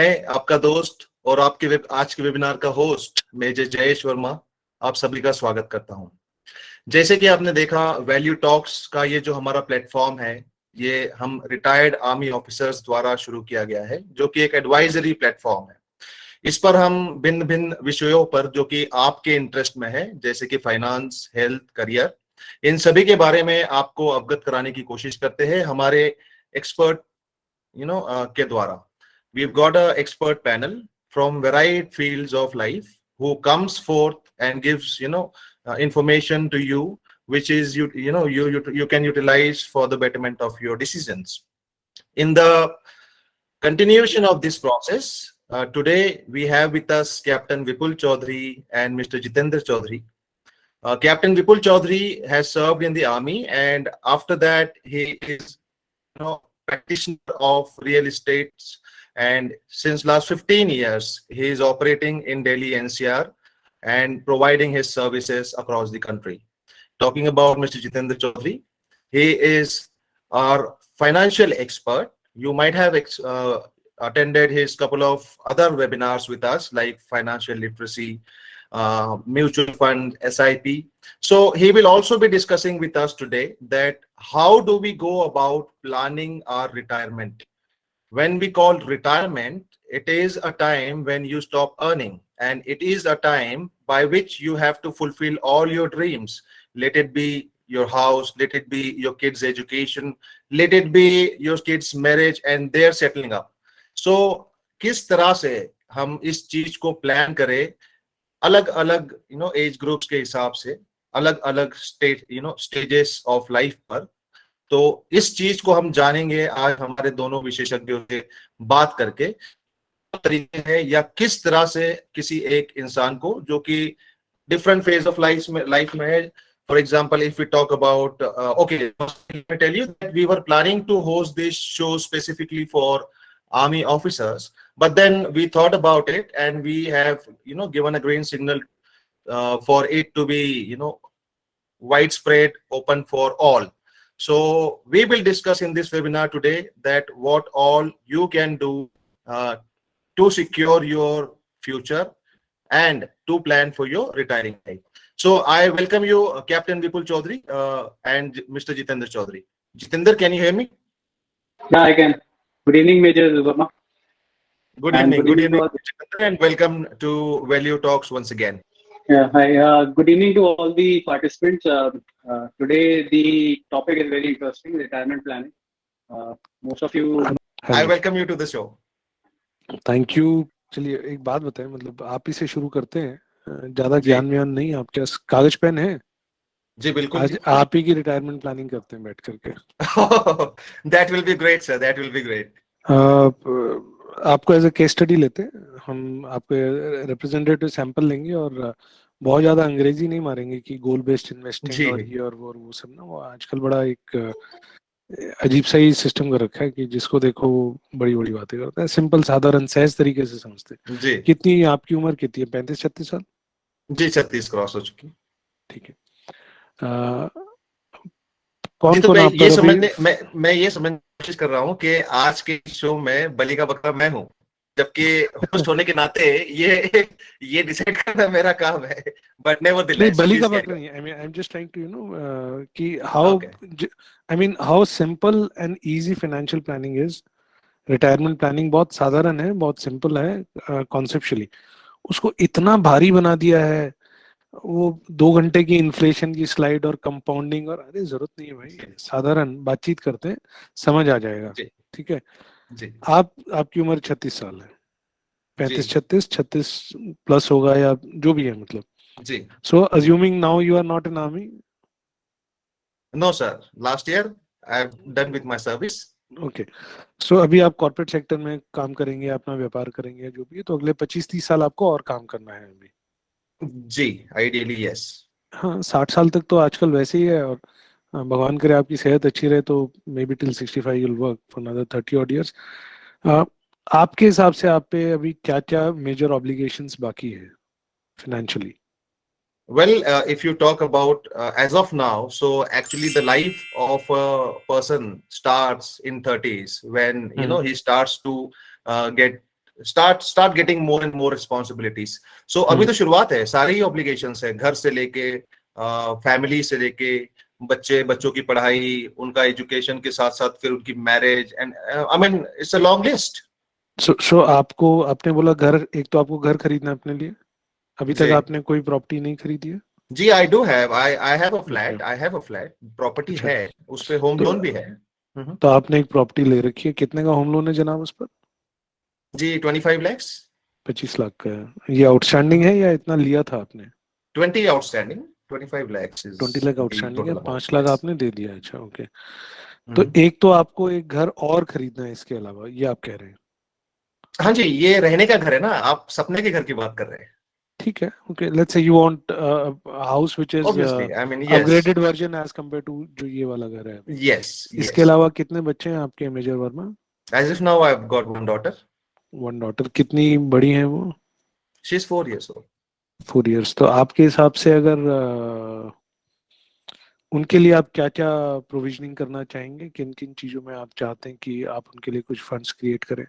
मैं आपका दोस्त और आपके आज के वेबिनार का होस्ट मेजर जयेश वर्मा आप सभी का स्वागत करता हूं। जैसे कि आपने देखा, वैल्यू टॉक्स का ये जो हमारा प्लेटफॉर्म है, ये हम रिटायर्ड आर्मी ऑफिसर्स द्वारा शुरू किया गया है, जो कि एक एडवाइजरी प्लेटफॉर्म है। इस पर हम भिन्न भिन्न विषयों पर जो कि आपके इंटरेस्ट में है, जैसे कि फाइनेंस, हेल्थ, करियर, इन सभी के बारे में आपको अवगत कराने की कोशिश करते हैं हमारे एक्सपर्ट के द्वारा। We've got a expert panel from varied fields of life who comes forth and gives information to you, which is you can utilize for the betterment of your decisions. In the continuation of this process, today we have with us Captain Vipul Chaudhary and Mr. Jitendra Chaudhary. Captain Vipul Chaudhary has served in the army, and after that he is practitioner of real estate, and since last 15 years he is operating in Delhi NCR and providing his services across the country. Talking about Mr. Jitendra Chaudhary, he is our financial expert. You might have attended his couple of other webinars with us, like financial literacy, mutual fund, SIP. So he will also be discussing with us today that how do we go about planning our retirement. When we call retirement, it is a time when you stop earning, and it is a time by which you have to fulfill all your dreams. Let it be your house, let it be your kids' education, let it be your kids' marriage and their settling up. So किस तरह से हम इस चीज को plan करें, अलग अलग एज ग्रुप्स के हिसाब से, अलग अलग स्टेजेस ऑफ लाइफ पर। तो इस चीज को हम जानेंगे आज हमारे दोनों विशेषज्ञों से बात करके, तरीके हैं या किस तरह से किसी एक इंसान को जो कि डिफरेंट फेज ऑफ लाइफ में है। For example, if we talk about okay, tell you that we were planning to host this show specifically for army officers, but then we thought about it and we have given a green signal for it to be widespread, open for all. So we will discuss in this webinar today that what all you can do to secure your future and to plan for your retiring life. So I welcome you, Captain Vipul Chaudhary and Mr. Jitendra Chaudhary. Jitendra, can you hear me? Yeah, I can. Good evening, Major Verma. Good evening, and welcome to Value Talks once again. Yeah, hi. Good evening to all the participants. Today the topic is very interesting: retirement planning. Most of you. I welcome you to the show. Thank you. चलिए एक बात बताएं, मतलब आप ही से शुरू करते हैं, ज्यादा ज्ञान व्यान नहीं, आपके पास कागज पेन है? जी बिल्कुल, आज आप ही की रिटायरमेंट प्लानिंग करते हैं बैठ करके। That will be great, sir. That will be great. आपको एज ए केस स्टडी लेते हैं, हम आपको रिप्रेजेंटेटिव सैंपल लेंगे और बहुत ज्यादा अंग्रेजी नहीं मारेंगे कि गोल बेस्ड इन्वेस्टिंग और ये और वो सब ना, वो आजकल बड़ा एक अजीब सा ही सिस्टम कर रखा है कि जिसको देखो वो बड़ी बड़ी बातें करता है, सिंपल साधारण सहज तरीके से समझते हैं। जी। कितनी आपकी उम्र कितनी है? 35-36 साल? जी 36 क्रॉस हो चुकी। ठीक है। कौन कौन आप ये समझने मैं ये समझने की कोशिश कर रहा हूँ कि आज के शो में बलि का बकरा मैं हूँ, जबकि होस्ट होने के नाते ये डिसाइड करना मेरा काम है, बट नेवरदलेस बलि का बकरा नहीं। I am just trying to कि how how simple and easy financial planning is. Retirement planning बहुत साधारण है, बहुत सिंपल है कॉन्सेप्चुअली, उसको इतना भारी बना दिया है। वो 2 घंटे की इन्फ्लेशन की स्लाइड और कंपाउंडिंग और अरे जरूरत नहीं है भाई, साधारण बातचीत करते हैं, समझ आ जाएगा। ठीक है जी। आपकी उम्र 36 साल है, 36 प्लस होगा या जो भी है, मतलब जी। So assuming now you are not in army? No sir, last year I have done with my service. Okay, so अभी आप कॉर्पोरेट सेक्टर में काम करेंगे, अपना व्यापार करेंगे जो भी है, तो अगले 25-30 साल आपको और काम करना है अभी। जी, आइडियली यस। हाँ, 60 साल तक तो आजकल वैसे ही है, और भगवान करे आपकी सेहत अच्छी रहे तो may be till 65 you'll work for another 30 odd years. आपके हिसाब से आप पे अभी क्या क्या मेजर ऑब्लिगेशंस बाकी है financially? Well, if you talk about as of now, so actually the life of a person starts in 30s when he starts to get start getting more and more responsibilities. So अभी तो शुरुआत है, सारी obligations है, घर से लेके family से लेके बच्चों की पढ़ाई, उनका एजुकेशन के साथ साथ फिर उनकी marriage, and I mean it's a long list. So आपको, आपने बोला घर, एक तो आपको घर खरीदना है अपने लिए, अभी तक जी. आपने कोई प्रॉपर्टी नहीं खरीदी है? जी, I do have, I have a flat, I have a flat, property अच्छा. है, उस पे होम तो- लोन भी है. तो आपने एक प्रॉपर्टी ले रखी है, कितने का होम लोन है जनाब उस पर? जी, 25 lakhs. 25 लाख का है। ये आउटस्टैंडिंग है या इतना लिया था आपने? 20 outstanding, 25 lakhs is 20 lakh the outstanding है, total amount. 5 लाख Yes. आपने दे दिया। अच्छा, ओके। तो एक तो आपको एक घर और खरीदना है इसके अलावा, ये आप कह रहे हैं? हाँ जी, ये रहने का घर है ना, आप सपने के घर की बात कर रहे हैं. ठीक है, okay. Let's say you want house which is Obviously, I mean, yes. Upgraded version as compare to जो ये वाला घर है अभी। Yes, इसके yes. अलावा कितने बच्चे हैं आपके major Verma? As of now, I've got one daughter. One daughter. कितनी बड़ी है वो? She's 4 years old. 4 इयर्स। तो आपके हिसाब से अगर उनके लिए आप क्या क्या प्रोविजनिंग करना चाहेंगे, किन किन चीजों में आप चाहते हैं कि आप उनके लिए कुछ फंड्स क्रिएट करें?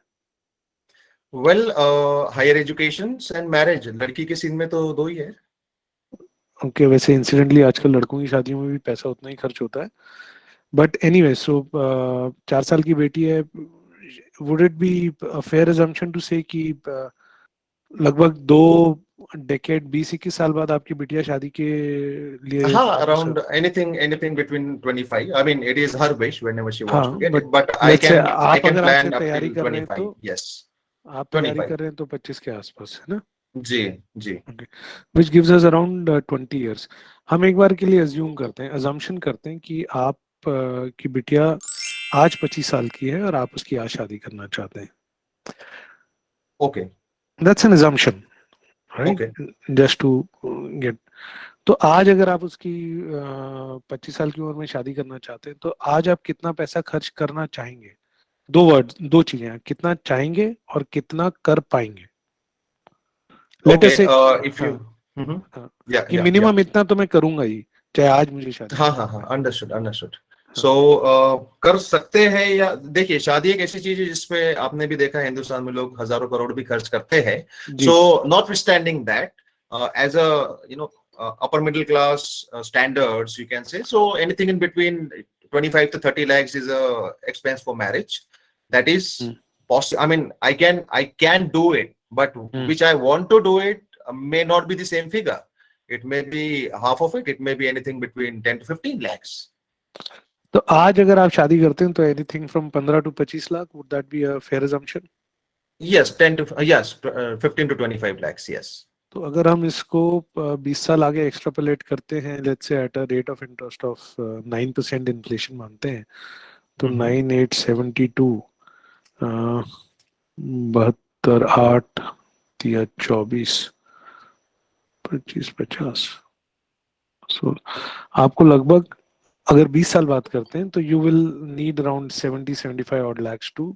Well, higher educations and marriage. लड़की के सीन में तो दो ही है. ओके, वैसे इंसिडेंटली आजकल लड़कों की शादियों में भी पैसा उतना ही खर्च होता है, बट एनीवे। सो 4 साल की बेटी है, would it be a fair assumption to say कि लगभग 2 डेकेड 20-21 साल बाद आपकी बिटिया शादी के लिए? हाँ, around anything between 25. I mean, it is her wish whenever she wants हाँ, to get it, but but I let's say can आप अगर आज से plan up तैयारी till कर रहे हैं 25. तो, Yes. आप तैयारी 25. कर रहे हैं तो 25 के आसपास है ना? जी, जी. Which gives us around 20 years. हम एक बार के लिए अज्यूम करते हैं, अजम्पशन करते हैं कि आप की बिटिया आज 25 साल की है और आप उसकी आज शादी करना चाहते हैं। Okay. That's an assumption, right? Okay. Just to get. तो आज अगर आप उसकी 25 साल की उम्र में शादी करना चाहते हैं तो आज आप कितना पैसा खर्च करना चाहेंगे? दो चीजें हैं, कितना चाहेंगे और कितना कर पाएंगे। Let us Okay. say, If you. हाँ, Yeah, कि yeah, मिनिमम इतना तो मैं करूंगा ही, चाहे आज मुझे शादी। हाँ, अंडरस्टूड. सो कर सकते हैं, या देखिए, शादी एक ऐसी चीज है जिसपे आपने भी देखा है हिंदुस्तान में लोग हजारों करोड़ भी खर्च करते हैं. सो notwithstanding that, as a upper middle class standards, you can say, so anything in between 25 to 30 lakhs is a expense for marriage. That is possible. I mean, I can do it, but which I want to do it may not be the same figure. It may be half of it. It may be anything between 10 to 15 lakhs. तो आज अगर आप शादी करते हैं तो anything from 15 to 25 lakh, would that B a fair assumption? Yes, 15 to 25 lakhs. Yes. तो अगर हम इसको 20 साल आगे एक्सट्रापोलेट करते हैं, let's say at a rate of interest of 9% inflation मानते हैं, तो 9,872 72 8 या 24 25 50, सो आपको लगभग, अगर 20 साल बात करते हैं तो you will need around 70-75 odd lakhs to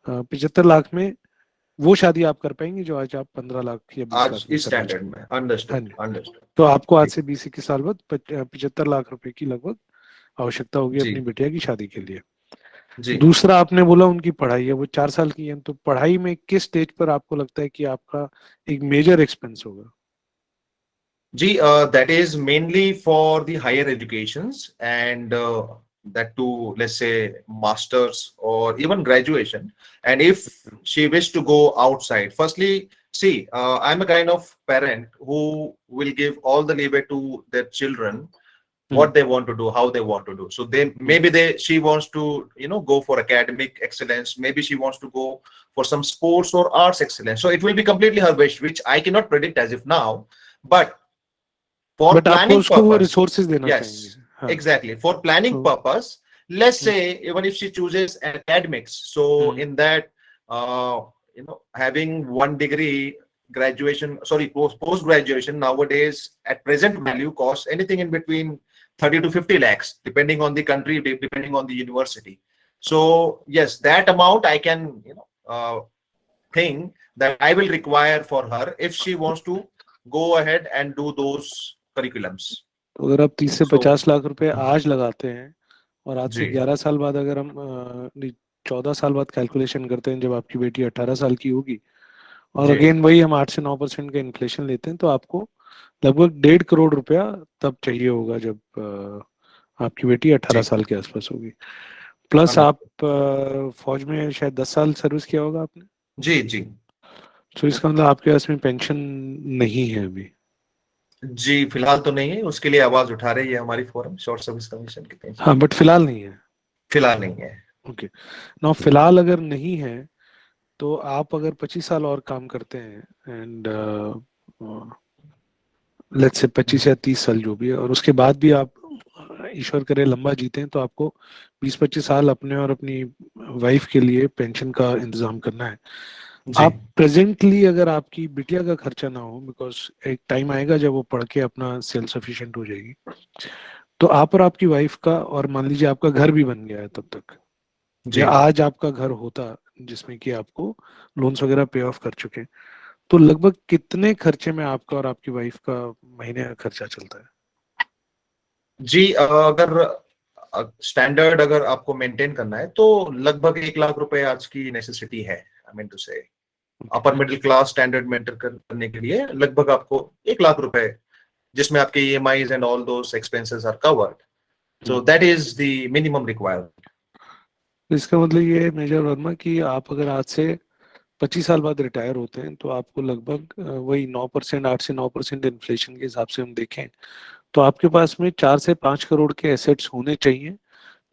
75 lakh में वो शादी आप कर पाएंगे जो आज आप 15 लाख या 20 आज लाख में इस करना स्टैंडर्ड चाहेंगे। में. अंडरस्टूड. तो आपको आज से 20-21 साल बाद 75 लाख रुपए की लगभग आवश्यकता होगी जी. अपनी बिटिया की शादी के लिए। जी. दूसरा, आपने बोला उनकी पढ़ाई है, वो 4 साल की है, तो पढ़ाई में किस स्टेज पर आपको लगता है कि आपका एक मेजर एक्सपेंस होगा? G, that is mainly for the higher educations, and that to, let's say, masters or even graduation. And if she wish to go outside, firstly, see, I'm a kind of parent who will give all the leeway to their children, what they want to do, how they want to do. So she wants to go for academic excellence, maybe she wants to go for some sports or arts excellence. So it will be completely her wish, which I cannot predict as of now, but for planning उसको वो purpose, resources देना yes, चाहेंगे। हाँ। exactly, for planning purpose, let's say even if she chooses academics, so in that having 1 degree graduation, sorry, post graduation nowadays at present value costs anything in between 30 to 50 lakhs depending on the country, depending on the university. So yes, that amount I can think that I will require for her if she wants to go ahead and do those curriculums. तो अगर आप 30 से 50 लाख रुपए आज लगाते हैं और आज से 11 साल बाद, अगर हम 14 साल बाद कैलकुलेशन करते हैं, जब आपकी बेटी 18 साल की होगी, और जी। अगेन वही हम 8 से 9% का इन्फ्लेशन लेते हैं, तो आपको लगभग 1.5 करोड़ रुपया तब चाहिए होगा जब आपकी बेटी 18 जी। साल के आसपास होगी। प्लस आप अंडरस्टूड। फौज में शायद 10 साल सर्विस किया होगा आपने, जी। जी। तो इसका मतलब आपके पास में पेंशन नहीं है अभी। जी फिलहाल तो नहीं है, उसके लिए आवाज उठा रही है हमारी फोरम, शॉर्ट सर्विस कमीशन की पेंशन। हाँ, बट फिलहाल नहीं है। फिलहाल नहीं है। ओके, नाउ फिलहाल अगर नहीं है तो आप अगर 25 साल और काम करते हैं एंड लेट्स से 25 या 30 साल जो भी है, और उसके बाद भी आप ईश्वर करे लंबा जीते हैं, तो आपको 20-25 साल अपने और अपनी वाइफ के लिए पेंशन का इंतजाम करना है। जी। आप प्रेजेंटली अगर आपकी बिटिया का खर्चा ना हो, बिकॉज एक टाइम आएगा जब वो पढ़ के अपना सेल्फ सफिशिएंट हो जाएगी, तो आप और आपकी वाइफ का, और मान लीजिए आपका घर भी बन गया है तब तक, जी। या आज आपका घर होता जिसमें कि आपको लोन्स वगैरह पे ऑफ कर चुके हैं, तो लगभग कितने खर्चे में आपका और आपकी वाइफ का महीने का खर्चा चलता है? जी अगर स्टैंडर्ड अगर आपको मेंटेन करना है तो लगभग 1 लाख रुपए आज की नेसेसिटी है। आई मीन टू से upper middle class standard maintain करने के लिए लगभग आपको 1 लाख रुपए, जिसमें आपके EMIs and all those expenses are covered, so that is the minimum required. तो इसका मतलब ये है मेजर वर्मा कि आप अगर आज से 25 साल बाद रिटायर होते हैं, तो आपको लगभग वही 9%, 8 से 9% इन्फ्लेशन के हिसाब से हम देखें, तो आपके पास में 4 से 5 करोड़ के एसेट्स होने चाहिए,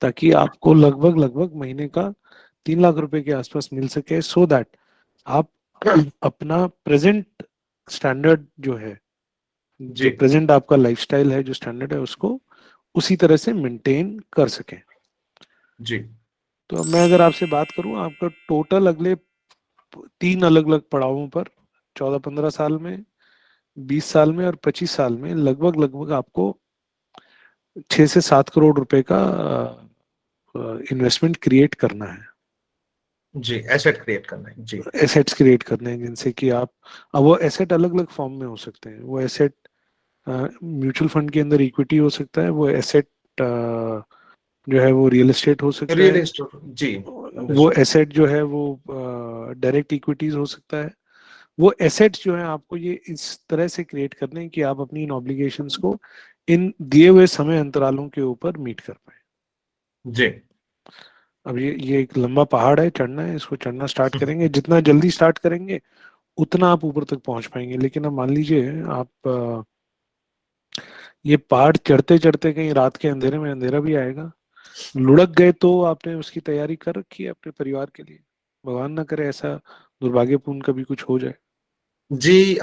ताकि आपको लगभग लगभग महीने का 3 लाख रुपए के आसपास मिल सके, सो दैट आप अपना प्रेजेंट स्टैंडर्ड जो है, जी। जो प्रेजेंट आपका लाइफस्टाइल है, जो स्टैंडर्ड है, उसको उसी तरह से मेंटेन कर सकें। जी। तो अब मैं अगर आपसे बात करूं, आपका टोटल अगले 3 अलग अलग पड़ावों पर 14-15 साल में, 20 साल में और 25 साल में लगभग लगभग आपको 6 से 7 करोड़ रुपए का इन्वेस्टमेंट क्रिएट करना है, जी एसेट क्रिएट करना है। जी। एसेट्स क्रिएट करने हैं, जिनसे कि आप, अब वो एसेट अलग अलग फॉर्म में हो सकते हैं। वो एसेट म्यूचुअल फंड के अंदर इक्विटी हो सकता है, वो एसेट जो है वो रियल एस्टेट हो सकता रियल है, एस्टेट। जी। वो अंडरस्टूड। एसेट जो है वो डायरेक्ट इक्विटीज हो सकता है। वो एसेट्स जो है आपको ये इस तरह से क्रिएट करने हैं कि आप अपनी इन ऑब्लिगेशंस को इन दिए हुए समय अंतरालों के ऊपर मीट कर पाए। जी। अब ये एक लंबा पहाड़ है, चढ़ना है, इसको चढ़ना स्टार्ट करेंगे, जितना जल्दी स्टार्ट करेंगे उतना आप ऊपर तक पहुंच पाएंगे। लेकिन अब मान लीजिए आप ये पहाड़ चढ़ते चढ़ते कहीं रात के अंधेरे में अंधेरा भी आएगा, लुढ़क गए, तो आपने उसकी तैयारी कर रखी है अपने परिवार के लिए? भगवान ना करे ऐसा दुर्भाग्यपूर्ण कभी कुछ हो जाए। जी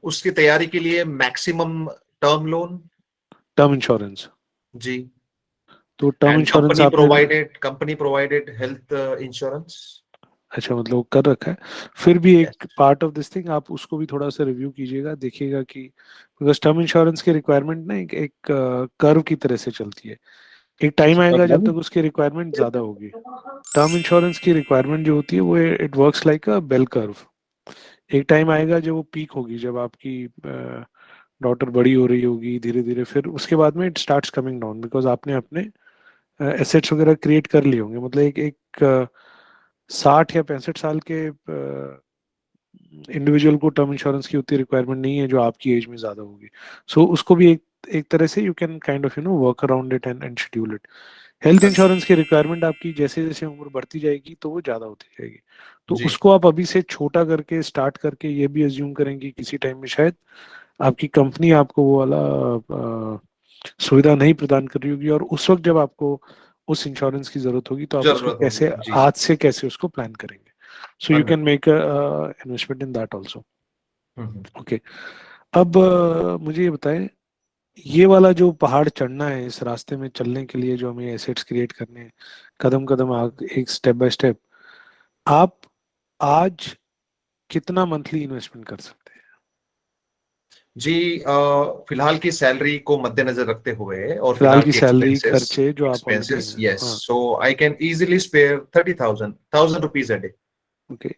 उसकी तैयारी के लिए maximum term loan. Term insurance, जी। तो टर्म एंड इंश्योरेंस आपने, कंपनी प्रोवाइडेड हेल्थ इंश्योरेंस। अच्छा मतलब वो कर रखा है। फिर भी यस। एक पार्ट ऑफ दिस थिंग आप उसको भी थोड़ा सा रिव्यू कीजिएगा, देखिएगा कि बिकॉज टर्म इंश्योरेंस की रिक्वायरमेंट ना एक कर्व की तरह से चलती है। एक टाइम आएगा जब तक उसकी रिक्वायरमेंट ज्यादा होगी। टर्म इंश्योरेंस की रिक्वायरमेंट जो होती है वो it works like a bell curve. एक टाइम आएगा जब वो पीक होगी, जब आपकी डॉटर बड़ी हो रही होगी धीरे धीरे, फिर उसके बाद में it starts coming down, because आपने अपने एसेट्स वगैरह क्रिएट कर लिए होंगे। मतलब एक एक 60 या 65 साल के इंडिविजुअल को टर्म इंश्योरेंस की उतनी रिक्वायरमेंट नहीं है जो आपकी एज में ज्यादा होगी। सो उसको भी एक एक तरह से you can kind of work around it and schedule it. Health insurance की रिक्वायरमेंट आपकी जैसे जैसे उम्र बढ़ती जाएगी तो वो ज्यादा होती जाएगी, तो जी। उसको आप अभी से छोटा करके स्टार्ट करके ये भी अज्यूम करेंगे किसी टाइम में शायद आपकी कंपनी आपको वो वाला सुविधा नहीं प्रदान कर रही होगी, और उस वक्त जब आपको उस इंश्योरेंस की जरूरत होगी तो आप उसको जरूरत होगी। कैसे जी। आज से कैसे उसको प्लान करेंगे। So you can understood. Make investment in that also. Okay, अब मुझे ये बताएं, ये वाला जो पहाड़ चढ़ना है, इस रास्ते में चलने के लिए जो हमें एसेट्स क्रिएट करने हैं, कदम कदम आग, एक स्टेप बाय स्टेप, आप आज कितना मंथली इन्वेस्टमेंट कर सकते हैं? जी फिलहाल की सैलरी को मद्देनजर रखते हुए और फिलहाल फिलहाल की की सैलरी, एक्सपेंसेस खर्चे जो आप ऑलरेडी एक्सपेंसेस हैं, यस, हाँ, so I can easily spare 30,000 rupees a day. Okay,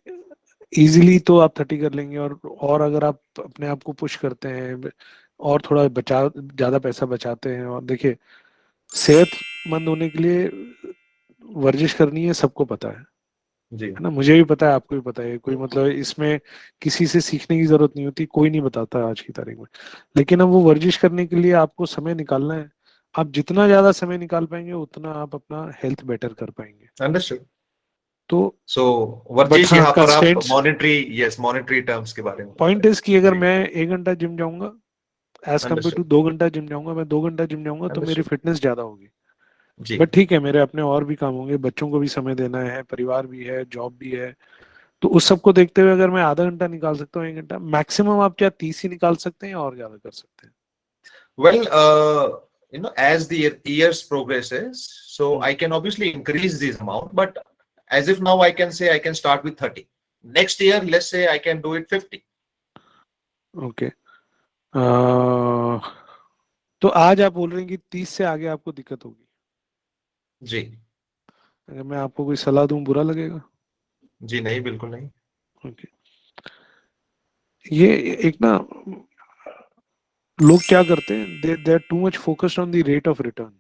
easily तो आप 30 कर लेंगे, और अगर आप अपने आप को पुश करते हैं और थोड़ा बचा, ज्यादा पैसा बचाते हैं, और देखिए सेहतमंद होने के लिए वर्जिश करनी है, सबको पता है, जी है ना। मुझे भी पता है, आपको भी पता है, कोई मतलब इसमें किसी से सीखने की जरूरत नहीं होती, कोई नहीं बताता है आज की तारीख में। लेकिन अब वो वर्जिश करने के लिए आपको समय निकालना है। आप जितना ज्यादा समय निकाल पाएंगे उतना आप अपना हेल्थ बेटर कर पाएंगे। अंडरस्टूड। तो सो बट वर्जिश हाँ, यहाँ पर आप constraints, monetary, yes monetary terms के बारे में बता पॉइंट रहे इज कि अगर हैं। जी मैं 1 घंटा जिम जाऊंगा एज कम्पेयर टू अंडरस्टूड 2 घंटा जिम जाऊंगा, मैं 2 घंटा जिम जाऊंगा तो मेरी अंडरस्टूड। फिटनेस ज्यादा होगी। जी बट ठीक है, मेरे अपने और भी काम होंगे, बच्चों को भी समय देना है, परिवार भी है, जॉब भी है। तो उस सब को देखते हुए अगर मैं आधा घंटा निकाल सकता हूँ, 1 घंटा मैक्सिमम, आप क्या 30 ही निकाल सकते हैं या और ज्यादा कर सकते हैं? well as the years progresses, so hmm, I can obviously increase this amount, but as if now I can say I can start with 30. Next year let's say I can do it 50. Okay. तो आज आप बोल रहे हैं कि 30 से आगे आपको दिक्कत होगी। जी अगर मैं आपको कोई सलाह दूं, बुरा लगेगा? जी नहीं, बिल्कुल नहीं। ओके। ये एक ना, लोग क्या करते हैं, they are too much focused on the rate of return,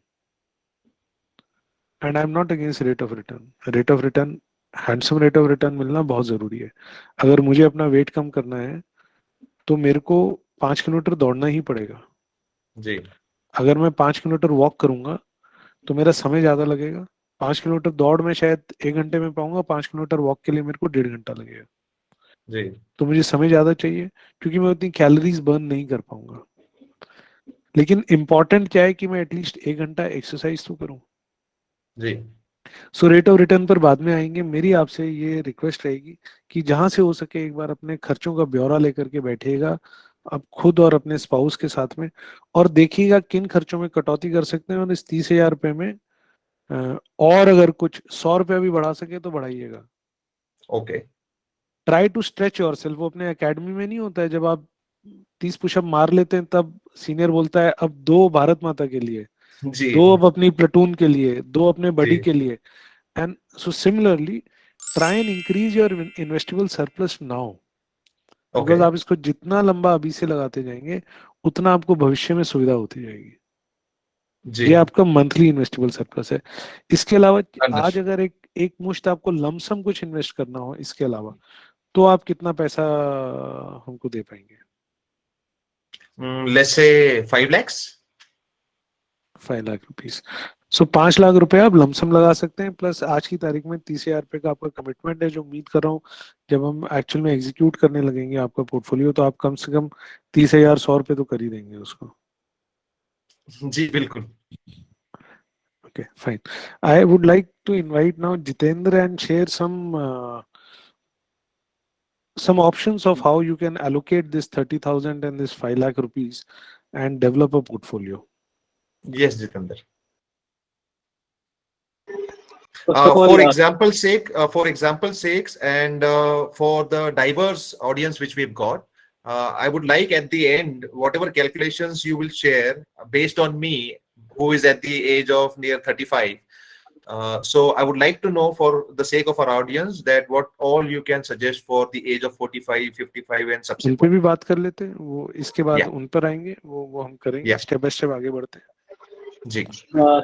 and I am not against rate of return. Rate of return, handsome rate of return मिलना बहुत जरूरी है। अगर मुझे अपना वेट कम करना है तो मेरे को 5 किलोमीटर दौड़ना ही पड़ेगा। जी अगर मैं 5 किलोमीटर वॉक करूंगा तो मेरा समय ज्यादा लगेगा। 5 किलोमीटर दौड़ में शायद 1 घंटे में पाऊंगा, 5 किलोमीटर वॉक के लिए मेरे को 1.5 घंटा लगेगा। जी तो मुझे समय ज्यादा चाहिए, क्योंकि मैं उतनी कैलोरीज बर्न नहीं कर पाऊंगा। लेकिन इंपॉर्टेंट क्या है कि मैं एटलीस्ट 1 घंटा एक्सरसाइज तो करूं। जी सो रेट ऑफ रिटर्न पर बाद में आएंगे। मेरी आपसे ये रिक्वेस्ट रहेगी कि जहां से हो सके एक बार अपने खर्चों का ब्यौरा लेकर के बैठिएगा, आप खुद और अपने स्पाउस के साथ में, और देखिएगा किन खर्चों में कटौती कर सकते हैं, और इस 30,000 रुपये में और अगर कुछ 100 रुपया भी बढ़ा सके तो बढ़ाइएगा। Okay try to stretch yourself. वो अपने एकेडमी में नहीं होता है, जब आप 30 पुशअप मार लेते हैं तब सीनियर बोलता है अब 2 भारत माता के लिए, जी 2 अब अपनी प्लेटून के लिए, 2 अपने जी बडी के लिए। And so similarly, try and increase your investable surplus now, okay because आप इसको जितना लंबा अभी से लगाते जाएंगे उतना आपको भविष्य में सुविधा होती जाएगी। जी ये आपका मंथली इन्वेस्टेबल सरप्लस है। इसके अलावा आज अंडरस्टूड। अगर एक एक मुश्त आपको लमसम कुछ इन्वेस्ट करना हो इसके अलावा, तो आप कितना पैसा हमको दे पाएंगे? Let's say 5 lakhs। 5 lakh rupees. सो 5 लाख रुपए आप लमसम लगा सकते हैं, प्लस आज की तारीख में 30,000 रुपये का आपका कमिटमेंट है, जो उम्मीद कर रहा हूँ जब हम एक्चुअल में एग्जीक्यूट करने लगेंगे आपका पोर्टफोलियो, तो आप कम से कम 30,100 रुपये तो कर ही देंगे उसको। जी बिल्कुल। Okay fine. I would like to invite now Jitendra and share some options of how you can allocate this 30,000 and this 5 lakh rupees and develop a portfolio. Yes Jitendra. First of all, For example sakes, and for the diverse audience which we've got, I would like at the end, whatever calculations you will share based on me, who is at the age of near 35. So I would like to know, for the sake of our audience, that what all you can suggest for the age of 45, 55 and उन पे subsequent. भी बात कर लेते हैं, वो इसके बाद Yeah, उन पर आएंगे, वो हम करेंगे, yeah, स्टेप बाय स्टेप आगे बढ़ते हैं। जी,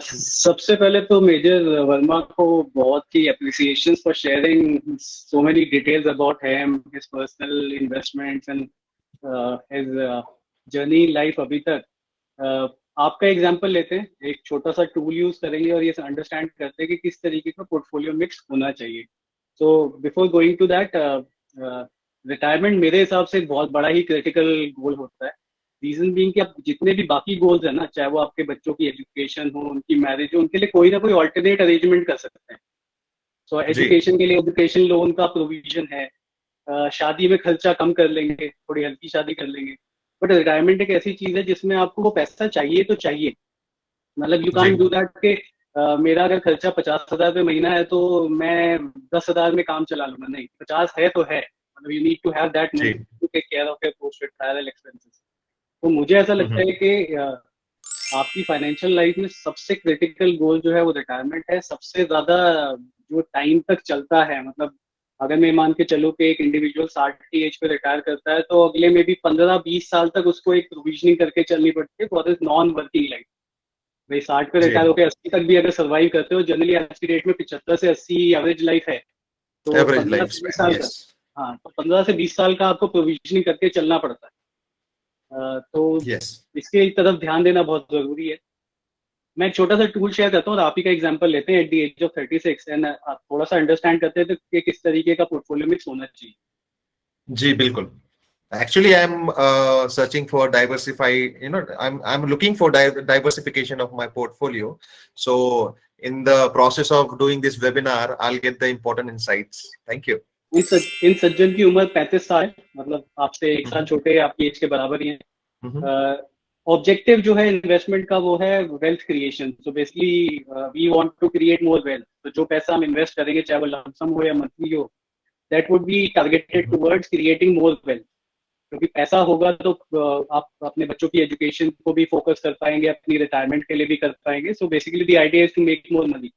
सबसे पहले तो मेजर वर्मा को बहुत ही appreciations for sharing so many details about him, his personal investments and his journey in life अभी तक। आपका एग्जांपल लेते हैं, एक छोटा सा टूल यूज करेंगे और ये अंडरस्टैंड करते हैं कि किस तरीके का पोर्टफोलियो मिक्स होना चाहिए। So before going to that, retirement मेरे हिसाब से एक बहुत बड़ा ही क्रिटिकल गोल होता है। रीजन बीइंग कि आप जितने भी बाकी गोल्स है ना, चाहे वो आपके बच्चों की एजुकेशन हो, उनकी मैरिज हो, उनके लिए कोई ना कोई ऑल्टरनेट अरेंजमेंट कर सकते हैं। सो जी, एजुकेशन के लिए एजुकेशन लोन का प्रोविजन है, शादी में खर्चा कम कर लेंगे, थोड़ी हल्की शादी कर लेंगे। बट रिटायरमेंट एक ऐसी चीज है जिसमें आपको वो पैसा चाहिए तो चाहिए। मतलब you ji, can't do that के मेरा अगर खर्चा 50,000 रुपये महीना है तो मैं 10,000 में काम चला लूंगा, नहीं, 50 है तो है। मतलब you need to have that money जी, to take care of your post retiral expenses. तो मुझे ऐसा लगता है कि आपकी फाइनेंशियल लाइफ में सबसे क्रिटिकल गोल जो है वो रिटायरमेंट है। सबसे ज्यादा जो टाइम तक चलता है, मतलब अगर मैं मान के चलूँ कि एक इंडिविजुअल 60 की एज पे रिटायर करता है तो अगले में भी 15-20 साल तक उसको एक प्रोविजनिंग करके चलनी पड़ती है for this non working life. भाई 60 पे जी, रिटायर होकर 80 तक भी अगर सर्वाइव करते हो, जनरली आज की डेट में 75 से 80 एवरेज लाइफ है। तो एवरेज 15 लाइफ से 20 स्पैन, साल का, यस। हाँ, तो 15 से 20 साल का आपको प्रोविजनिंग करके चलना पड़ता है। तो यस, इसके तरफ ध्यान देना बहुत जरूरी है। मैं एक छोटा सा टूल शेयर करता हूँ और आप ही का एग्जांपल लेते हैं at the age of 36, and आप थोड़ा सा अंडरस्टैंड करते हैं तो कि किस तरीके का पोर्टफोलियो मिक्स होना चाहिए। जी बिल्कुल। Actually, I'm searching for diversify. I'm looking for diversification of my portfolio. So, in the process of doing this webinar, I'll get the important insights. Thank you. इन सज्जन की उम्र 35 साल है, मतलब आपसे एक साल छोटे, आपकी एज के बराबर ही है। Mhm. ऑब्जेक्टिव जो है इन्वेस्टमेंट का वो है wealth creation. So basically we want to create more wealth. तो जो पैसा हम इन्वेस्ट करेंगे, चाहे वो लमसम हो या मंथली हो, that would be targeted towards creating more wealth. क्योंकि पैसा होगा तो आप अपने बच्चों की एजुकेशन को भी फोकस कर पाएंगे, अपनी रिटायरमेंट के लिए भी कर पाएंगे। So basically the idea is to make more money.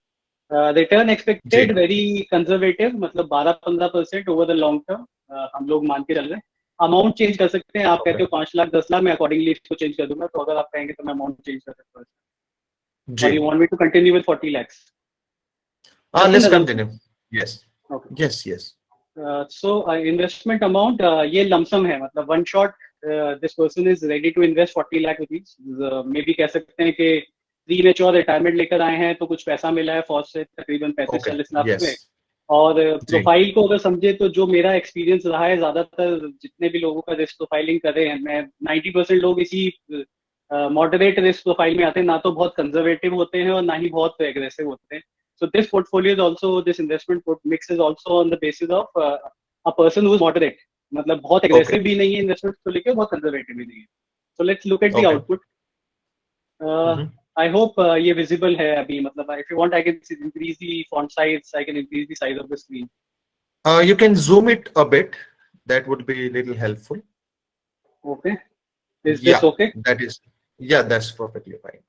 Return expected जी, वेरी कंजर्वेटिव, मतलब 12-15% ओवर द लॉन्ग टर्म हम लोग मान के चल रहे हैं। अमाउंट चेंज कर सकते हैं, आप okay. कहते हो 5 लाख 10 लाख, मैं अकॉर्डिंगली इसको चेंज कर दूंगा। तो अगर आप कहेंगे तो मैं अमाउंट चेंज कर सकता हूँ। जी। और you want me to continue with 40 lakhs? Let's continue. Yes, okay. yes, yes. So investment amount ये लमसम है, मतलब one shot this person is ready to invest 40 lakh rupees. Maybe कह सकते हैं कि प्री मेच्योर रिटायरमेंट लेकर आए हैं, तो कुछ पैसा मिला है फौज से, तकरीबन Okay. 35-40 लाख Yes. रुपए। और जी, प्रोफाइल को अगर समझे तो जो मेरा एक्सपीरियंस रहा है, ज्यादातर जितने भी लोगों का रिस्क प्रोफाइलिंग कर रहे हैं, मैं 90% लोग इसी मॉडरेट रिस्क प्रोफाइल में आते हैं। ना तो बहुत कंजर्वेटिव होते हैं और ना ही बहुत एग्रेसिव होते हैं। So this portfolio is also, this investment mix is also on the basis of a person who is moderate, मतलब बहुत okay, aggressive भी नहीं है इन्वेस्टमेंट को लेकर, बहुत कंजर्वेटिव भी नहीं है। So let's look at the okay. output. Mhm. I hope ये visible है अभी, मतलब if you want I can increase the font size, I can increase the size of the screen. You can zoom it a bit. That would be a little helpful. Okay, is this Yeah, okay? that's perfectly fine.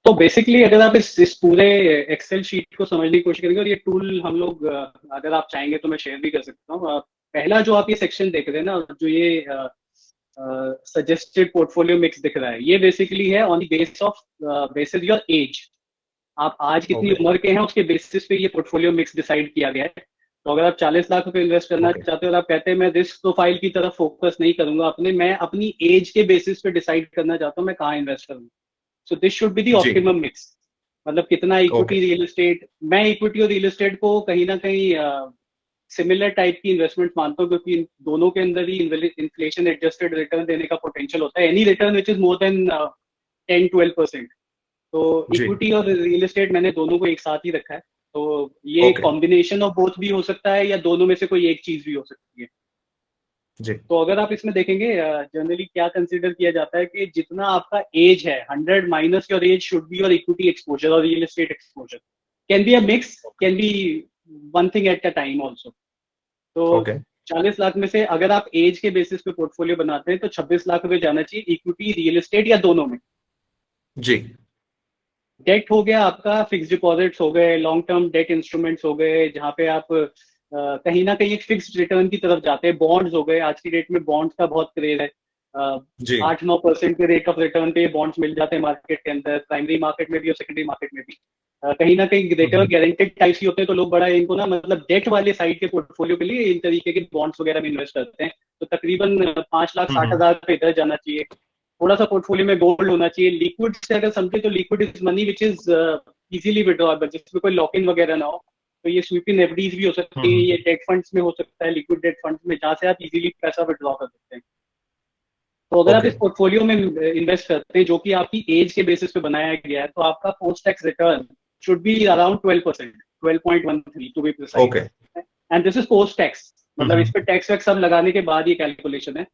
तो basically अगर आप इस पूरे Excel sheet को समझने की कोशिश करेंगे, और ये टूल हम लोग अगर आप चाहेंगे तो मैं शेयर भी कर सकता हूँ। पहला जो आप ये सेक्शन देख रहे हैं ना, जो ये सजेस्टेड पोर्टफोलियो मिक्स दिख रहा है, ये बेसिकली है on the basis your age. आप आज कितनी Okay, उम्र के हैं उसके बेसिस पे ये पोर्टफोलियो मिक्स डिसाइड किया गया है। तो अगर आप 40 लाख रुपए इन्वेस्ट करना okay, चाहते हो और आप कहते हैं मैं रिस्क प्रोफाइल की तरफ फोकस नहीं करूंगा अपने, मैं अपनी एज के बेसिस पे डिसाइड करना चाहता हूँ मैं कहाँ इन्वेस्ट करूंगा। So this should be the जी, ऑप्टिमम मिक्स। मतलब कितना okay, इक्विटी रियल एस्टेट, मैं इक्विटी और रियल एस्टेट को कहीं ना कहीं सिमिलर टाइप की इन्वेस्टमेंट मानता हूँ, क्योंकि इन दोनों के अंदर ही इन्फ्लेशन एडजस्टेड रिटर्न देने का पोटेंशियल होता है। Any return which is more than 10-12%। तो जी, इक्विटी और रियल एस्टेट मैंने दोनों को एक साथ ही रखा है। तो ये okay, कॉम्बिनेशन ऑफ बोथ भी हो सकता है, या दोनों में से कोई एक चीज भी हो सकती है। जी, तो अगर आप इसमें देखेंगे, जनरली क्या कंसीडर किया जाता है कि जितना आपका एज है, 100 minus your age should be your equity exposure और real estate exposure. Can be a mix, can be one thing at a time also. तो okay, 40 लाख में से अगर आप एज के बेसिस पे पोर्टफोलियो बनाते हैं तो 26 लाख रुपए जाना चाहिए इक्विटी रियल एस्टेट या दोनों में। जी, डेट हो गया आपका, फिक्स डिपॉजिट्स हो गए, लॉन्ग टर्म डेट इंस्ट्रूमेंट्स हो गए, जहां पे आप कहीं ना कहीं एक फिक्स रिटर्न की तरफ जाते हैं। बॉन्ड्स हो गए, आज की डेट में बॉन्ड्स का बहुत क्रेज है। जी, 8-9% के रेट ऑफ रिटर्न पे बॉन्ड्स मिल जाते हैं मार्केट के अंदर, प्राइमरी मार्केट में भी और सेकेंडरी मार्केट में भी। कहीं ना कहीं रिटर्न Mhm. गारंटेड टाइप्स ही होते हैं, तो लोग बड़ा इनको ना, मतलब डेट वाले साइड के पोर्टफोलियो के लिए इन तरीके के बॉन्ड्स वगैरह में इन्वेस्ट करते हैं। तो तकरीबन 5,60,000 पे इधर जाना चाहिए। थोड़ा सा पोर्टफोलियो में गोल्ड होना चाहिए। लिक्विड से अगर समझे तो liquid is money which is easily withdrawable, जिसमें कोई लॉक इन वगैरह ना हो। तो ये स्वीप इन एफडीज भी हो सकती है, Mhm. ये डेट फंड्स में हो सकता है, लिक्विड डेट फंड्स में, जहां से आप इजीली पैसा विड्रॉ कर सकते हैं। तो अगर आप इस Okay, पोर्टफोलियो में इन्वेस्ट करते हैं जो कि आपकी एज के बेसिस पे बनाया गया है, तो आपका post tax return should be around 12%, 12.13 to be precise. okay, and this is post tax, मतलब इस Mhm. पे टैक्स वैक्स सब लगाने के बाद ये कैलकुलेशन है।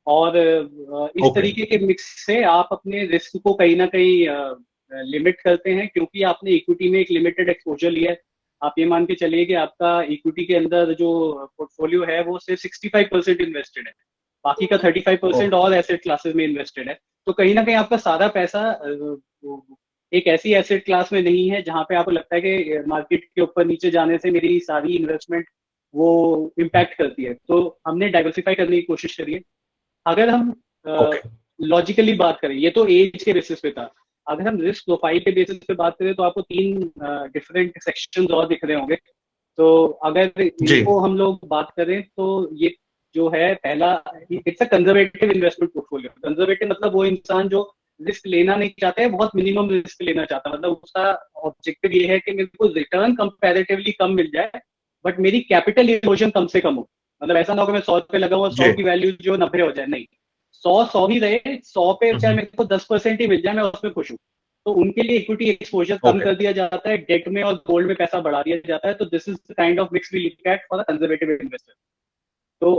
और इस Okay, तरीके के मिक्स से आप अपने रिस्क को कहीं ना कहीं लिमिट करते हैं, क्योंकि आपने इक्विटी में एक लिमिटेड एक्सपोजर लिया है। आप ये मान के चलिए कि आपका इक्विटी के अंदर जो पोर्टफोलियो है वो सिर्फ 65% इन्वेस्टेड है, बाकी का 35% okay, और एसेट क्लासेस में इन्वेस्टेड है। तो कहीं ना कहीं आपका सारा पैसा एक ऐसी एसेट क्लास में नहीं है जहां पे आपको लगता है कि मार्केट के ऊपर नीचे जाने से मेरी सारी इन्वेस्टमेंट वो इम्पैक्ट करती है। तो हमने डाइवर्सिफाई करने की कोशिश करी है। अगर हम okay, लॉजिकली बात करें, ये तो एज के बेसिस पे था। अगर हम रिस्क प्रोफाइल के बेसिस पे बात करें तो आपको 3 डिफरेंट सेक्शंस और दिख रहे होंगे। तो अगर इनको हम लोग बात करें तो ये जो है पहला, it's a conservative investment portfolio. Conservative मतलब वो इंसान जो रिस्क लेना नहीं चाहता है, बहुत मिनिमम रिस्क लेना चाहता है, मतलब उसका ऑब्जेक्टिव ये है कि मेरे को रिटर्न कंपैरेटिवली कम मिल जाए बट मेरी कैपिटल इरोजन कम से कम हो। मतलब ऐसा ना हो कि मैं 100 रुपए लगा हुआ, 100 की वैल्यू जो 90 हो जाए, नहीं, 100 ही रहे, 100 पे चाहे मेरे को 10% ही मिल जाए, मैं उसमें खुश हूँ। तो उनके लिए इक्विटी एक्सपोजर कम कर दिया जाता है, डेट में और गोल्ड में पैसा बढ़ा दिया जाता है। तो this is the kind of mix we look at for conservative investor. तो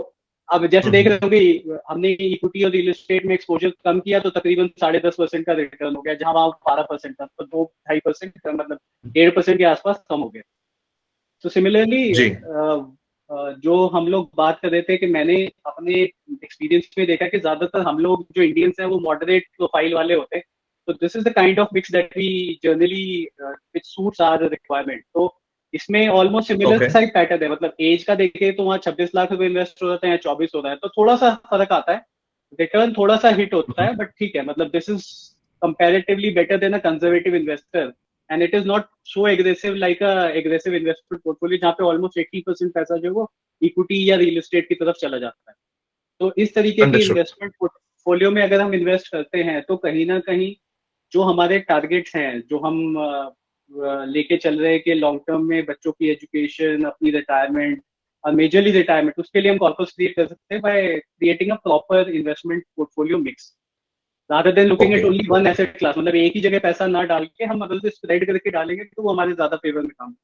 अब जैसे देख रहे हो कि हमने इक्विटी और रियल एस्टेट में एक्सपोजर कम किया तो तकरीबन 10.5% का रिटर्न हो गया, जहां वहां 12% था, तो 2-2.5% मतलब 1.5% के आसपास कम हो गया। तो सिमिलरली जो हम लोग बात कर रहे थे कि मैंने अपने एक्सपीरियंस में देखा कि ज्यादातर हम लोग जो इंडियंस हैं वो मॉडरेट प्रोफाइल वाले होते हैं। तो this is the kind of mix that we generally which suits our requirement. तो इसमें ऑलमोस्ट सिमिलर सा पैटर्न है, मतलब एज का देखें तो वहाँ 26 लाख रुपए इन्वेस्ट हो जाते हैं, 24 होता है, तो थोड़ा सा फर्क आता है, रिटर्न थोड़ा सा हिट होता है, बट ठीक है, मतलब this is comparatively better than a conservative investor and it is not so aggressive like a aggressive investment portfolio जहाँ पे ऑलमोस्ट 80% पैसा जो है वो इक्विटी या रियल एस्टेट की तरफ चला जाता है। तो इस तरीके की इन्वेस्टमेंट पोर्टफोलियो में अगर हम इन्वेस्ट करते हैं तो कहीं ना कहीं जो हमारे टारगेट्स हैं, जो हम लेके चल रहे हैं कि लॉन्ग टर्म में बच्चों की एजुकेशन, अपनी रिटायरमेंट और मेजरली रिटायरमेंट, उसके लिए हम कॉर्पस क्रिएट कर सकते हैं by creating a proper investment portfolio mix rather than looking at only one asset class। मतलब एक ही जगह पैसा ना डाल के हम अगर स्प्रेड करके डालेंगे तो वो हमारे ज्यादा फेवर में काम।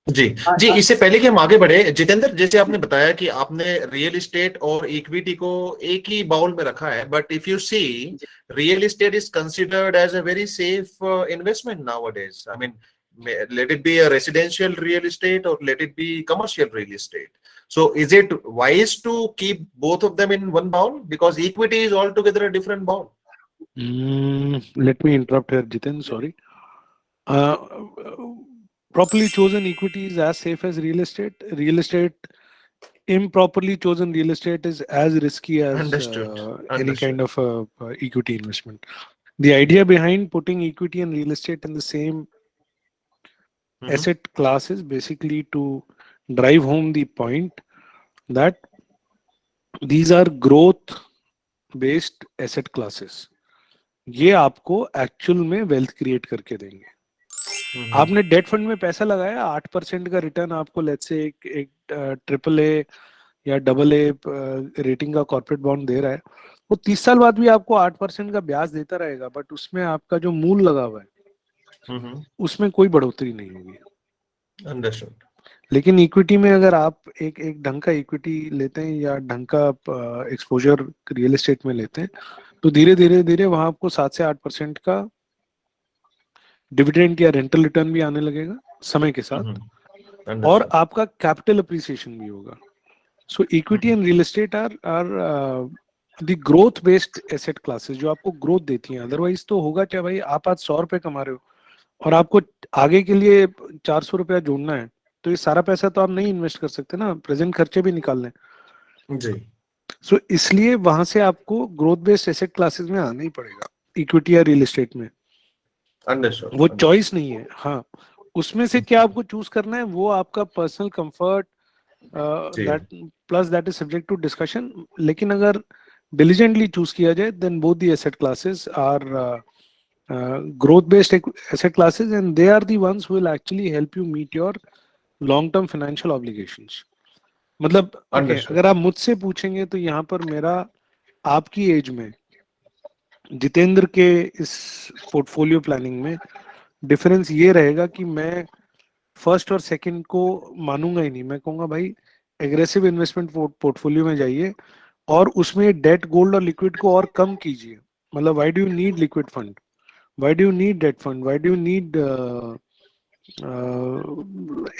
जी जी, इससे पहले कि हम आगे बढ़े जितेंद्र, जैसे आपने बताया कि आपने रियल एस्टेट और इक्विटी को एक ही बाउल में रखा है, but if you see real estate is considered as a very safe investment nowadays. I mean, let it be a residential real estate or let it be commercial real estate. So is it wise to keep both of them in one bowl, because equity is altogether a different bowl? Let me interrupt here, Jiten, sorry. Properly chosen equity is as safe as real estate. Real estate, improperly chosen real estate is as risky as any kind of equity investment. The idea behind putting equity and real estate in the same asset class is basically to drive home the point that these are growth based asset classes. ये आपको actual में wealth create करके देंगे। आपने date fund में पैसा लगाया, 8% का रिटर्न आपको लेट्स से एक ट्रिपल ए या डबल ए रेटिंग का कॉर्पोरेट बॉन्ड दे रहा है, वो 30 साल बाद भी आपको 8% का ब्याज देता रहेगा, बट उसमें आपका जो मूल लगा हुआ है उसमें कोई बढ़ोतरी नहीं होगी। अंडरस्टूड। लेकिन इक्विटी में अगर आप एक ढंग का इक्विटी लेते हैं या ढंग का एक्सपोजर रियल एस्टेट में लेते हैं तो धीरे धीरे धीरे वहां आपको 7 से 8% का डिविडेंड या रेंटल रिटर्न भी आने लगेगा समय के साथ, और आपका कैपिटल अप्रिसिएशन भी होगा। So equity and real estate are the growth based asset classes जो आपको ग्रोथ देती हैं। अदरवाइज तो होगा क्या भाई, आप आज 100 रुपए कमा रहे हो और आपको आगे के लिए 400 रुपया जोड़ना है, तो ये सारा पैसा तो आप नहीं इन्वेस्ट कर सकते ना, प्रेजेंट खर्चे भी निकालने जी। सो इसलिए वहां से आपको ग्रोथ बेस्ड एसेट क्लासेस में आना ही पड़ेगा, इक्विटी या रियल एस्टेट में। वो चॉइस नहीं है। हाँ, उसमें से क्या आपको चूज करना है वो आपका personal comfort that plus that is subject to discussion. लेकिन अगर डिलिजेंटली चूज किया जाए then both the asset classes are growth based asset classes and they are the ones who will actually help you meet your long term financial obligations। मतलब okay, अगर आप मुझसे पूछेंगे तो यहाँ पर मेरा आपकी एज में जितेंद्र के इस पोर्टफोलियो प्लानिंग में डिफरेंस ये रहेगा कि मैं फर्स्ट और सेकंड को मानूंगा ही नहीं। मैं कहूंगा भाई एग्रेसिव इन्वेस्टमेंट पोर्टफोलियो में जाइए और उसमें डेट, गोल्ड और लिक्विड को और कम कीजिए। मतलब why do you need liquid fund, why do you need debt fund, why do you need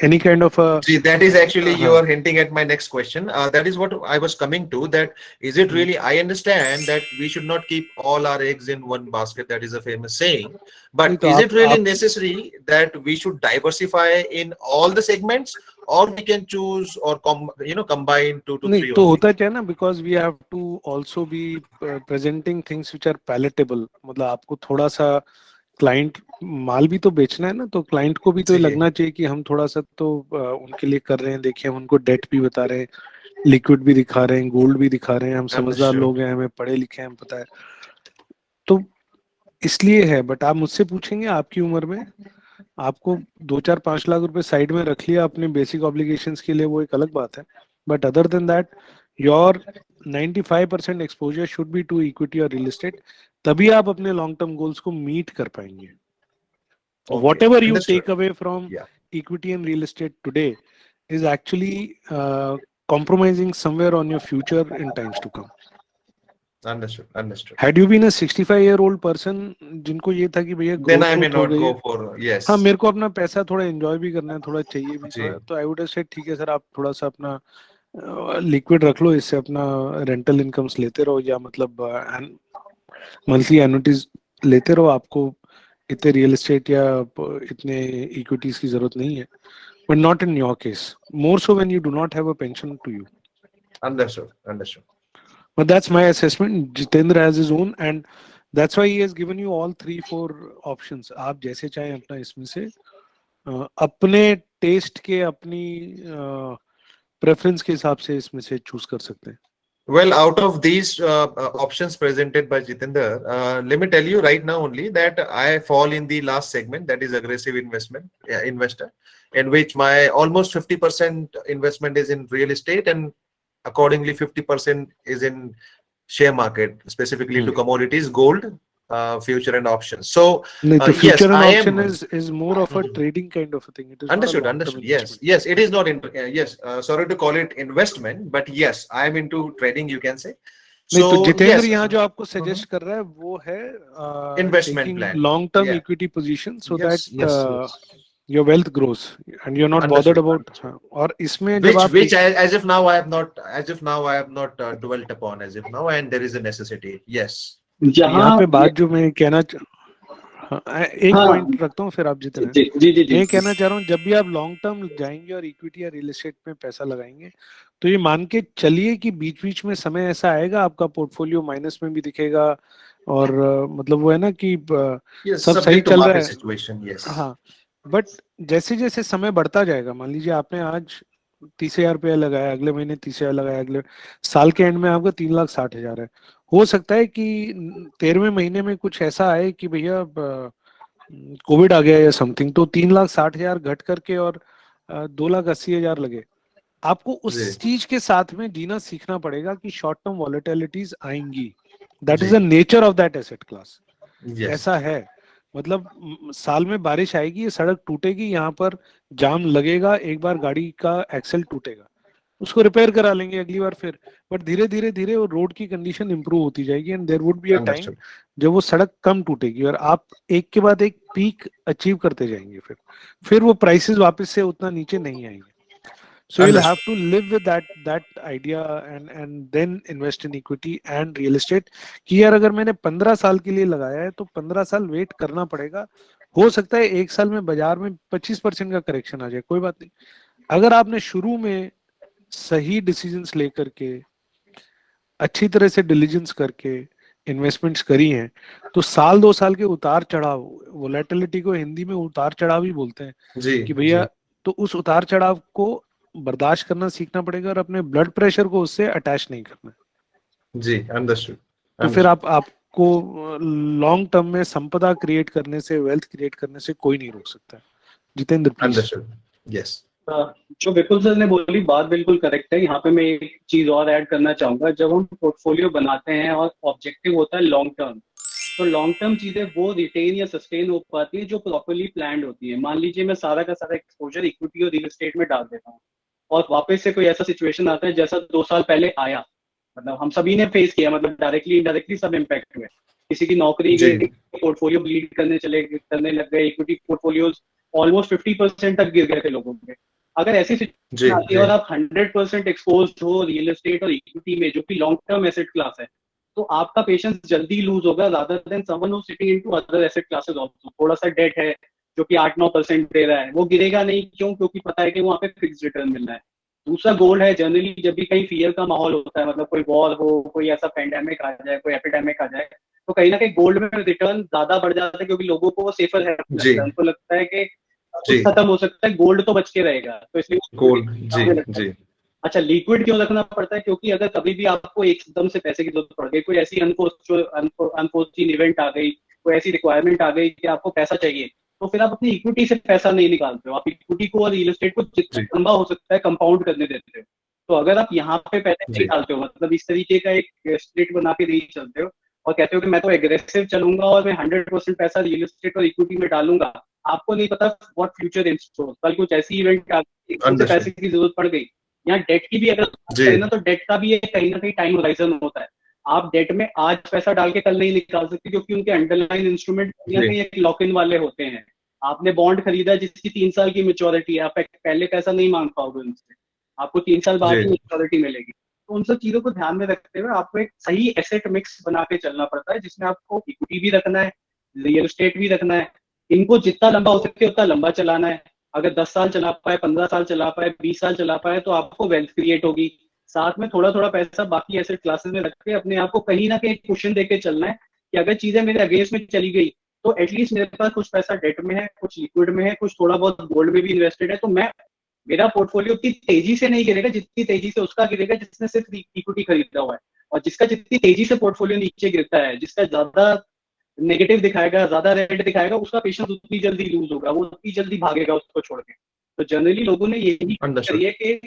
any kind of a See, that is actually you are hinting at my next question. That is what I was coming to, that is it really, I understand that we should not keep all our eggs in one basket, that is a famous saying, but is it really necessary that we should diversify in all the segments, or we can choose or combine 2 to 3 तो होता क्या ना, because we have to also be presenting things which are palatable। मतलब आपको थोड़ा सा client माल भी तो बेचना है ना, तो क्लाइंट को भी तो जी लगना चाहिए कि हम थोड़ा सा तो उनके लिए कर रहे हैं। देखिए हम उनको डेट भी बता रहे हैं, लिक्विड भी दिखा रहे हैं, गोल्ड भी दिखा रहे हैं, हम समझदार अंडरस्टूड। लोग हैं, हमें पढ़े लिखे हैं, हम पता है। तो इसलिए है। बट आप मुझसे पूछेंगे आपकी उम्र में आपको 2-4-5 लाख रुपए साइड में रख लिया अपने बेसिक ऑब्लिगेशंस के लिए, वो एक अलग बात है। But other than that your 95% exposure should be to equity और रियल एस्टेट, तभी आप अपने लॉन्ग टर्म गोल्स को मीट कर पाएंगे। Okay, Whatever you understood. take away from या equity and real estate today is actually compromising somewhere on your future in times to come. Understood, understood. Had you been a 65-year-old person जिनको ये था कि भैया then I growth may growth हो not गई go है, for, yes. हाँ मेरे को अपना पैसा थोड़ा एंजॉय भी करना है, थोड़ा चाहिए भी जी थोड़ा, तो आई वुड हैव सेड ठीक है सर, आप थोड़ा सा अपना लिक्विड रख लो, इससे अपना रेंटल इनकम्स लेते रहो, या मतलब मंथली एनुइटीज लेते रहो, आपको इतने रियल एस्टेट या इतने इक्विटीज की जरूरत नहीं है। But not in your case. More so when you do not have a pension to you. Understood, understood. But that's my assessment. Jitendra has his own, and that's why he has given you all 3-4 options. आप जैसे चाहें अपना इसमें से अपने test के, अपनी preference के हिसाब से इसमें से चूज कर सकते हैं। Well, out of these options presented by Jitendra, let me tell you right now only that I fall in the last segment, that is aggressive investor, in which my almost 50% investment is in real estate, and accordingly 50% is in share market, specifically to commodities, gold, future and options. So नहीं तो yes, future and I option am. is more of a trading kind of a thing. It is not a Understood, long term understood. Yes, investment. yes, it is not in, yes, sorry to call it investment, but yes, I am into trading, you can say. नहीं So तो Jitendra yes, यहाँ जो आपको suggest कर रहा है वो है investment taking plan. Long term Yeah. Equity position so Yes, that yes, yes. Your wealth grows and you are not bothered Understood, about. understood. और इसमें जब Which आप which as if now I have not, as if now I have not dwelt upon, as if now, and there is a necessity. Yes. तो यहाँ जहाँ पे बात जो मैं कहना हाँ, एक हाँ पॉइंट रखता हूँ फिर आप जिते जी रहें। जी जी मैं जी ये कहना चाह रहा हूँ जब भी आप लॉन्ग टर्म जाएंगे और इक्विटी या रियल एस्टेट में पैसा लगाएंगे, तो ये मान के चलिए कि बीच बीच में समय ऐसा आएगा आपका पोर्टफोलियो माइनस में भी दिखेगा, और मतलब वो है ना कि Yes, सब सही subject to चल रहा market है। situation. Yes. हाँ, बट जैसे जैसे समय बढ़ता जाएगा, मान लीजिए आपने आज 30,000 रुपया लगाया, अगले महीने 30,000 लगाया, अगले साल के एंड में आपका 3,60,000 है। हो सकता है कि 13वें महीने में कुछ ऐसा आए कि भैया कोविड आ गया या समथिंग, तो 3,60,000 घट करके और 2,80,000 लगे। आपको उस जी चीज के साथ में जीना सीखना पड़ेगा कि शॉर्ट टर्म वॉलेटिलिटीज आएंगी। दैट इज जी। The nature of that asset class. Yes. ऐसा है, मतलब साल में बारिश आएगी, ये सड़क टूटेगी, यहाँ पर जाम लगेगा, एक बार गाड़ी का एक्सेल टूटेगा, उसको रिपेयर करा लेंगे अगली बार फिर। बट धीरे धीरे धीरे वो रोड की कंडीशन इंप्रूव होती जाएगी, and there would be a time Understood. जब वो सड़क कम टूटेगी और आप एक के बाद एक पीक अचीव करते जाएंगे, फिर वो प्राइसेस वापस से उतना नीचे नहीं आएंगे। So you'll have Understood. to live with that idea and then invest in equity and real estate कि यार अगर मैंने 15 साल के लिए लगाया है तो 15 साल वेट करना पड़ेगा। हो सकता है एक साल में बाजार में 25% का करेक्शन आ जाए, कोई बात नहीं। अगर आपने शुरू में सही डिसीजंस लेकर के अच्छी तरह से डिलीजेंस करके इन्वेस्टमेंट्स करी हैं, तो साल 2 साल के उतार चढ़ाव, वोलेटिलिटी को हिंदी में उतार चढ़ाव ही बोलते हैं जी कि भैया, जी तो उस उतार चढ़ाव को बर्दाश्त करना सीखना पड़ेगा और अपने ब्लड प्रेशर को उससे अटैच नहीं करना है। जी। Understood. तो फिर Understood. आपको लॉन्ग टर्म में संपदा क्रिएट करने से, वेल्थ क्रिएट करने से कोई नहीं रोक सकता है। जितेंद्र प्लीज। Understood. Yes. जो विपुल सर ने बोली बात बिल्कुल करेक्ट है। यहाँ पे मैं एक चीज और ऐड करना चाहूंगा। जब हम पोर्टफोलियो बनाते हैं और ऑब्जेक्टिव होता है लॉन्ग टर्म, तो लॉन्ग टर्म चीजें वो रिटेन या सस्टेन हो पाती है जो प्रॉपरली प्लान्ड होती है। मान लीजिए मैं सारा का सारा एक्सपोजर इक्विटी और रियल एस्टेट में डाल देता हूँ और वापस से कोई ऐसा सिचुएशन आता है जैसा 2 साल पहले आया, मतलब हम सभी ने फेस किया, मतलब डायरेक्टली इनडायरेक्टली सब इम्पैक्ट हुए। किसी की नौकरी जी गई, पोर्टफोलियो ब्लीड करने लग गए, इक्विटी पोर्टफोलियोज ऑलमोस्ट 50% तक गिर गए थे लोगों के। अगर ऐसी जी सिचुएशन आती है जी। और आप 100% एक्सपोज हो रियल एस्टेट और इक्विटी में, जो कि लॉन्ग टर्म एसेट क्लास है, तो आपका पेशेंस जल्दी लूज होगा rather than someone who sitting into other asset classes also. थोड़ा सा डेट है जो कि 8-9% दे रहा है, वो गिरेगा नहीं। क्यों? क्योंकि पता है कि वहां पे फिक्स रिटर्न मिल रहा है। दूसरा गोल है जनरली जब भी कहीं फियर का माहौल होता है, मतलब कोई वॉर हो, कोई ऐसा पेंडेमिक आ जाए, कोई एपिडेमिक आ जाए, तो कहीं ना कहीं गोल्ड में रिटर्न ज्यादा बढ़ जाता है, क्योंकि लोगों को वो सेफर लगता जी है, उनको लगता है कि जी। कुछ खत्म हो सकता है, गोल्ड तो बच के रहेगा, तो इसलिए गोल्ड। जी लगता है। जी अच्छा, लिक्विड क्यों रखना पड़ता है? क्योंकि अगर कभी भी आपको एकदम से पैसे की जरूरत पड़ गई, कोई ऐसी अनफोर्चुन इवेंट आ गई, कोई ऐसी रिक्वायरमेंट आ गई कि आपको पैसा चाहिए, तो फिर आप अपनी इक्विटी से पैसा नहीं निकालते हो, आप इक्विटी को और रियल एस्टेट को जितना जी लंबा हो सकता है कंपाउंड करने देते हो। तो अगर आप यहाँ पे पैसे नहीं जी डालते हो, मतलब इस तरीके का एक स्प्लिट बना के नहीं चलते हो और कहते हो कि मैं तो एग्रेसिव चलूंगा और मैं 100% पैसा रियल एस्टेट और इक्विटी में डालूंगा, आपको नहीं पता व्हाट फ्यूचर इन स्टोर, कल कुछ ऐसी इवेंट आ गई, एकदम से पैसे अंडरस्टूड। की जरूरत पड़ गई। यहाँ डेट की भी अगर बात जी करें ना, तो डेट का भी एक कहीं ना कहीं टाइम होराइजन होता है। आप डेट में आज पैसा डाल के कल नहीं निकाल सकते, क्योंकि उनके अंडरलाइन इंस्ट्रूमेंट कहीं ना जी कहीं एक लॉक इन वाले होते हैं। आपने बॉन्ड खरीदा जिसकी 3 साल की मेच्योरिटी है, आप पहले पैसा नहीं मांग पाओगे उनसे, आपको 3 साल बाद ही जी मेच्योरिटी मिलेगी। तो उन सब चीजों को ध्यान में रखते हुए आपको एक सही एसेट मिक्स बना के चलना पड़ता है, जिसमें आपको इक्विटी भी रखना है, रियल एस्टेट भी रखना है, इनको जितना लंबा हो सके उतना लंबा चलाना है। अगर 10 साल चला पाए, 15 साल चला पाए, 20 साल चला पाए, तो आपको वेल्थ क्रिएट होगी। साथ में थोड़ा थोड़ा पैसा बाकी एसेट क्लासेस में रख के अपने आप को कहीं ना कहीं क्वेश्चन देके चलना है कि अगर चीजें मेरे अगेंस्ट में चली गई, तो एटलीस्ट मेरे पास कुछ पैसा डेट में है, कुछ लिक्विड में है, कुछ थोड़ा बहुत गोल्ड में भी इन्वेस्टेड है, तो मैं मेरा पोर्टफोलियो उतनी तेजी से नहीं गिरेगा जितनी तेजी से उसका गिरेगा जिसने सिर्फ इक्विटी खरीदा हुआ है। और जिसका जितनी तेजी से पोर्टफोलियो नीचे गिरता है, जिसका ज्यादा नेगेटिव दिखाएगा, ज्यादा रेड दिखाएगा, उसका पेशेंस उतनी जल्दी लूज होगा, वो उतनी जल्दी भागेगा उसको छोड़ के। तो जनरली लोगों ने यही करी अंडरस्टूड। है कि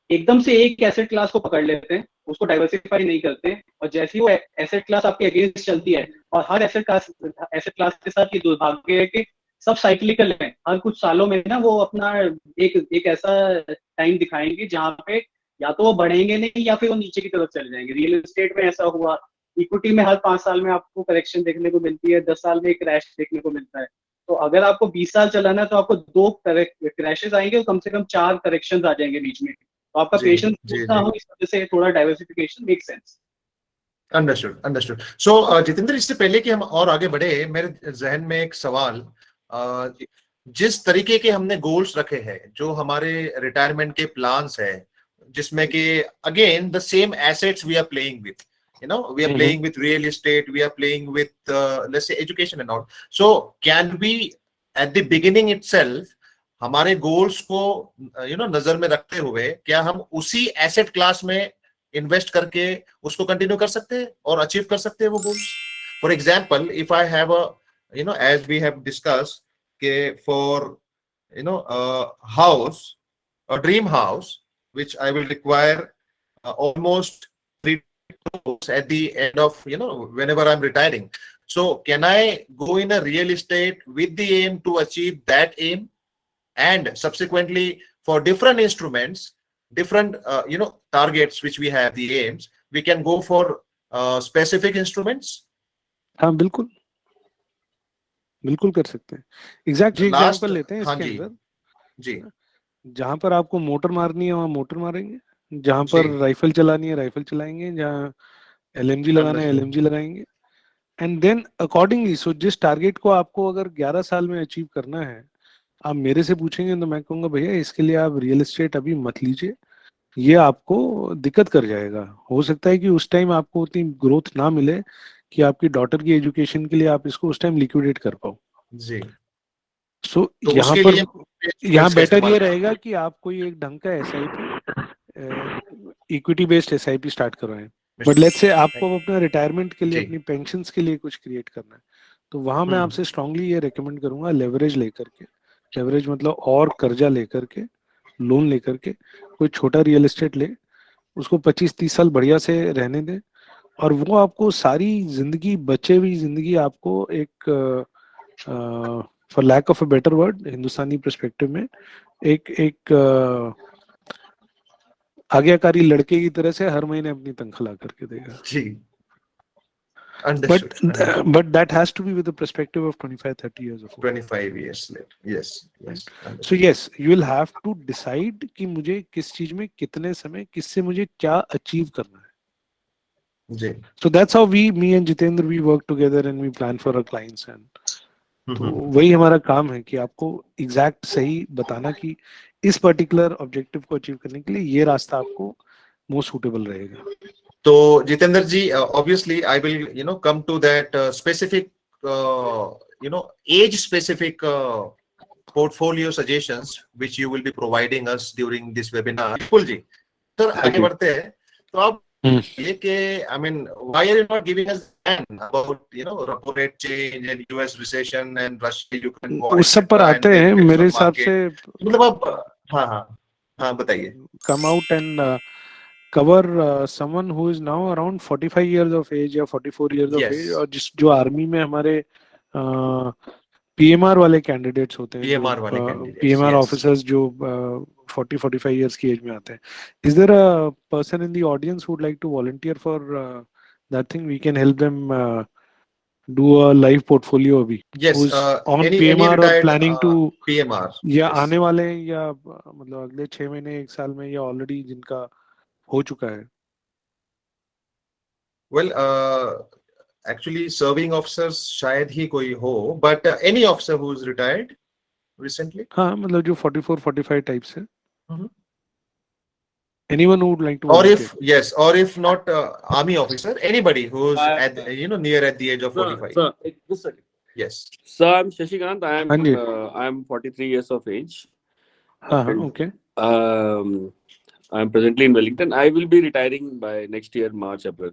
एकदम से एक एसेट क्लास को पकड़ लेते हैं, उसको डाइवर्सिफाई नहीं करते, और जैसे ही वो एसेट क्लास आपके अगेंस्ट चलती है, और हर एसेट क्लास के साथ ये दुर्भाग्य है कि सब साइक्लिकल है, हर कुछ सालों में ना वो अपना एक एक ऐसा टाइम दिखाएंगे जहां पे या तो वो बढ़ेंगे नहीं या फिर वो नीचे की तरफ चले जाएंगे। रियल एस्टेट में ऐसा हुआ, इक्विटी में हर 5 साल में आपको करेक्शन देखने को मिलती है, 10 साल में एक क्रैश देखने को मिलता है। तो अगर आपको 20 साल चलाना है, तो आपको 2 क्रैशेस आएंगे और कम से कम 4 करेक्शन आ जाएंगे बीच में। तो आपका जी पेशेंस जी ना जी। हो, इस वजह से थोड़ा diversification make sense. Understood understood. So Jitendra, इससे पहले कि हम और आगे बढ़े, मेरे जहन में एक सवाल, जिस तरीके के हमने गोल्स रखे हैं, जो हमारे रिटायरमेंट के प्लान्स है, जिसमें कि again the same assets we are playing with, we are playing with real estate, we are playing with let's say education and all. So can we at the beginning itself हमारे goals को नजर में रखते हुए क्या हम उसी asset class में इन्वेस्ट करके उसको कंटिन्यू कर सकते हैं और अचीव कर सकते हैं वो goals? For example, if I have a age we have discuss के for house, a dream house which I will require almost 3 crores at the end of whenever I'm retiring. So can I go in a real estate with the aim to achieve that aim, and subsequently for different instruments, different targets which we have, the aims, we can go for specific instruments? हाँ बिल्कुल, बिल्कुल कर सकते हैं। Exact last, example लेते हैं हाँ इसके जी अंदर, जी जहां पर आपको मोटर मारनी है वहां मोटर मारेंगे, जहां जी। पर राइफल चलानी है राइफल चलाएंगे, जहां एलएमजी लगाना है अंडरस्टूड। एलएमजी लगाएंगे। एंड देन अकॉर्डिंगली, सो जिस टारगेट को आपको अगर 11 साल में अचीव करना है, आप मेरे से पूछेंगे तो मैं कहूंगा भैया इसके लिए आप रियल एस्टेट अभी मत लीजिए, ये आपको दिक्कत कर जाएगा। हो सकता है कि उस टाइम आपको उतनी ग्रोथ ना मिले कि आपकी डॉटर की एजुकेशन के लिए आप इसको उस टाइम लिक्विडेट कर पाओ। जी। सो तो यहाँ उसके पर, लिए यहाँ instruments का बेटर इस्तेमाल ये करें। रहेगा कि आप कोई एक ढंग का SIP, equity based SIP start करवाएं। बट लेट्स से आपको अपना रिटायरमेंट के लिए, जी। अपनी पेंशन्स के लिए कुछ क्रिएट करना है, तो वहां मैं हम्म। आपसे स्ट्रांगली ये रेकमेंड करूंगा, लेवरेज लेकर के, लेवरेज मतलब और कर्जा लेकर के, लोन लेकर के कोई छोटा रियल एस्टेट ले, उसको 25-30 साल बढ़िया से रहने दें, और वो आपको सारी जिंदगी, बचे हुई जिंदगी आपको एक, for lack of a better word Hindustani perspective में, एक एक आज्ञाकारी लड़के की तरह से हर महीने अपनी तनख्वाह ला करके देगा। जी। But understood understood. but that has to be with the perspective of 25-30 years of old. 25 years later, yes Right? yes, So understood। yes, you will have to decide कि मुझे किस चीज में कितने समय, किससे मुझे क्या अचीव करना है। जी। So that's how me and Jitendra, we work together and we plan for our clients, and तो वही हमारा काम है कि आपको एग्जैक्ट सही बताना कि इस पर्टिकुलर ऑब्जेक्टिव को अचीव करने के लिए ये रास्ता आपको मोस्ट सूटेबल रहेगा। तो जितेंद्र जी, obviously I will come to that specific age specific portfolio suggestions which you will be providing us during this webinar. बिल्कुल जी। सर आगे बढ़ते हैं। तो आप ये कि I mean why are you not giving us an about repo rate change and US recession and Russia Ukraine war उस सब पर आते हैं मेरे हिसाब से। मतलब आप हाँ बताइए। Come out and cover someone who is now around 45 years of age या 44 years of age, और जो आर्मी में हमारे पीएमआर वाले कैंडिडेट्स होते हैं, जो पीएमआर ऑफिसर्स जो 40-45 इयर्स की एज में आते हैं। Is there a person in the audience who would like to volunteer for that thing? We can help them do a live portfolio अभी, who's on PMR or planning to PMR या आने वाले हैं, या मतलब अगले 6 महीने 1 साल में, या ऑलरेडी जिनका हो चुका है। Well, actually serving officers शायद ही कोई हो, but any officer who is retired recently? हाँ, मतलब जो 44-45 टाइप्स है। Anyone who would like to volunteer. Or if not army officer, anybody who's at near at the age of 45. Sir, just a second. Yes. Sir, I'm Shashikant. I'm 43 years of age. Okay. I'm presently in Wellington. I will be retiring by next year, March, April.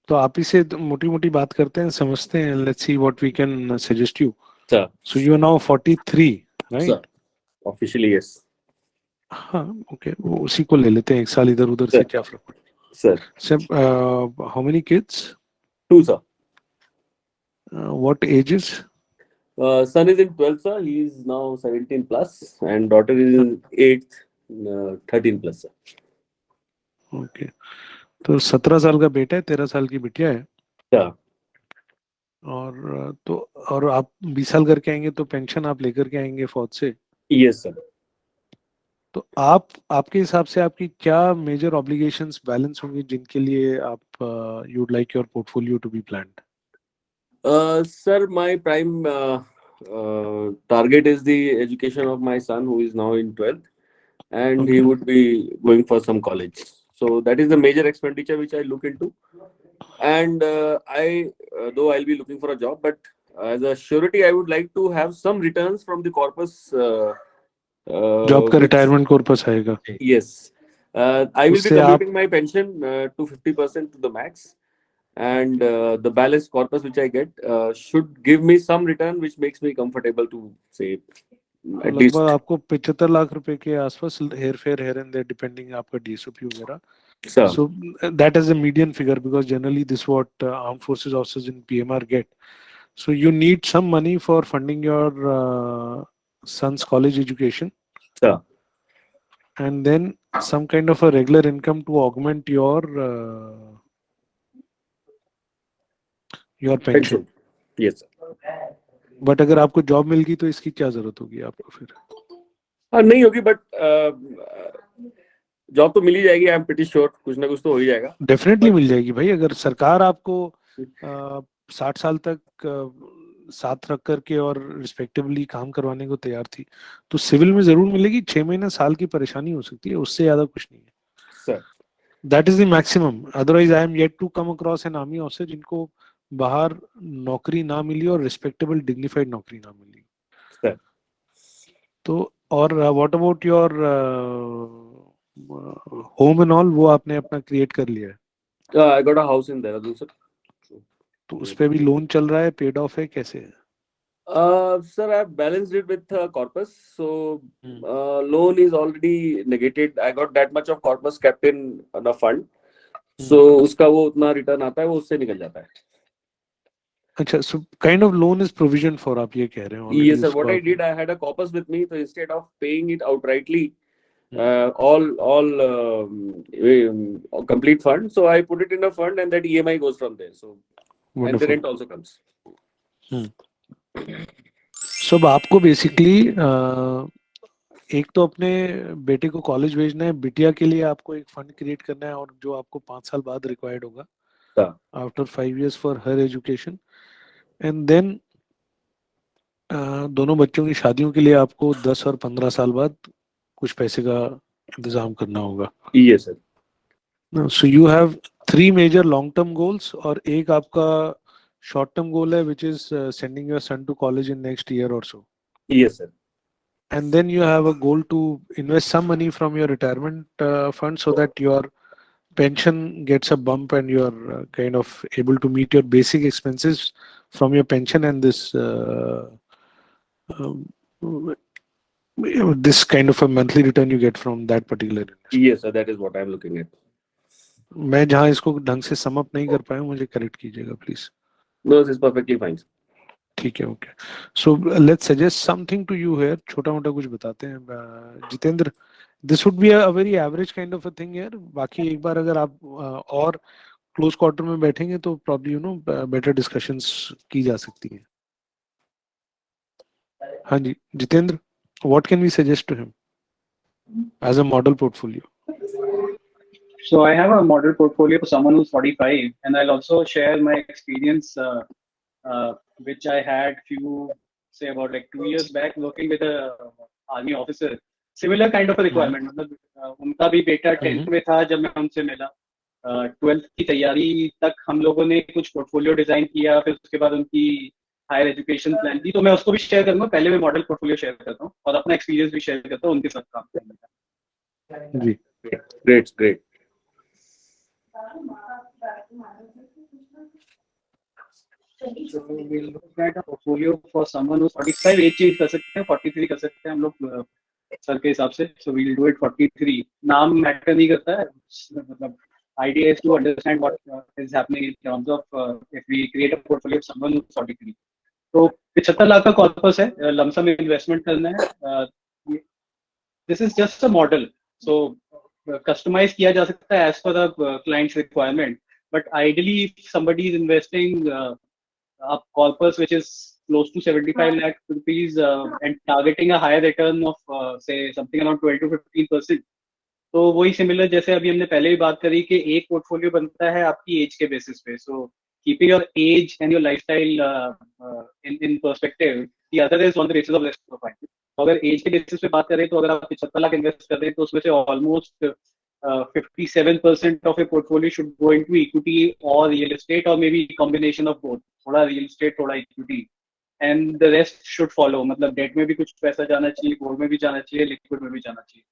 तो आप इसे मोटी-मोटी बात करते हैं, समझते हैं। Let's see what we can suggest you. Sir. So you are now 43, right? Sir. Officially, yes. हाँ, okay. वो उसी को ले लेते हैं, 1 साल इधर-उधर से क्या फर्क पड़ता है। Sir. How many kids? 2, sir. What ages? Son is in 12th, sir. He is now 17 plus, and daughter is in 8th, 13 plus, sir. Okay. तो 17 साल का बेटा है, 13 साल की बिटिया है। Yeah. और आप 20 साल करके आएंगे तो पेंशन आप लेकर के आएंगे फौज से। Yes, sir. तो आपके हिसाब से आपकी क्या मेजर ऑब्लिगेशंस बैलेंस होंगी जिनके लिए आप you would like your portfolio to be planned? Sir, my prime target is the education of my son, who is now in 12th, and he would be going for some college. So that is the major expenditure which I look into. And though I'll be looking for a job, but as a surety, I would like to have some returns from the corpus. Job का retirement corpus आएगा। Yes. I will be converting my pension to 50% to the max, and the balance corpus which I get should give me some return which makes me comfortable to save. At least आपको 75 लाख रुपए के आसपास here fair here and there depending आपका DSOP वगैरह। So that is a median figure, because generally this what armed forces officers in PMR get. So you need some money for funding your son's college education. Sir. And then some kind of a regular income to augment your pension. Yes, sir. But अगर आपको job मिल गई तो इसकी क्या जरूरत होगी आपको फिर? नहीं होगी, बट जॉब तो मिल ही जाएगी। आई एम प्रीटी श्योर कुछ ना कुछ तो हो ही जाएगा। डेफिनेटली मिल जाएगी भाई। अगर सरकार आपको 60 साल तक साथ रख करके और रिस्पेक्टिवली काम करवाने को तैयार थी, तो सिविल में जरूर मिलेगी। 6 महीने साल की परेशानी हो सकती है, उससे ज्यादा कुछ नहीं है sir. That is the maximum. Otherwise I am yet to come across an army officer जिनको बाहर नौकरी ना मिली और रिस्पेक्टेबल डिग्निफाइड नौकरी ना मिली सर। तो और what about your home and all, वो आपने अपना क्रिएट कर लिया है? I got a house in Dehradun sir. तो उस पे भी लोन चल रहा है, पेड ऑफ है, कैसे है? Sir, I have balanced it with corpus, so loan is already negated. I got that much of corpus kept in the fund, so उसका वो उतना रिटर्न आता है, वो उससे निकल जाता है। अच्छा, so kind of loan is provision for, आप ये कह रहे हो? Yes sir, what I did, I had a corpus with me, so instead of paying it outrightly, all complete fund, so I put it in a fund and that EMI goes from there, so wonderful. And the rent also comes. So आपको basically एक तो अपने बेटे को college भेजना है, बिटिया के लिए आपको एक फंड क्रिएट करना है, और जो आपको 5 साल बाद रिक्वायर्ड होगा after 5 years for her education, and then दोनों बच्चों की शादियों के लिए आपको 10 और 15 साल बाद कुछ पैसे का इंतजाम करना होगा. Yes, sir. So you have 3 major long-term goals और एक आपका short-term goal है, which is sending your son to college in next year or so. Yes, sir. And then you have a goal to invest some money from your retirement fund so that your pension gets a bump and you're kind of able to meet your basic expenses from your pension and um, this kind of a monthly return you get from that particular investment. Yes, sir. That is what I'm looking at. मैं जहाँ इसको ढंग से sum up नहीं कर पाया मुझे correct कीजिएगा please. No, this is perfectly fine. ठीक है, okay. So let's suggest something to you here. छोटा मोटा कुछ बताते हैं. Jitendra, this would be a very average kind of a thing यार. बाकी एक बार अगर आप और क्लोज क्वार्टर में बैठेंगे तो probably you know better discussions की जा सकती है. हाँ जी Jitendra, what can we suggest to him as a model portfolio? So I have a model portfolio for someone who's 45, and I'll also share my experience, which I had say about like 2 years back, working with a army officer. Similar kind of a requirement. मतलब उनका भी बेटा 10th में था जब मैं उनसे मिला. 12th की तैयारी तक हम लोगों ने कुछ पोर्टफोलियो डिजाइन किया, फिर उसके बाद उनकी हायर एजुकेशन प्लान की. तो मैं उसको भी शेयर करूंगा. पहले मैं मॉडल पोर्टफोलियो शेयर करता हूँ और अपना एक्सपीरियंस भी शेयर करता हूँ उनके साथ काम करने का. जी, Great. So we'll look at a portfolio for someone who's 45. एक चीज कर सकते हैं, 43 कर सकते हैं हम लोग सर के हिसाब से. So we'll do it 43. नाम मैटर नहीं करता है. मतलब idea is to understand what is happening in terms of if we create a portfolio of someone who's 43. तो 75 लाख का कॉर्पस है, लमसम इन्वेस्टमेंट करना है. This is just a model. So customize किया जा सकता है as per the client's requirement. But ideally, if somebody is investing a corpus which is close to 75 lakh rupees and targeting a higher return of say something around 12 to 15%, तो वही similar जैसे अभी हमने पहले भी बात करी कि एक पोर्टफोलियो बनता है आपकी एज के बेसिस पे. So keeping your age and your lifestyle in perspective, the other is on the basis of risk profile. तो अगर एज के बेसिस पे बात करें तो अगर आप 75 लाख इन्वेस्ट कर रहे हैं तो उसमें से almost 57% of a portfolio should go into equity or real estate or maybe combination of both. थोड़ा real estate, थोड़ा equity, and the rest should follow. मतलब debt में भी कुछ पैसा जाना चाहिए, gold में भी जाना चाहिए, liquid में भी जाना चाहिए.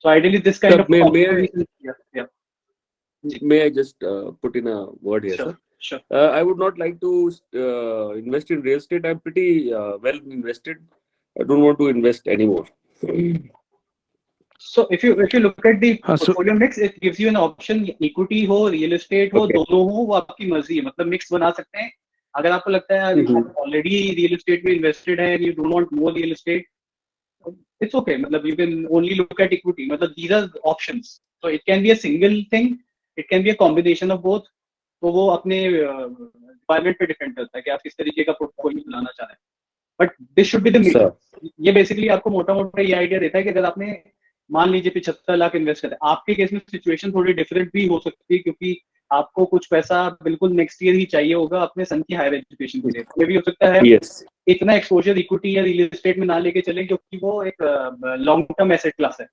So ideally this kind of may I just put in a word here, sure, sir? Sure. I would not like to invest in real estate. I'm pretty well invested. I don't want to invest anymore. So if you look at the portfolio mix, it gives you an option. Equity हो, real estate हो, दोनों हो, वो आपकी मर्जी है. मतलब mix बना सकते हैं. अगर आपको लगता है already real estate में invested है and you don't want more real estate, it's okay. मतलब you can only look at equity. मतलब these are options. So it can be a single thing, it can be a combination of both. तो वो अपने requirement पे depend करता है कि आप किस तरीके का portfolio बनाना चाह रहे हैं. But this should be the mix. ये basically आपको मोटा-मोटा ये आइडिया देता है कि अगर आपने मान लीजिए 75 लाख इन्वेस्ट करें, आपके केस में सिचुएशन थोड़ी डिफरेंट भी हो सकती है क्योंकि आपको कुछ पैसा बिल्कुल नेक्स्ट ईयर ही चाहिए होगा अपने सन की हायर एजुकेशन के लिए. ये भी हो सकता है इतना एक्सपोजर इक्विटी या रियल एस्टेट में ना लेके चले क्योंकि वो एक लॉन्ग टर्म एसेट क्लास है.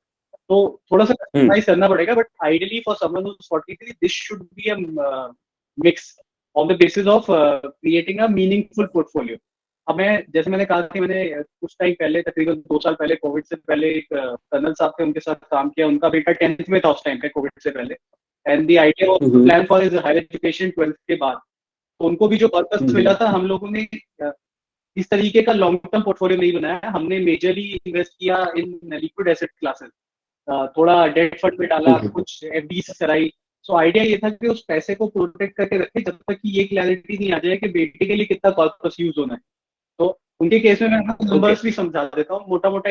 तो थोड़ा सा कस्टमाइज करना पड़ेगा. But ideally for someone who is 43 this should B a mix on the basis of creating a meaningful portfolio. अब मैं जैसे मैंने कहा कि मैंने कुछ टाइम पहले तकरीबन 2 साल पहले कोविड से पहले एक कर्नल साहब थे उनके साथ काम किया. उनका बेटा 10th में था उस टाइम पे कोविड से पहले. And the idea was to plan for his higher education 12th के बाद. तो उनको भी जो पर्पस मिला था, हम लोगों ने इस तरीके का लॉन्ग टर्म पोर्टफोलियो नहीं बनाया. हमने मेजरली इन्वेस्ट किया इन लिक्विड एसेट क्लासेस. थोड़ा डेट फंड में डाला, कुछ एफडी कराई. सो आइडिया ये था कि उस पैसे को प्रोटेक्ट करके रखें जब तक कि ये क्लैरिटी नहीं आ जाए कि बेटे के लिए कितना कॉर्पस यूज होना है. तो उनके केस में मैं नंबर्स भी समझा देता हूँ. मोटा मोटा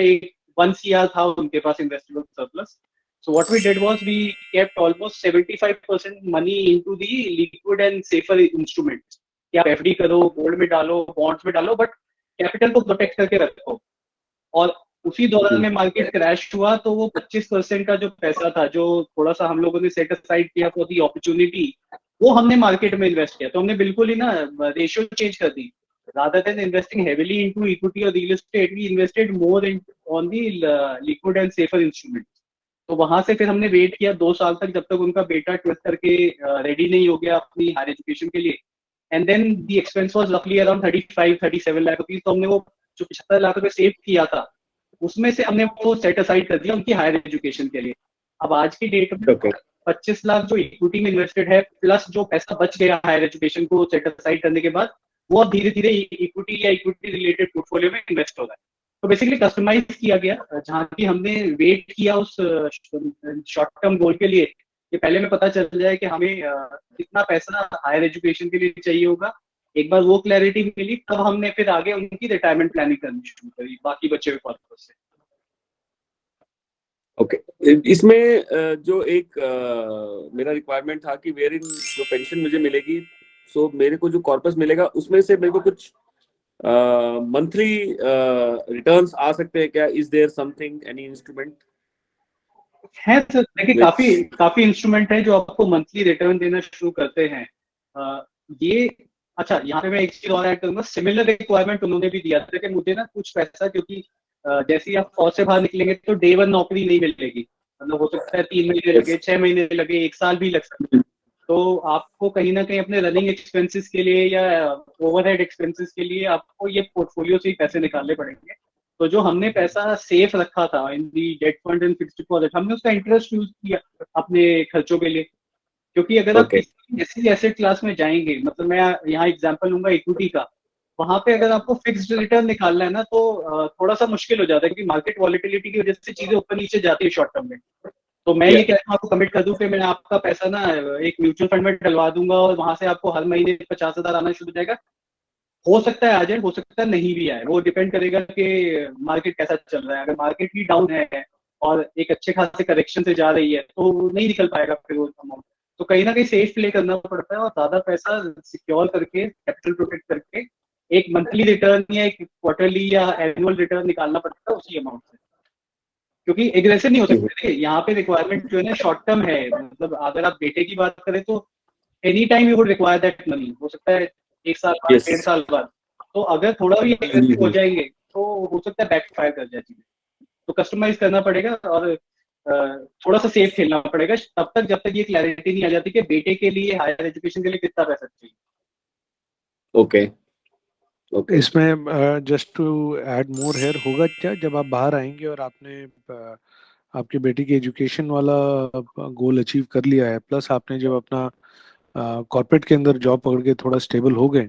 1 CR था उनके पास investable surplus. So what we did was we kept almost 75% money into the liquid and safer instruments. कि आप FD करो, गोल्ड में डालो, बॉन्ड्स में डालो, बट कैपिटल को प्रोटेक्ट करके रखो. और उसी दौरान में मार्केट क्रैश हुआ तो वो 25% का जो पैसा था जो थोड़ा सा हम लोगों ने सेट असाइड किया फॉर दी अपॉर्चुनिटी, वो हमने मार्केट में इन्वेस्ट किया. तो हमने बिल्कुल ही ना रेशियो चेंज कर दी. Rather than investing heavily into equity or real estate, we invested more into on the liquid and safer instrument. तो वहां से फिर हमने वेट किया 2 साल तक, जब तक उनका बेटा 12th करके रेडी नहीं हो गया अपनी हायर एजुकेशन के लिए। And then the expense was रफली अराउंड 35-37 लाख रुपीज। तो हमने वो जो 75 लाख रुपए सेव किया था, उसमें से हमने वो सेट असाइड कर दिया उनकी हायर एजुकेशन के लिए। अब आज की डेट में 25 लाख जो इक्विटी में इन्वेस्टेड है, प्लस जो पैसा बच गया हायर एजुकेशन को सेट असाइड करने के बाद, वो अब धीरे धीरे इक्विटी या इक्विटी रिलेटेड पोर्टफोलियो में इन्वेस्ट होगा। तो बेसिकली कस्टमाइज किया गया, जहाँ की हमने वेट किया उस शॉर्ट टर्म गोल के लिए कि पहले में पता चल जाए कि हमें कितना पैसा हायर एजुकेशन के लिए चाहिए होगा। एक बार वो क्लैरिटी मिली, तब हमने फिर आगे उनकी रिटायरमेंट प्लानिंग करनी शुरू करी बाकी बचे हुए पर्पज से। ओके, इसमें जो एक मेरा रिक्वायरमेंट था कि वेयर इन जो पेंशन मुझे मिलेगी, सो मेरे को जो कॉर्पस मिलेगा उसमें से मेरे को कुछ मंथली रिटर्न्स आ सकते हैं क्या? Is there something, any instrument? है सर, देखिए काफी इंस्ट्रूमेंट है जो आपको मंथली रिटर्न देना शुरू करते हैं। ये अच्छा, यहाँ पे मैं एक चीज और ऐड करूंगा, सिमिलर रिक्वायरमेंट उन्होंने भी दिया था कि मुझे ना कुछ पैसा, क्योंकि जैसे ही आप फौज से बाहर निकलेंगे तो डे 1 नौकरी नहीं मिलेगी, मतलब हो सकता है 3 महीने लगे, 6 महीने लगे, 1 साल भी लग सकता है। तो आपको कहीं ना कहीं अपने रनिंग एक्सपेंसेस के लिए या ओवरहेड एक्सपेंसेस के लिए आपको ये पोर्टफोलियो से ही पैसे निकालने पड़ेंगे। तो जो हमने पैसा सेफ रखा था in the debt fund and fixed deposit, हमने उसका इंटरेस्ट यूज किया अपने खर्चों के लिए। क्योंकि अगर आप किसी ऐसी एसेट क्लास में जाएंगे, मतलब मैं यहाँ एग्जांपल लूंगा इक्विटी का, वहां पे अगर आपको फिक्स्ड रिटर्न निकालना है ना, तो थोड़ा सा मुश्किल हो जाता है, क्योंकि मार्केट वॉलिटिलिटी की वजह से चीजें ऊपर नीचे जाती है शॉर्ट टर्म में। तो मैं ये कहता हूँ आपको कमिट कर दूं कि मैं आपका पैसा ना एक म्यूचुअल फंड में डलवा दूंगा और वहां से आपको हर महीने 50,000 आना शुरू हो जाएगा। हो सकता है आ जाए, हो सकता है नहीं भी आए, वो डिपेंड करेगा कि मार्केट कैसा चल रहा है। अगर मार्केट ही डाउन है और एक अच्छे खासे करेक्शन से जा रही है तो नहीं निकल पाएगा फिर वो अमाउंट। तो कहीं ना कहीं सेफ प्ले करना पड़ता है और ज्यादा पैसा सिक्योर करके, कैपिटल प्रोटेक्ट करके एक मंथली रिटर्न या एक क्वार्टरली या एनुअल रिटर्न निकालना पड़ता है उसी अमाउंट से, क्योंकि एग्रेसिव नहीं हो सकते। यहाँ पे रिक्वायरमेंट जो है ना शॉर्ट टर्म है, मतलब अगर आप बेटे की बात करें तो any time you would require that money, हो सकता है 1 साल बाद, 1.5 साल बाद। तो अगर थोड़ा भी एग्रेसिव हो जाएंगे तो हो सकता है बैकफायर कर जाए चीजें। तो कस्टमाइज करना पड़ेगा और थोड़ा सा सेफ खेलना पड़ेगा तब तक जब तक ये क्लैरिटी नहीं आ जाती कि बेटे के लिए हायर एजुकेशन के लिए कितना पैसा चाहिए। ओके, इसमें just to add more here, होगा क्या जब आप बाहर आएंगे और आपने आपकी बेटी की एजुकेशन वाला गोल अचीव कर लिया है, प्लस आपने जब अपना कॉर्पोरेट के अंदर जॉब पकड़ के थोड़ा स्टेबल हो गए,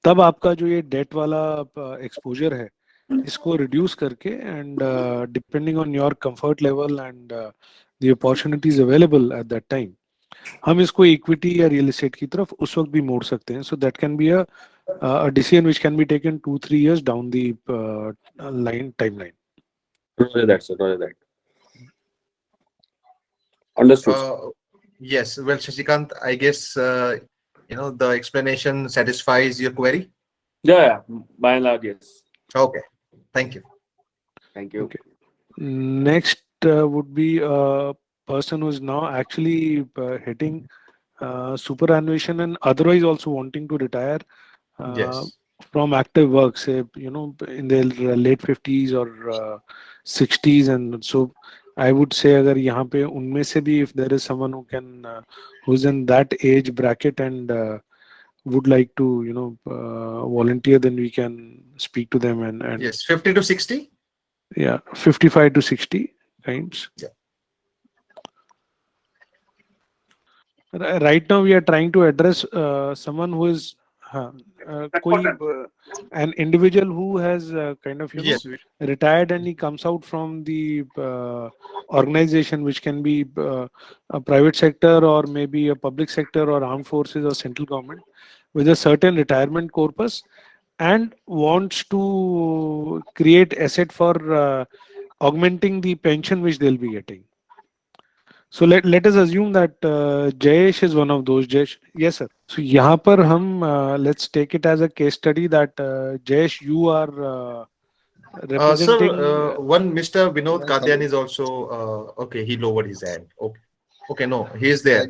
तब आपका जो ये डेट वाला एक्सपोजर है इसको रिड्यूस करके and depending on your comfort level and the opportunities available at that time, हम इसको इक्विटी या रियल एस्टेट की तरफ उस वक्त भी मोड़ सकते हैं. So that can be a decision which can be taken 2-3 years down the timeline. Roger that, sir. Roger that. Understood. Yes. Well, Shashikant, I guess the explanation satisfies your query. Yeah. By and large, yes. Okay. Thank you. Thank you. Okay. Next would be a person who is now actually hitting superannuation and otherwise also wanting to retire Yes. from active work, say in their late 50s or 60s, and so I would say अगर यहाँ पे उनमें से भी if there is someone who can who's in that age bracket and would like to volunteer, then we can speak to them and yes, 50 to 60. Yeah, 55 to 60 kinds. Yeah. Right now we are trying to address someone who is an individual who has kind of Yes. retired and he comes out from the organization, which can be a private sector or maybe a public sector or armed forces or central government, with a certain retirement corpus and wants to create asset for augmenting the pension which they'll be getting. So let us assume that Jayesh is one of those. Jayesh, yes sir. So यहाँ पर हम let's take it as a case study that Jayesh, you are representing. Sir, one Mr. Vinod Kadian is also okay. He lowered his hand. Okay. Okay. No, he is there.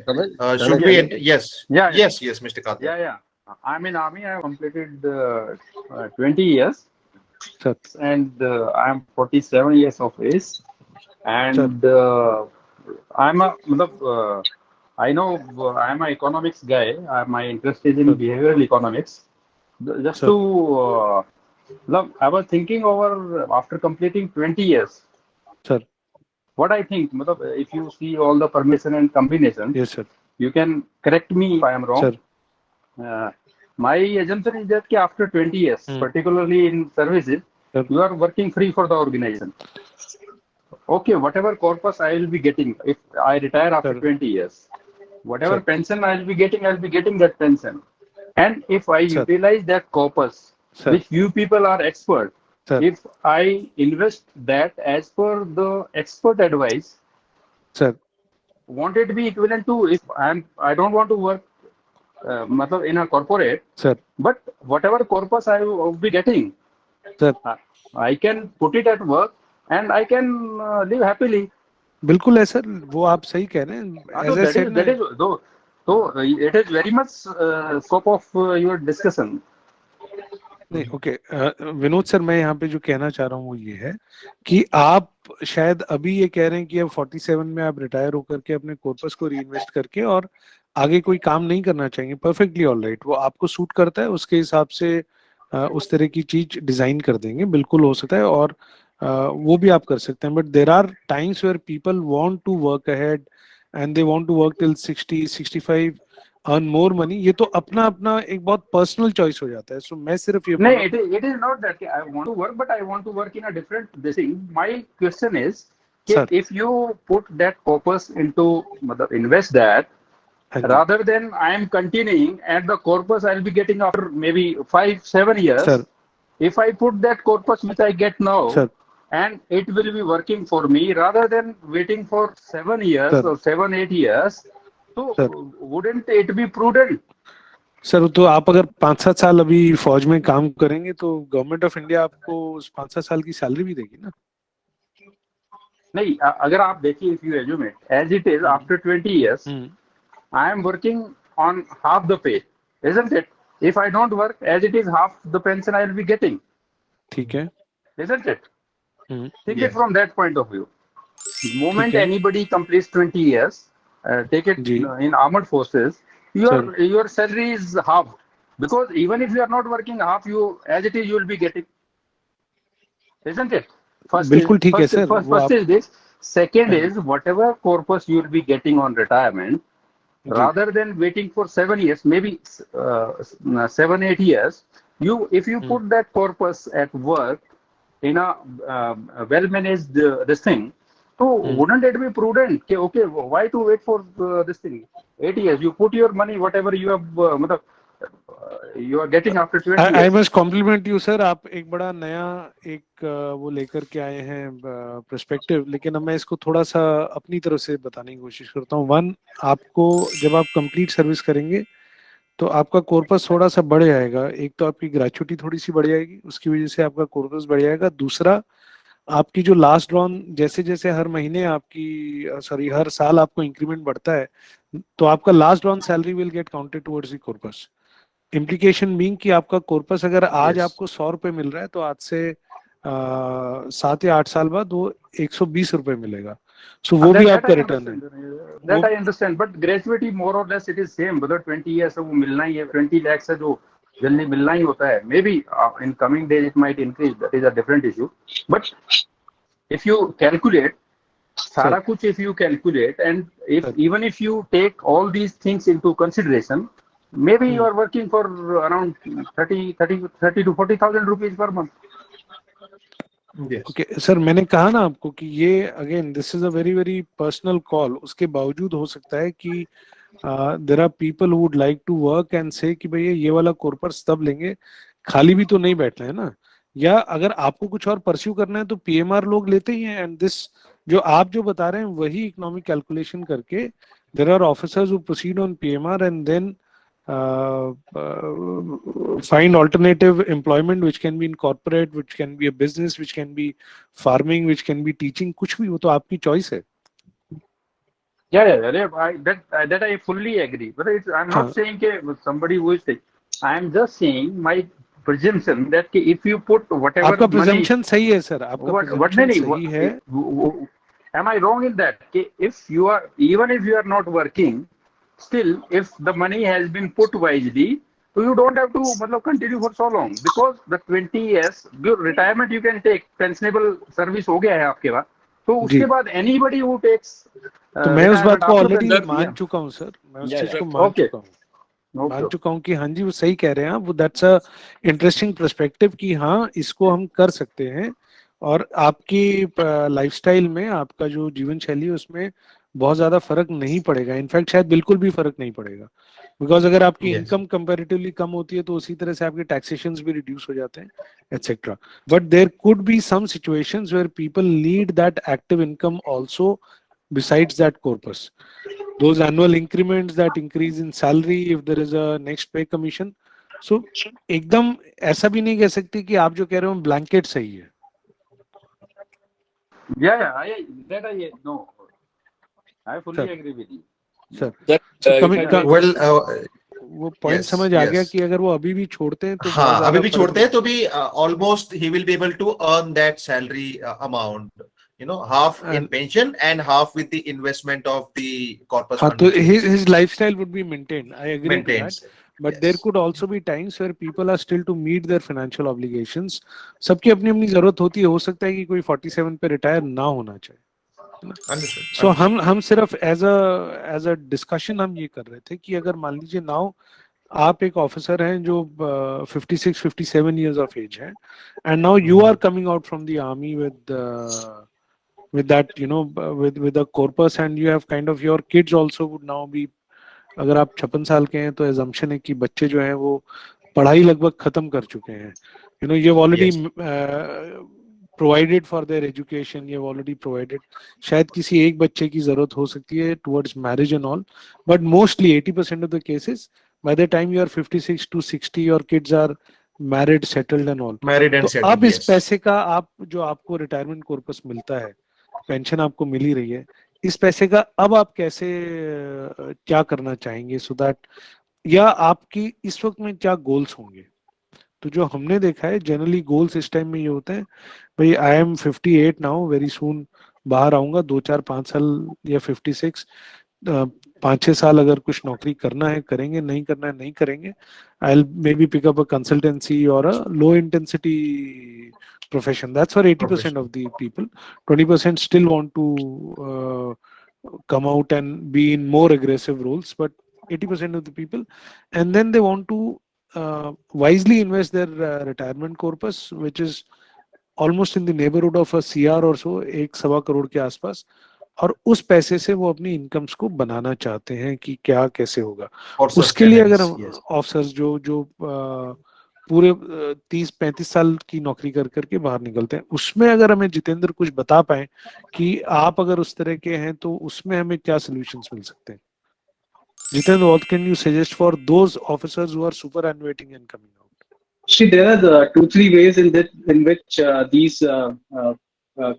Should we? Yes. Yeah. Yes. Mr. Kadian. Yeah. I'm in army. I have completed 20 years. Sir. And I'm 47 years of age, and I know I'm an economics guy. My interest is in Sir. behavioral economics. Just Sir. to I was thinking over after completing 20 years. Sir. What I think, if you see all the permutation and combinations, Yes, sir. you can correct me if I am wrong. Sir. My assumption is that after 20 years, particularly in services, Sir. you are working free for the organization. Okay, whatever corpus I will be getting if I retire after Sir. 20 years, whatever Sir. pension I'll be getting that pension. And if I Sir. utilize that corpus, Sir. which you people are expert, Sir. if I invest that as per the expert advice, Sir. won't it be equivalent to if I don't want to work in a corporate, Sir. but whatever corpus I will be getting, Sir. I can put it at work and I can live happily. बिल्कुल है sir, वो आप सही कह रहे हैं. As I said, that is though it is very much scope of your discussion. नहीं, okay Vinod sir, मैं यहाँ पे जो कहना चाह रहा हूँ वो ये है कि आप शायद अभी ये कह रहे हैं कि अब 47 में आप रिटायर होकर के अपने कॉर्पस को रीइन्वेस्ट करके और आगे कोई काम नहीं करना चाहेंगे. परफेक्टली ऑल राइट, वो आपको सूट करता है, उसके हिसाब से उस तरह की चीज डिजाइन कर देंगे, बिल्कुल हो सकता है, और वो भी आप कर सकते हैं. But there are times where people want to work ahead and they want to work till 60-65, earn more money. ये तो अपना अपना एक बहुत पर्सनल चॉइस हो जाता है. सो मैं सिर्फ ये नहीं, it is not that I want to work, but I want to work in a different thing. My question is, if you put that corpus into invest that, rather than I am continuing and the corpus I'll be getting after maybe 5-7 years, Sir. if I put that corpus which I get now, Sir. and it will be working for me rather than waiting for 7 years Sir. or 7-8 years, so Sir. wouldn't it be prudent? Sir, तो आप अगर 5-7 साल अभी फौज में काम करेंगे तो गवर्नमेंट ऑफ इंडिया आपको उस 5-7 साल की सैलरी भी देगी ना? नहीं, अगर आप देखिए, if you assume it as it is, after 20 years, I am working on half the pay, isn't it? If I don't work, as it is, half the pension I will be getting. ठीक है. Isn't it? Take Yes. it from that point of view. The moment anybody completes 20 years, take it in armed forces, your salary is halved, because even if you are not working half, you as it is you will be getting, isn't it? बिल्कुल ठीक है sir. First is this. Second is whatever corpus you will be getting on retirement, rather than waiting for 7 years, maybe 7-8 years, if you put that corpus at work in a well managed this thing, so wouldn't it be prudent? Okay, why to wait for this thing 8 years? You put your money, whatever you have you are getting after 20 years. I must compliment you sir. आप एक बड़ा नया एक वो लेकर के आए हैं पर्सपेक्टिव, लेकिन अब मैं इसको थोड़ा सा अपनी तरफ से बताने की कोशिश करता हूँ. वन, आपको जब आप कंप्लीट सर्विस करेंगे तो आपका कॉर्पस थोड़ा सा बढ़ जाएगा. एक तो आपकी ग्रेचुइटी थोड़ी सी बढ़ जाएगी, उसकी वजह से आपका कॉर्पस बढ़ जाएगा. दूसरा, आपकी जो लास्ट ड्रॉन जैसे जैसे हर महीने हर साल आपको इंक्रीमेंट बढ़ता है, तो आपका last drawn salary will get counted towards the corpus. Implication being कि आपका कॉर्पस अगर आज आपको 100 रुपए मिल रहा है तो आज से 7 या 8 साल बाद वो 120 रुपए मिलेगा. सो वो भी आपका रिटर्न है. That I understand, but gratuity more or less it is same. Whether 20 years वो मिलना ही है, 20 lakhs है जो जल्दी मिलना ही होता है. Maybe in coming days it might increase. That is a different issue. But if you calculate सारा कुछ, if you calculate, and even if you take all these things into consideration, maybe you are working for around 30 to 40,000 rupees per month. Okay sir, मैंने कहा ना आपको कि ये again this is a very very personal call. उसके बावजूद हो सकता है कि there are people who would like to work and say कि भैया ये वाला कॉर्पस तब लेंगे, खाली भी तो नहीं बैठना है ना. या अगर आपको कुछ और परस्यू करना है तो पीएमआर लोग लेते ही हैं. एंड दिस जो आप जो बता रहे हैं वही इकोनॉमिक कैलकुलेशन करके there are officers who proceed on PMR and then find alternative employment which can be in corporate, which can be a business, which can be farming, which can be teaching. कुछ भी, वो तो आपकी choice है. That I fully agree. But I'm not saying somebody who is sick. I am just saying my presumption that if you put whatever आपका money, presumption सही है sir, आपका what presumption नहीं, सही है. am I wrong in that? If you are, even if you are not working, still if the money has been put wisely, so you don't have to मतलब continue for so long, because the 20 years your retirement you can take, pensionable service हो गया है आपके पास, तो उसके बाद anybody who takes तो मैं उस बात को ऑलरेडी retirement मान चुका हूँ सर, मैं उस Yeah, चीज को yeah. मान Okay. चुका हूँ, मान चुका हूँ कि हाँ जी वो सही कह रहे हैं आप, वो दैट्स अ इंटरेस्टिंग पर्सपेक्टिव कि हाँ इसको हम कर सकते हैं, और आपकी लाइफस्टाइल में आपका जो जीवन शैली है उसमें बहुत ज्यादा फर्क नहीं पड़ेगा, इनफैक्ट शायद बिल्कुल भी फर्क नहीं पड़ेगा, बिकॉज अगर आपकी Yes. इनकम कंपैरेटिवली कम होती है तो उसी तरह से आपके टैक्सेशंस भी रिड्यूस हो जाते हैं etcetera. But there could be some situations where people need that active income also besides that corpus, those annual increments that increase in salary if there is a next pay commission. So एकदम ऐसा भी नहीं कह सकते कि आप जो कह रहे हो ब्लैंकेट सही है. No, I fully agree with you. Sir Sir, Well, वो पॉइंट yes, समझ आ गया yes. कि अगर वो अभी भी छोड़ते हैं तो बहुत हाँ, ज्यादा अभी भी फर्क छोड़ते नहीं. हैं तो भी almost he will be able to earn that salary amount, you know, half in And- pension and half with the investment of the corpus हाँ fund तो which he receives. his lifestyle would be maintained. I agree to that. Maintains. But Yes. there could also be times where people are still to meet their financial obligations. सबकी अपनी अपनी जरूरत होती है, हो सकता है कि कोई 47 पे रिटायर ना होना चाहिए. Understood. सो हम सिर्फ एज अ डिस्कशन हम ये कर रहे थे कि अगर मान लीजिए नाउ आप एक ऑफिसर हैं जो 56-57 years of age है, and now you are coming out from the army with that, you know, with a corpus, and you have kind of your kids also would now be, अगर आप 56 साल के हैं तो assumption है कि बच्चे जो हैं वो पढ़ाई लगभग खत्म कर चुके हैं, you know, you've already provided for their education, you've already provided, शायद किसी एक बच्चे की जरूरत हो सकती है towards marriage and all, but mostly 80% of the cases by the time you are 56 to 60 your kids are married, settled and all. Married and तो settled. अब इस Yes. पैसे का आप जो आपको रिटायरमेंट कॉर्पस मिलता है, पेंशन आपको मिल ही रही है, इस पैसे का अब आप कैसे क्या करना चाहेंगे, सो दैट, या आपकी इस वक्त में क्या गोल्स होंगे? तो जो हमने देखा है जनरली गोल्स इस टाइम में ये होते हैं, भाई I am 58 now, very soon बाहर आऊंगा, 2-4-5 साल या 56, 5-6 साल अगर कुछ नौकरी करना है करेंगे, नहीं करना है नहीं करेंगे, I will maybe pick up a consultancy और a low intensity profession. That's for 80% of the people. 20% still want to come out and be in more aggressive roles, but 80% of the people, and then they want to wisely invest their retirement corpus, which is almost in the neighborhood of a CR or so, 1-1.25 crore के आसपास, और उस पैसे से वो अपनी incomes को बनाना चाहते हैं कि क्या कैसे होगा. उसके लिए अगर ऑफिसर्स जो पूरे 30-35 साल की नौकरी कर करके बाहर निकलते हैं, उसमें अगर हमें जितेंद्र कुछ बता पाए कि आप अगर उस तरह के हैं तो उसमें हमें क्या सॉल्यूशंस मिल सकते हैं? Jitendra, what can you suggest for those officers who are superannuating and coming out? See, there are 2-3 ways in which these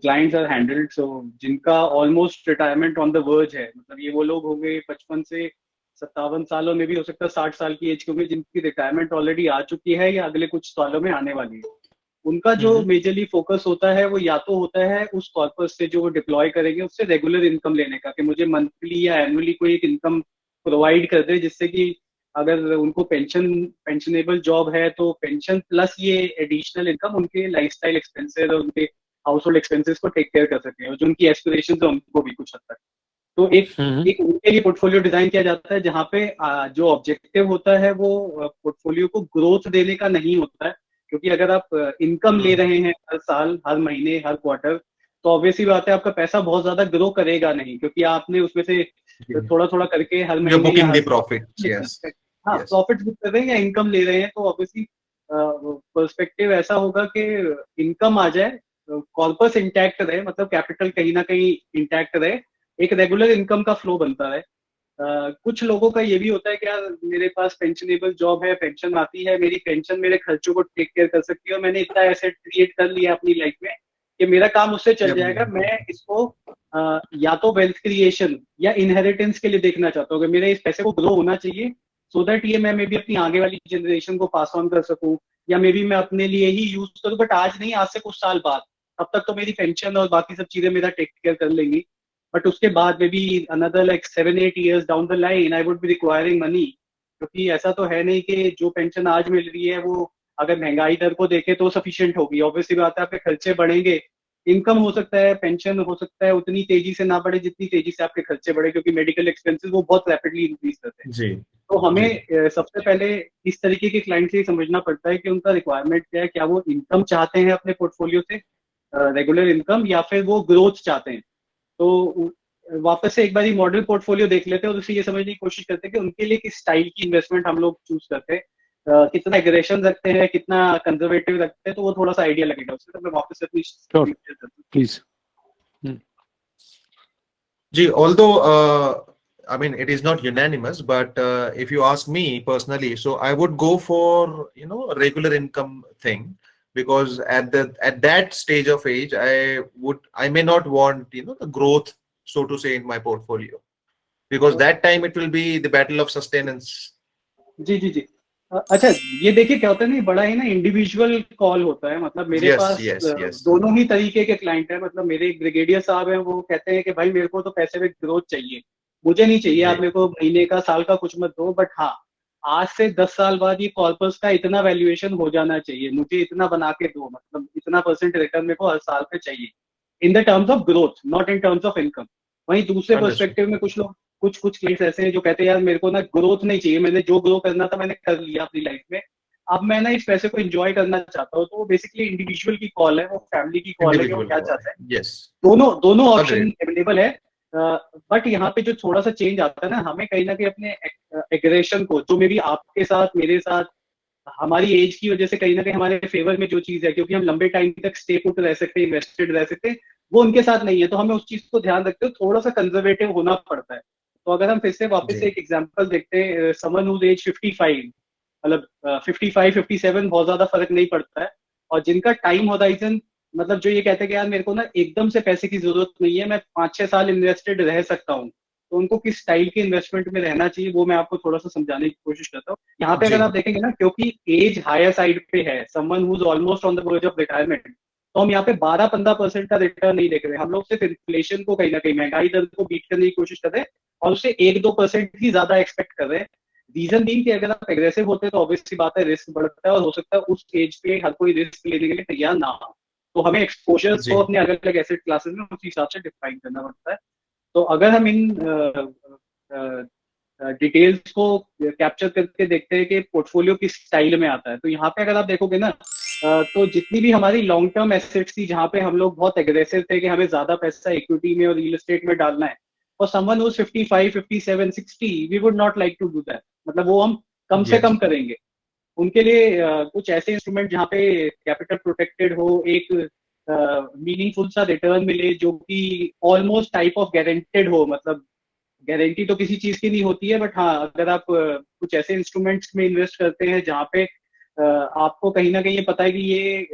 clients are handled. So, जिनका almost retirement on the verge है, मतलब ये वो लोग होंगे 55 से 57 सालों में भी हो सकता है 60 साल की एज के होंगे, जिनकी रिटायरमेंट ऑलरेडी आ चुकी है या अगले कुछ सालों में आने वाली है. उनका जो मेजरली फोकस होता है वो या तो होता है उस कॉर्पस से जो वो डिप्लॉय करेंगे उससे रेगुलर इनकम लेने का, कि मुझे मंथली या एनुअली कोई एक इनकम प्रोवाइड कर दे, जिससे कि अगर उनको पेंशनेबल जॉब है तो पेंशन प्लस ये एडिशनल इनकम उनके लाइफस्टाइल एक्सपेंसेस और उनके हाउस होल्ड एक्सपेंसेस को टेक केयर कर सके, और जो उनकी एस्पिरेशन है उनको भी कुछ हद तक. तो एक उनके लिए पोर्टफोलियो डिजाइन किया जाता है जहाँ पे जो ऑब्जेक्टिव होता है वो पोर्टफोलियो को ग्रोथ देने का नहीं होता है, क्योंकि अगर आप इनकम ले रहे हैं हर साल, हर महीने, हर क्वार्टर, तो ऑब्वियसली बात है आपका पैसा बहुत ज्यादा ग्रो करेगा नहीं, क्योंकि आपने उसमें से थोड़ा थोड़ा करके हर महीने प्रॉफिट बुक कर रहे हैं या इनकम ले रहे हैं, तो ऑब्वियसली पर्सपेक्टिव ऐसा होगा कि इनकम आ जाए, कॉर्पस इंटैक्ट रहे, मतलब कैपिटल कहीं ना कहीं इंटैक्ट रहे, एक रेगुलर इनकम का फ्लो बनता है. कुछ लोगों का ये भी होता है कि यार मेरे पास पेंशनेबल जॉब है, पेंशन आती है, मेरी पेंशन मेरे खर्चों को टेक केयर कर सकती है, और मैंने इतना एसेट क्रिएट कर लिया अपनी लाइफ में कि मेरा काम उससे चल जाएगा, मैं इसको या तो वेल्थ क्रिएशन या इनहेरिटेंस के लिए देखना चाहता हूँ कि मेरे इस पैसे को ग्रो होना चाहिए, सो दैट ये मैं मे बी अपनी आगे वाली जनरेशन को पास ऑन कर सकूं, या मे बी मैं अपने लिए ही यूज करूं, बट आज नहीं, आज से कुछ साल बाद। तब तक तो मेरी पेंशन और बाकी सब चीजें मेरा टेक केयर कर लेंगी, बट उसके बाद may be another like 7-8 years down the line I would be requiring money. क्योंकि ऐसा तो है नहीं कि जो पेंशन आज मिल रही है वो अगर महंगाई दर को देखे तो सफिशिएंट होगी। ऑब्वियसली बात है, आपके खर्चे बढ़ेंगे, इनकम हो सकता है, पेंशन हो सकता है उतनी तेजी से ना बढ़े जितनी तेजी से आपके खर्चे बढ़े, क्योंकि मेडिकल एक्सपेंसेस वो बहुत रैपिडली इंक्रीज करते हैं। जी तो हमें जी सबसे पहले इस तरीके के क्लाइंट से समझना पड़ता है कि उनका रिक्वायरमेंट क्या है, क्या वो इनकम चाहते हैं अपने पोर्टफोलियो से, रेगुलर इनकम, या फिर वो ग्रोथ चाहते हैं। तो वापस से एक बार मॉडल पोर्टफोलियो देख लेते हैं और उससे ये समझने की कोशिश करते हैं कि उनके लिए किस स्टाइल की इन्वेस्टमेंट हम लोग चूज करते हैं, कितना एग्रेशन रखते हैं, कितना कंजर्वेटिव रखते हैं, तो वो थोड़ा सा आइडिया लगेगा उससे। तो मैं वापस से अपनी Sure. प्लीज। जी, although I mean it is not unanimous, but if you ask me personally, so I would go for a regular income thing, because at that stage of age I may not want the growth, so to say, in my portfolio, because that time it will be the battle of sustenance. जी जी जी। अच्छा, ये देखिए क्या होता है ना, बड़ा ही ना individual call होता है। मतलब मेरे Yes, पास yes, yes. दोनों ही तरीके के क्लाइंट हैं। मतलब मेरे एक ब्रिगेडियर साहब हैं, वो कहते हैं कि भाई मेरे को तो पैसे में ग्रोथ चाहिए, मुझे नहीं चाहिए आप जी मेरे को महीने का, साल का कुछ मत दो, बट हाँ आज से 10 साल बाद ये कॉर्पस का इतना वैल्यूएशन हो जाना चाहिए, मुझे इतना बना के दो, मतलब इतना % रिटर्न मेरे को हर साल पे चाहिए, in the terms of growth, not in terms of income. वहीं दूसरे understood. पर्सपेक्टिव में कुछ लोग, कुछ क्लाइंट्स ऐसे हैं जो कहते हैं यार मेरे को ना ग्रोथ नहीं चाहिए, मैंने जो ग्रो करना था मैंने कर लिया अपनी लाइफ में, अब मैं ना इस पैसे को एंजॉय करना चाहता हूँ। तो वो बेसिकली इंडिविजुअल की कॉल है, वो फैमिली की कॉल है कि वो Individual क्या call. चाहता है। Yes, दोनों दोनों ऑप्शन agreed. अवेलेबल है। बट यहाँ पे जो थोड़ा सा चेंज आता है ना, हमें कहीं ना कहीं अपने एग्रेशन को, जो मे बी आपके साथ मेरे साथ हमारी एज की वजह से कहीं ना कहीं हमारे फेवर में जो चीज है, क्योंकि हम लंबे टाइम तक स्टे पुट रह सकते हैं, इन्वेस्टेड रह सकते हैं, वो उनके साथ नहीं है। तो हमें उस चीज को ध्यान रखते हुए थोड़ा सा कंजर्वेटिव होना पड़ता है। तो अगर हम फिर से वापस से जी एक एग्जांपल देखते हैं, समवन हुज एज 55, मतलब 55-57 बहुत ज्यादा फर्क नहीं पड़ता है, और जिनका टाइम होराइजन, मतलब जो ये कहते हैं कि यार मेरे को ना एकदम से पैसे की जरूरत नहीं है, मैं 5-6 साल इन्वेस्टेड रह सकता हूँ, तो उनको किस स्टाइल के इन्वेस्टमेंट में रहना चाहिए वो मैं आपको थोड़ा सा समझाने की कोशिश करता हूँ। यहाँ पे जी अगर आप देखेंगे ना, क्योंकि एज हायर साइड पे है, someone who is almost on the verge of retirement, तो हम यहाँ पे 12-15% का रिटर्न नहीं देख रहे। हम लोग सिर्फ इन्फ्लेशन को कहीं ना कहीं, महंगाई दर को बीट करने की कोशिश कर रहे हैं, और उससे 1-2% ही ज्यादा एक्सपेक्ट कर रहे हैं। रीजन बीइंग कि अगर आप एग्रेसिव होते हैं तो ऑब्वियसली बात है रिस्क बढ़ता है, और हो सकता है उस एज पे हर कोई रिस्क लेने के लिए तैयार ना हो। तो हमें एक्सपोजर्स को जी अपने अलग अलग एसेट क्लासेस में उस हिसाब से डिफाइन करना पड़ता है। तो अगर हम इन डिटेल्स को कैप्चर करके देखते हैं कि पोर्टफोलियो किस स्टाइल में आता है, तो यहाँ पे अगर आप देखोगे ना, तो जितनी भी हमारी लॉन्ग टर्म एसेट्स थी जहाँ पे हम लोग बहुत एग्रेसिव थे कि हमें ज्यादा पैसा इक्विटी में और रियल एस्टेट में डालना है, और someone who is 55, 57, 60, we would not like to do that. मतलब वो हम कम से yes कम करेंगे। उनके लिए कुछ ऐसे इंस्ट्रूमेंट जहाँ पे कैपिटल प्रोटेक्टेड हो, एक मीनिंगफुल सा रिटर्न मिले जो कि ऑलमोस्ट टाइप ऑफ गारंटेड हो। मतलब गारंटी तो किसी चीज की नहीं होती है, बट हाँ अगर आप कुछ ऐसे इंस्ट्रूमेंट्स में इन्वेस्ट करते हैं जहाँ पे आपको कहीं ना कहीं ये पता है कि ये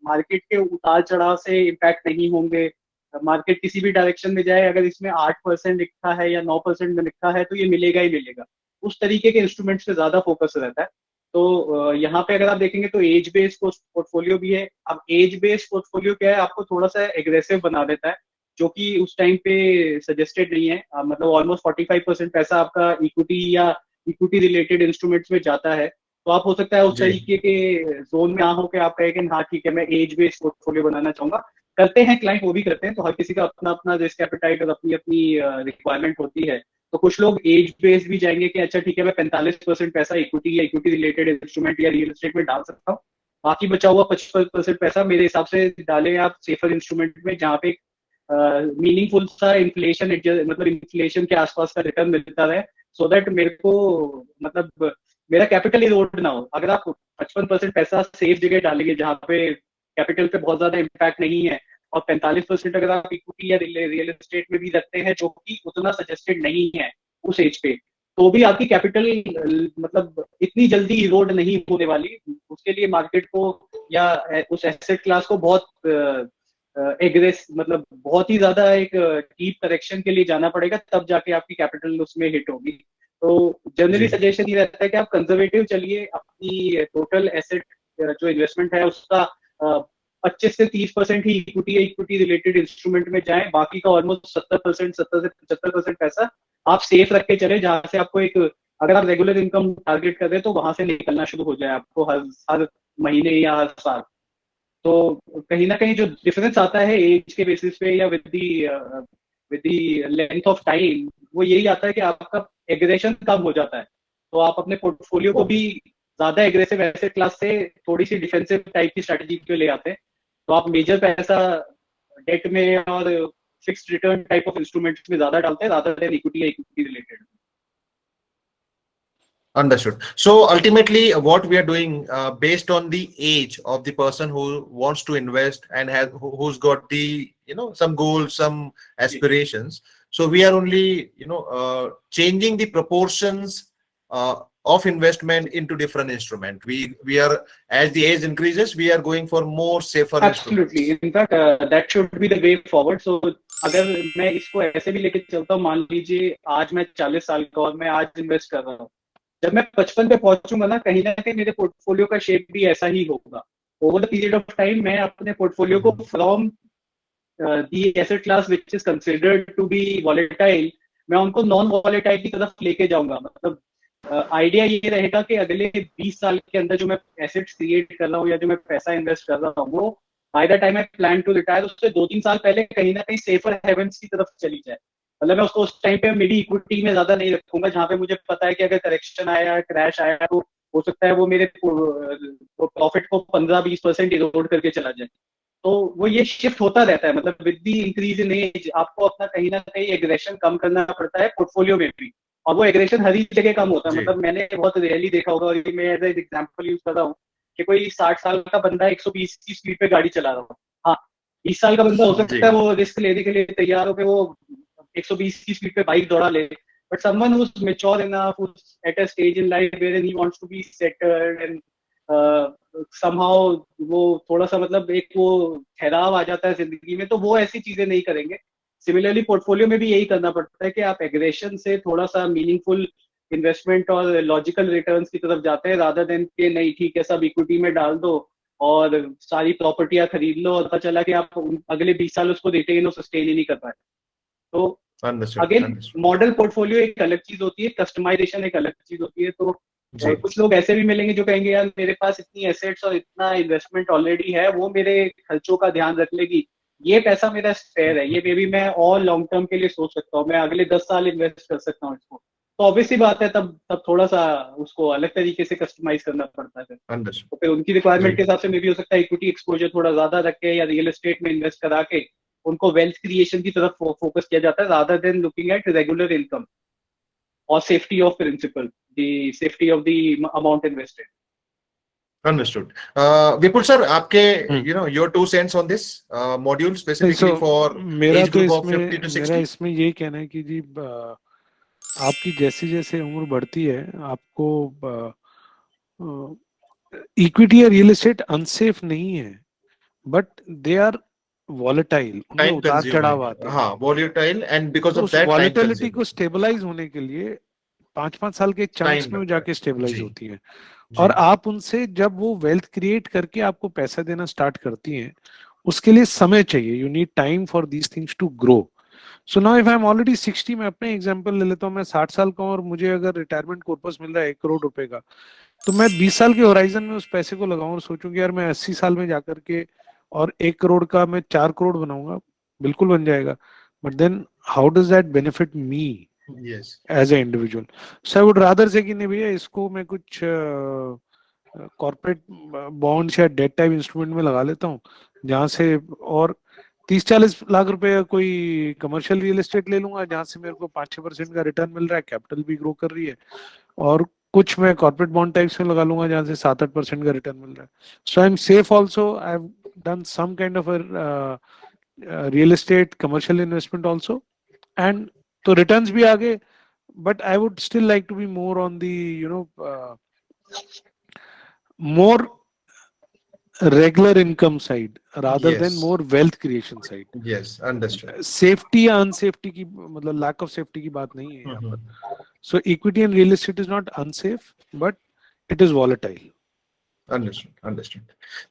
मार्केट के उतार चढ़ाव से इम्पैक्ट नहीं होंगे, मार्केट किसी भी डायरेक्शन में जाए, अगर इसमें 8% लिखा है या 9% में लिखा है तो ये मिलेगा ही मिलेगा, उस तरीके के इंस्ट्रूमेंट्स पे ज्यादा फोकस रहता है। तो यहाँ पे अगर आप देखेंगे तो एज बेस्ड पोर्टफोलियो भी है। अब एज बेस्ड पोर्टफोलियो क्या है, आपको थोड़ा सा एग्रेसिव बना देता है, जो कि उस टाइम पे सजेस्टेड नहीं है। मतलब ऑलमोस्ट 45% पैसा आपका इक्विटी या इक्विटी रिलेटेड इंस्ट्रूमेंट्स में जाता है। तो आप हो सकता है उस जी तरीके के जोन में आ हो के आप कहें कि हाँ ठीक है मैं एज बेस्ड पोर्टफोलियो बनाना चाहूंगा। करते हैं क्लाइंट, वो भी करते हैं। तो हर किसी का अपना अपना रिस्क एपेटाइट और अपनी अपनी रिक्वायरमेंट होती है। तो कुछ लोग एज बेस्ड भी जाएंगे कि अच्छा ठीक है मैं 45% पैसा इक्विटी या इक्विटी रिलेटेड इंस्ट्रूमेंट या रियल एस्टेट में डाल सकता हूँ, बाकी बचा हुआ 55% पैसा मेरे हिसाब से डालें आप सेफर इंस्ट्रूमेंट में, जहाँ पे मीनिंगफुल सा इन्फ्लेशन, मतलब इन्फ्लेशन के आसपास का रिटर्न मिलता रहे, सो दैट मेरे को, मतलब मेरा कैपिटल इरोड ना हो। अगर आप 55% पैसा सेफ जगह डालेंगे जहाँ पे कैपिटल पे बहुत ज्यादा इम्पैक्ट नहीं है, और 45% अगर आप इक्विटी या रियल एस्टेट में भी रखते हैं जो कि उतना सजेस्टेड नहीं है उस एज पे, तो भी आपकी कैपिटल मतलब इतनी जल्दी इरोड नहीं होने वाली। उसके लिए मार्केट को या उस एसेट क्लास को बहुत एग्रेस, मतलब बहुत ही ज्यादा एक डीप करेक्शन के लिए जाना पड़ेगा, तब जाके आपकी कैपिटल उसमें हिट होगी। तो जनरली जी। सजेशन ये रहता है कि आप कंजर्वेटिव चलिए, अपनी टोटल एसेट जो इन्वेस्टमेंट है उसका 25 से 30% ही इक्विटी रिलेटेड इंस्ट्रूमेंट में जाएं, बाकी का ऑलमोस्ट 70% 70 से 75% पैसा आप सेफ रख के चले, जहां से आपको एक, अगर आप रेगुलर इनकम टारगेट कर रहे हैं तो वहां से निकलना शुरू हो जाए आपको हर महीने या हर साल। तो कहीं ना कहीं जो डिफरेंस आता है एज के बेसिस पे या with the length of time, वो यही आता है कि आपका एग्रेशन कम हो जाता है। तो आप अपने पोर्टफोलियो को भी ज्यादा एग्रेसिव एसेट क्लास से थोड़ी सी डिफेंसिव टाइप की स्ट्रेटजी पे ले आते हैं। तो आप मेजर पैसा डेट में और fixed return type of instruments में ज्यादा डालते हैं rather than इक्विटी या equity related. Understood. So ultimately, what we are doing, based on the age of the person who wants to invest and who's got the, some goals, some aspirations. So we are only, changing the proportions of investment into different instrument. We are, as the age increases, we are going for more safer Absolutely. instruments. In fact, that should be the way forward. So अगर मैं इसको ऐसे भी लेके चलता हूँ, मान लीजिए आज मैं 40 साल का और मैं आज इन्वेस्ट कर रहा हूँ, जब मैं 55 पे पहुंचूंगा ना, कहीं ना कहीं मेरे पोर्टफोलियो का शेप भी ऐसा ही होगा। Over the period of time मैं अपने पोर्टफोलियो को from the asset class which is considered to be volatile, मैं उनको नॉन वॉलेटाइल की तरफ लेके जाऊंगा। मतलब आइडिया ये रहेगा कि अगले 20 साल के अंदर जो मैं एसेट्स क्रिएट कर रहा हूँ या जो मैं पैसा इन्वेस्ट कर रहा हूँ, वो by the time I plan to retire, उससे 2-3 साल पहले कहीं ना कहीं सेफर हेवंस की तरफ चली जाए। मतलब मैं उसको उस टाइम पे मेरी इक्विटी में ज्यादा नहीं रखूंगा, जहां पे मुझे पता है कि अगर करेक्शन आया, क्रैश आया, तो हो सकता है वो मेरे प्रॉफिट को 15-20% इरोड करके चला जाए। तो वो ये शिफ्ट होता रहता है। मतलब with the increase in age आपको अपना कहीं ना कहीं एग्रेशन कम करना पड़ता है पोर्टफोलियो में भी, और वो एग्रेशन हर ही जगह कम होता है। मतलब मैंने बहुत रेयरली देखा होगा, और मैं एज एग्जाम्पल यूज कर रहा हूँ कि कोई 60 साल का बंदा 120 की स्पीड पे गाड़ी चला रहा हो, हाँ 20 साल का बंदा हो सकता है वो रिस्क लेने के लिए तैयार हो के वो 120 की स्पीड पे बाइक दौड़ा ले, but someone who's mature enough, who's at a stage in life wherein he wants to be settled and somehow वो थोड़ा सा मतलब एक वो ठहराव आ जाता है जिंदगी में, तो वो ऐसी चीजें नहीं करेंगे। सिमिलरली पोर्टफोलियो में भी यही करना पड़ता है कि आप एग्रेशन से थोड़ा सा मीनिंगफुल इन्वेस्टमेंट और लॉजिकल रिटर्न्स की तरफ जाते हैं, रादर देन के नहीं ठीक है सब इक्विटी में डाल दो और सारी प्रॉपर्टियां खरीद लो और पता चला कि आप अगले 20 साल उसको रिटेन और सस्टेन ही नहीं कर पाए। तो अगेन मॉडल पोर्टफोलियो एक अलग चीज होती है, कस्टमाइजेशन एक अलग चीज होती है। तो कुछ लोग ऐसे भी मिलेंगे जो कहेंगे यार मेरे पास इतनी एसेट्स और इतना इन्वेस्टमेंट ऑलरेडी है, वो मेरे खर्चों का ध्यान रख लेगी, ये पैसा मेरा स्पेयर है, ये बेबी मैं और लॉन्ग टर्म के लिए सोच सकता हूँ, मैं अगले 10 साल इन्वेस्ट कर सकता हूँ इसको। तो ऑब्वियसली बात है तब थोड़ा सा उसको अलग तरीके से कस्टमाइज करना पड़ता है। तो फिर उनकी रिक्वायरमेंट के हिसाब से मे भी हो सकता है इक्विटी एक्सपोजर थोड़ा ज्यादा रख के या रियल एस्टेट में इन्वेस्ट करा के उनको वेल्थ क्रिएशन की तरफ फोकस किया जाता है, rather than looking at regular income और safety of principal, the safety of the amount invested. Understood. Vipul sir, आपके your 2 cents on this module specifically for age group of 50 to 60. मेरा इसमें ये कहना है कि जी आपकी जैसे जैसे उम्र बढ़ती है आपको इक्विटी या रियल एस्टेट अनसेफ नहीं है, बट दे आर वॉलेटाइल, उनमें उतार चढ़ाव आते हैं। हाँ, वॉलेटाइल, एंड बिकॉज ऑफ उस दैट वॉलेटिलिटी को स्टेबलाइज होने के लिए 5-5 साल के चंक्स में जाके स्टेबलाइज होती है, और आप उनसे जब वो वेल्थ क्रिएट करके आपको पैसा देना स्टार्ट करती हैं, उसके लिए समय चाहिए। You need time for these things to grow. So now if I am already 60, मैं अपने एग्जांपल ले लेता हूँ, मैं 60 साल का हूँ और मुझे अगर रिटायरमेंट कॉर्पस मिल रहा है 1 करोड़ रुपए का, तो मैं 20 साल के होराइजन में उस पैसे को लगाऊं और सोचूं कि यार मैं 80 साल में जाकर के और 1 करोड़ का मैं 4 करोड़ बनाऊंगा, बिल्कुल बन जाएगा, but then how does that benefit me as a individual? So I would rather say कि नहीं भैया इसको मैं कुछ कॉर्पोरेट बॉन्ड्स या डेट टाइप इंस्ट्रूमेंट में लगा लेता हूँ, जहां से और 30-40 लाख रुपए का कोई कमर्शियल रियल एस्टेट ले लूंगा जहां से मेरे को 5-6% का रिटर्न मिल रहा है, कैपिटल भी ग्रो कर रही है, और कुछ मैं कॉर्पोरेट बॉन्ड टाइप्स में लगा लूंगा जहां से 7-8% का रिटर्न मिल रहा है। So I am safe also, I have done some kind of real estate commercial investment also, and तो रिटर्न्स भी आगे, but I would still like to be more on the more regular income side rather than more wealth creation side. Yes, understood. Safety या unsafety की मतलब lack of safety की बात नहीं है यहाँ पर, So equity and real estate is not unsafe, but it is volatile. Understood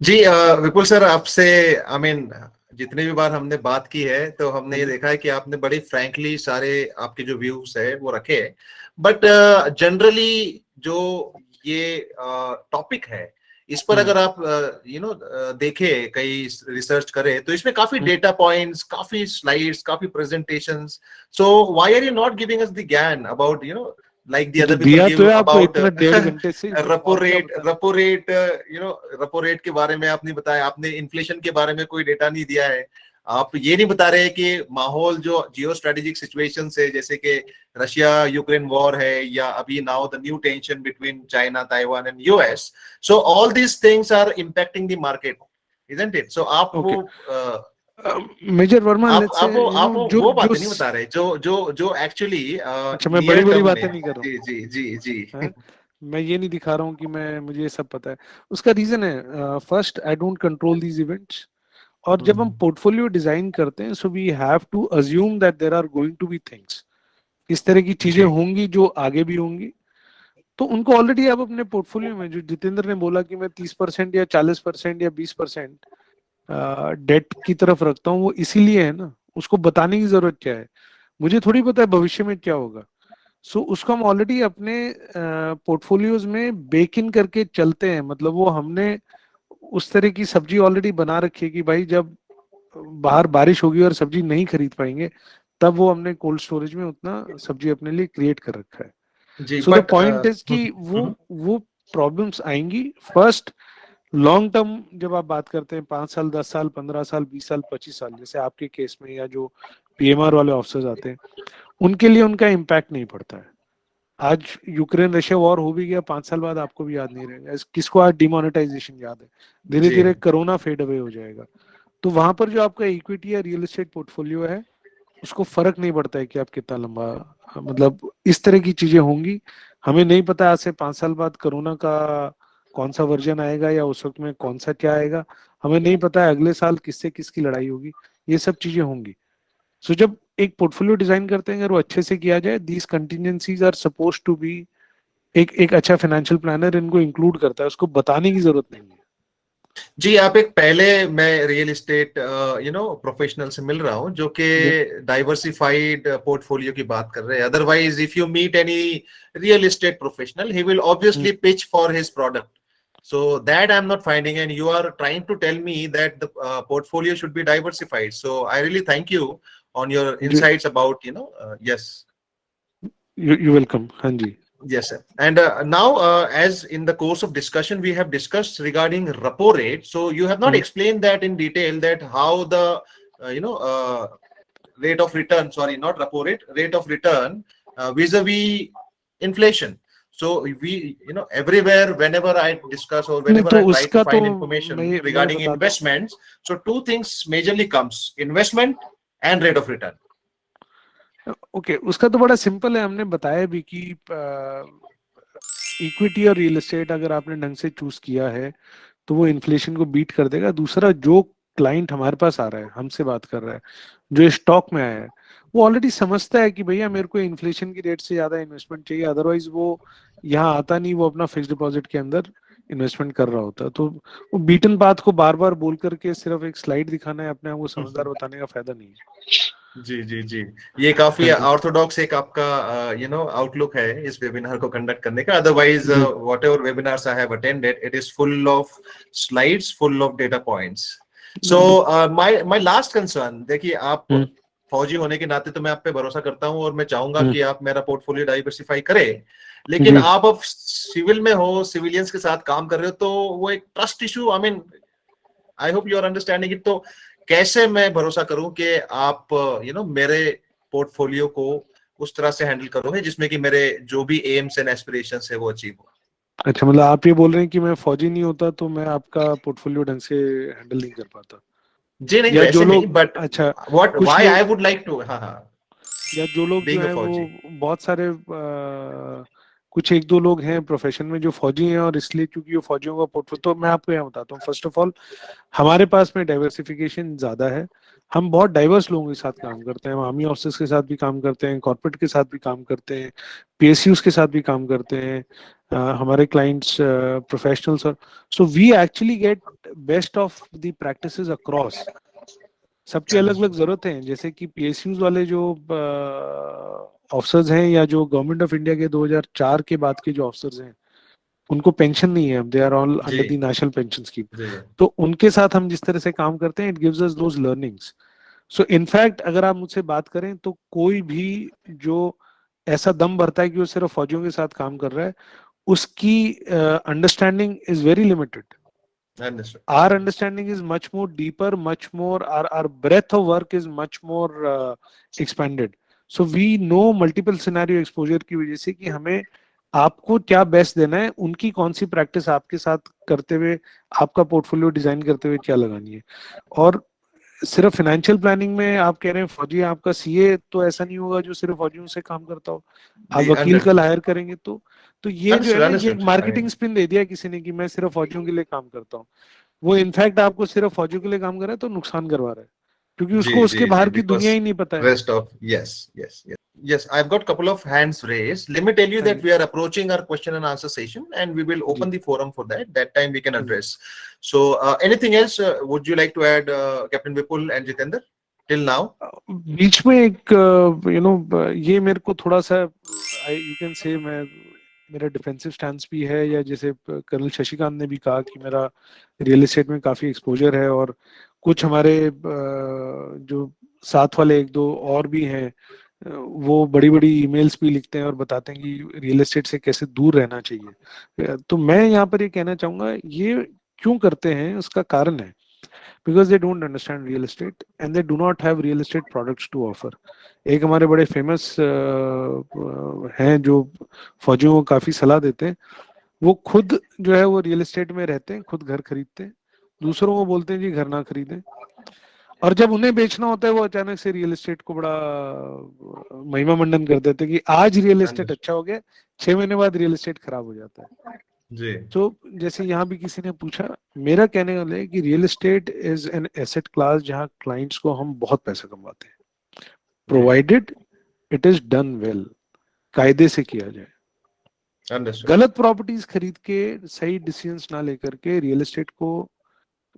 जी। विपुल सर, आपसे आई मीन जितने भी बार हमने बात की है तो हमने ये देखा है कि आपने बड़ी फ्रैंकली सारे आपके जो व्यूज है वो रखे हैं, बट जनरली जो ये टॉपिक है इस पर अगर आप देखें, कई रिसर्च करें तो इसमें काफी डेटा पॉइंट्स, काफी स्लाइड्स, काफी presentations, so why are you not giving us the ज्ञान about like the other people give about repo rate, repo rate के बारे में आप नहीं बताया, आपने इन्फ्लेशन के बारे में कोई डेटा नहीं दिया है, आप ये नहीं बता रहे कि माहौल जो जियो स्ट्रेटेजिक सिचुएशन है, जैसे कि रशिया यूक्रेन वॉर है या अभी now the new tension between China, Taiwan and US, so all these things are impacting the market, isn't it? सो आप मेजर वर्मा, आप वो बातें नहीं बता रहे जो एक्चुअली अच्छा, मैं बड़ी बातें नहीं कर रहा हूँ। जी जी जी जी मैं ये नहीं दिखा रहा हूँ कि मुझे ये सब पता है। उसका रीजन है, first, I don't control these events, और जब हम पोर्टफोलियो डिजाइन करते हैं, so we have to assume that there are going to be things, इस तरह की चीजें होंगी जो आगे भी होंगी, तो उनको ऑलरेडी आप अपने पोर्टफोलियो में, जो जितेंद्र ने बोला कि मैं 30% या 40% या 20% डेट की तरफ रखता हूँ, वो इसीलिए है ना, उसको बताने की जरूरत क्या है, मुझे थोड़ी पता है भविष्य में क्या होगा। सो उसको हम ऑलरेडी अपने पोर्टफोलियोज में बेक इन करके चलते हैं, मतलब वो हमने उस तरह की सब्जी ऑलरेडी बना रखी है कि भाई जब बाहर बारिश होगी और सब्जी नहीं खरीद पाएंगे, तब वो हमने कोल्ड स्टोरेज में उतना सब्जी अपने लिए क्रिएट कर रखा है। सो द पॉइंट इज कि वो प्रॉब्लम्स आएंगी। फर्स्ट, लॉन्ग टर्म जब आप बात करते हैं 5 साल, 10 साल, 15 साल, 20 साल, 25 साल, जैसे आपके केस में, या जो पीएमआर वाले ऑफिसर्स आते हैं, उनके लिए उनका इम्पैक्ट नहीं पड़ता है। आज यूक्रेन रशिया वॉर हो भी गया, 5 साल बाद आपको भी याद नहीं रहेगा। किसको आज डिमोनेटाइजेशन याद है? धीरे धीरे कोरोना फेड अवे हो जाएगा। तो वहां पर जो आपका इक्विटी या रियल एस्टेट पोर्टफोलियो है, उसको फर्क नहीं पड़ता है कि आप कितना लंबा, मतलब इस तरह की चीजें होंगी। हमें नहीं पता आज से 5 साल बाद कोरोना का कौन सा वर्जन आएगा या उस वक्त में कौन सा क्या आएगा, हमें नहीं पता है अगले साल किससे किसकी लड़ाई होगी, ये सब चीजें होंगी। सो जब एक पोर्टफोलियो डिजाइन करते हैं, अगर वो अच्छे से किया जाए, these contingencies are supposed to be, एक अच्छा फाइनेंशियल प्लानर इनको इंक्लूड करता है, उसको बताने की जरूरत नहीं है। जी, आप एक पहले, मैं रियल एस्टेट प्रोफेशनल से मिल रहा हूं जो कि डाइवर्सिफाइड पोर्टफोलियो की बात कर रहे हैं। Otherwise if you meet any real estate professional, he will obviously pitch for his product, so that I'm not finding, and you are trying to tell me that the portfolio should be diversified. So I really thank you on your insights about yes, you welcome. Hanji. Yes, sir. And now as in the course of discussion we have discussed regarding repo rate, so you have not explained that in detail, that how the rate of return, sorry, not repo rate, rate of return vis-a-vis inflation. So we, everywhere, whenever I discuss or whenever I try to find information regarding investments, so two things majorly comes: investment and rate of return. Okay, उसका तो बड़ा simple है, हमने बताया भी कि equity और real estate अगर आपने ढंग से चूज किया है तो वो इन्फ्लेशन को बीट कर देगा। दूसरा, जो क्लाइंट हमारे पास आ रहा है, हमसे बात कर रहा है, जो स्टॉक में आया है, वो ऑलरेडी समझता है कि भैया मेरे को इन्फ्लेशन की रेट से ज्यादा इन्वेस्टमेंट चाहिए, अदरवाइज वो यहाँ आता नहीं, वो अपना फिक्स्ड डिपॉजिट के अंदर इन्वेस्टमेंट कर रहा होता है। तो वो बीटन पाथ को बार बार बोल करके सिर्फ एक स्लाइड दिखाना है, अपने आप को समझदार बताने का फायदा नहीं है। जी जी जी, ये काफी ऑर्थोडॉक्स एक आपका आउटलुक है इस वेबिनार को कंडक्ट करने का। Otherwise whatever webinars I have attended, it is full of slides, full of data points. So my last concern, देखिए आप फौजी होने के नाते तो मैं आप पे भरोसा करता हूं और मैं चाहूंगा कि आप मेरा पोर्टफोलियो डाइवर्सिफाई करें, लेकिन आप अब सिविल में हो, सिविलियंस के साथ काम कर रहे हो, तो वो एक trust issue, I mean I hope you are understanding it. तो कैसे मैं भरोसा करूं कि आप मेरे पोर्टफोलियो को उस तरह से हैंडल करोगे जिसमें कि मेरे जो भी एम्स एंड एस्पिरेशंस है वो अचीव हो? अच्छा, मतलब आप ये बोल रहे हैं कि मैं फौजी नहीं होता तो मैं आपका पोर्टफोलियो ढंग से हैंडल नहीं कर पाता? जी नहीं, वैसे नहीं, बट अच्छा, why I would like to, या जो लोग जो है वो बहुत सारे कुछ एक दो लोग हैं प्रोफेशन में जो फौजी हैं, और इसलिए क्योंकि वो फौजियों का पोर्टफोलियो, तो मैं आपको यहाँ बताता हूँ। फर्स्ट ऑफ ऑल, हमारे पास में डाइवर्सिफिकेशन ज्यादा है, हम बहुत डाइवर्स लोगों के साथ काम करते हैं, हम आर्मी ऑफिसर्स के साथ भी काम करते हैं, कॉर्पोरेट के साथ भी काम करते हैं, पीएसयूज के साथ भी काम करते हैं, हमारे क्लाइंट्स प्रोफेशनल्स। और so we actually get best of the practices across. सबकी अलग अलग जरूरतें हैं, जैसे कि पीएसयूज वाले जो ऑफिसर्स हैं या जो गवर्नमेंट ऑफ इंडिया के 2004 के बाद के जो ऑफिसर्स हैं, उनको पेंशन नहीं है, they are all under the national pension scheme. तो उनके साथ हम जिस तरह से काम करते हैं, it gives us those learnings. So in fact अगर आप मुझसे बात करें तो कोई भी जो ऐसा दम भरता है कि वो सिर्फ फौजियों के साथ काम कर रहा है, उसकी understanding is very limited. Our understanding is much more deeper, much more, our breadth of work is much more expanded. So we know multiple scenario exposure की वजह से कि हमें आपको क्या बेस्ट देना है, उनकी कौन सी प्रैक्टिस आपके साथ करते हुए, आपका पोर्टफोलियो डिजाइन करते हुए क्या लगानी है. और सिर्फ फाइनेंशियल प्लानिंग में आप कह रहे हैं फौजी आपका सीए, तो ऐसा नहीं होगा जो सिर्फ फौजियों से काम करता हो. आप वकील कल हायर करेंगे तो ये जो है ना, ये एक मार्केटिंग स्पिन दे दिया किसी ने कि मैं सिर्फ फौजियों के लिए काम करता हूँ. वो इनफैक्ट आपको सिर्फ फौजियों के लिए काम कर रहा है तो नुकसान करवा रहा है, क्योंकि उसको उसके बाहर की दुनिया ही नहीं पता है. Rest of yes, I've got couple of hands raised. Let me tell you that we are approaching our question and answer session, and we will open the forum for that. That time we can address. So anything else would you like to add, Captain Vipul and Jitendra, till now? बीच में एक ये मेरे को थोड़ा सा you can say मेरा defensive stance भी है, या जैसे कर्नल शशिकांत ने भी कहा कि मेरा रियल एस्टेट में काफी एक्सपोजर है, और कुछ हमारे जो साथ वाले एक दो और भी हैं, वो बड़ी बड़ी ईमेल्स भी लिखते हैं और बताते हैं कि रियल एस्टेट से कैसे दूर रहना चाहिए. तो मैं यहाँ पर ये कहना चाहूंगा, ये क्यों करते हैं उसका कारण है, because they don't understand real estate and they do not have real estate products to offer. एक हमारे बड़े फेमस हैं जो फौजियों को काफी सलाह देते हैं, वो खुद जो है वो रियल एस्टेट में रहते हैं, खुद घर खरीदते हैं, दूसरों को बोलते हैं जी घर ना खरीदें, और जब उन्हें बेचना होता है वो अचानक से रियल एस्टेट को बड़ा महिमा मंडन कर देते हैं कि आज रियल एस्टेट अच्छा हो गया, 6 महीने बाद रियल एस्टेट खराब हो जाता है. तो जैसे यहाँ भी किसी ने पूछा, मेरा कहने वाला है कि real estate is an asset class जहाँ क्लाइंट्स को हम बहुत पैसा कमाते हैं, provided it is done well, कायदे से किया जाए. गलत प्रॉपर्टीज खरीद के सही डिसीजंस ना लेकर के रियल एस्टेट को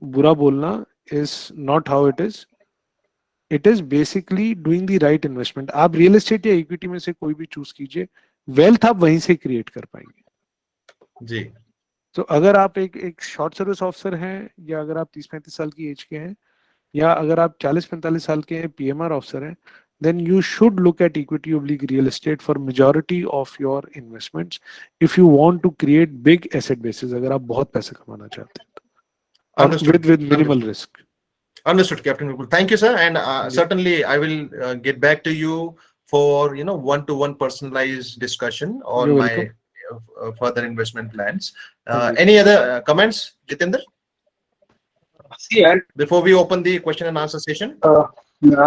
बुरा बोलना is not how it is. It is basically doing the right investment. आप रियल एस्टेट या इक्विटी में से कोई भी चूज कीजिए, वेल्थ आप वहीं से क्रिएट कर पाएंगे जी. तो अगर आप एक शॉर्ट सर्विस ऑफिसर हैं, या अगर आप 30-35 साल की एज के हैं, या अगर आप 40-45 साल के हैं, पीएमआर ऑफिसर हैं, then you should look at equity oblique real estate for majority of your investments if you want to create big asset bases, अगर आप बहुत पैसे कमाना चाहते हैं with minimal risk. Understood, Captain Vipul. Thank you, sir, and certainly I will get back to you for one-to-one personalized discussion on my further investment plans. Any other comments, Jitendra? See, before we open the question and answer session,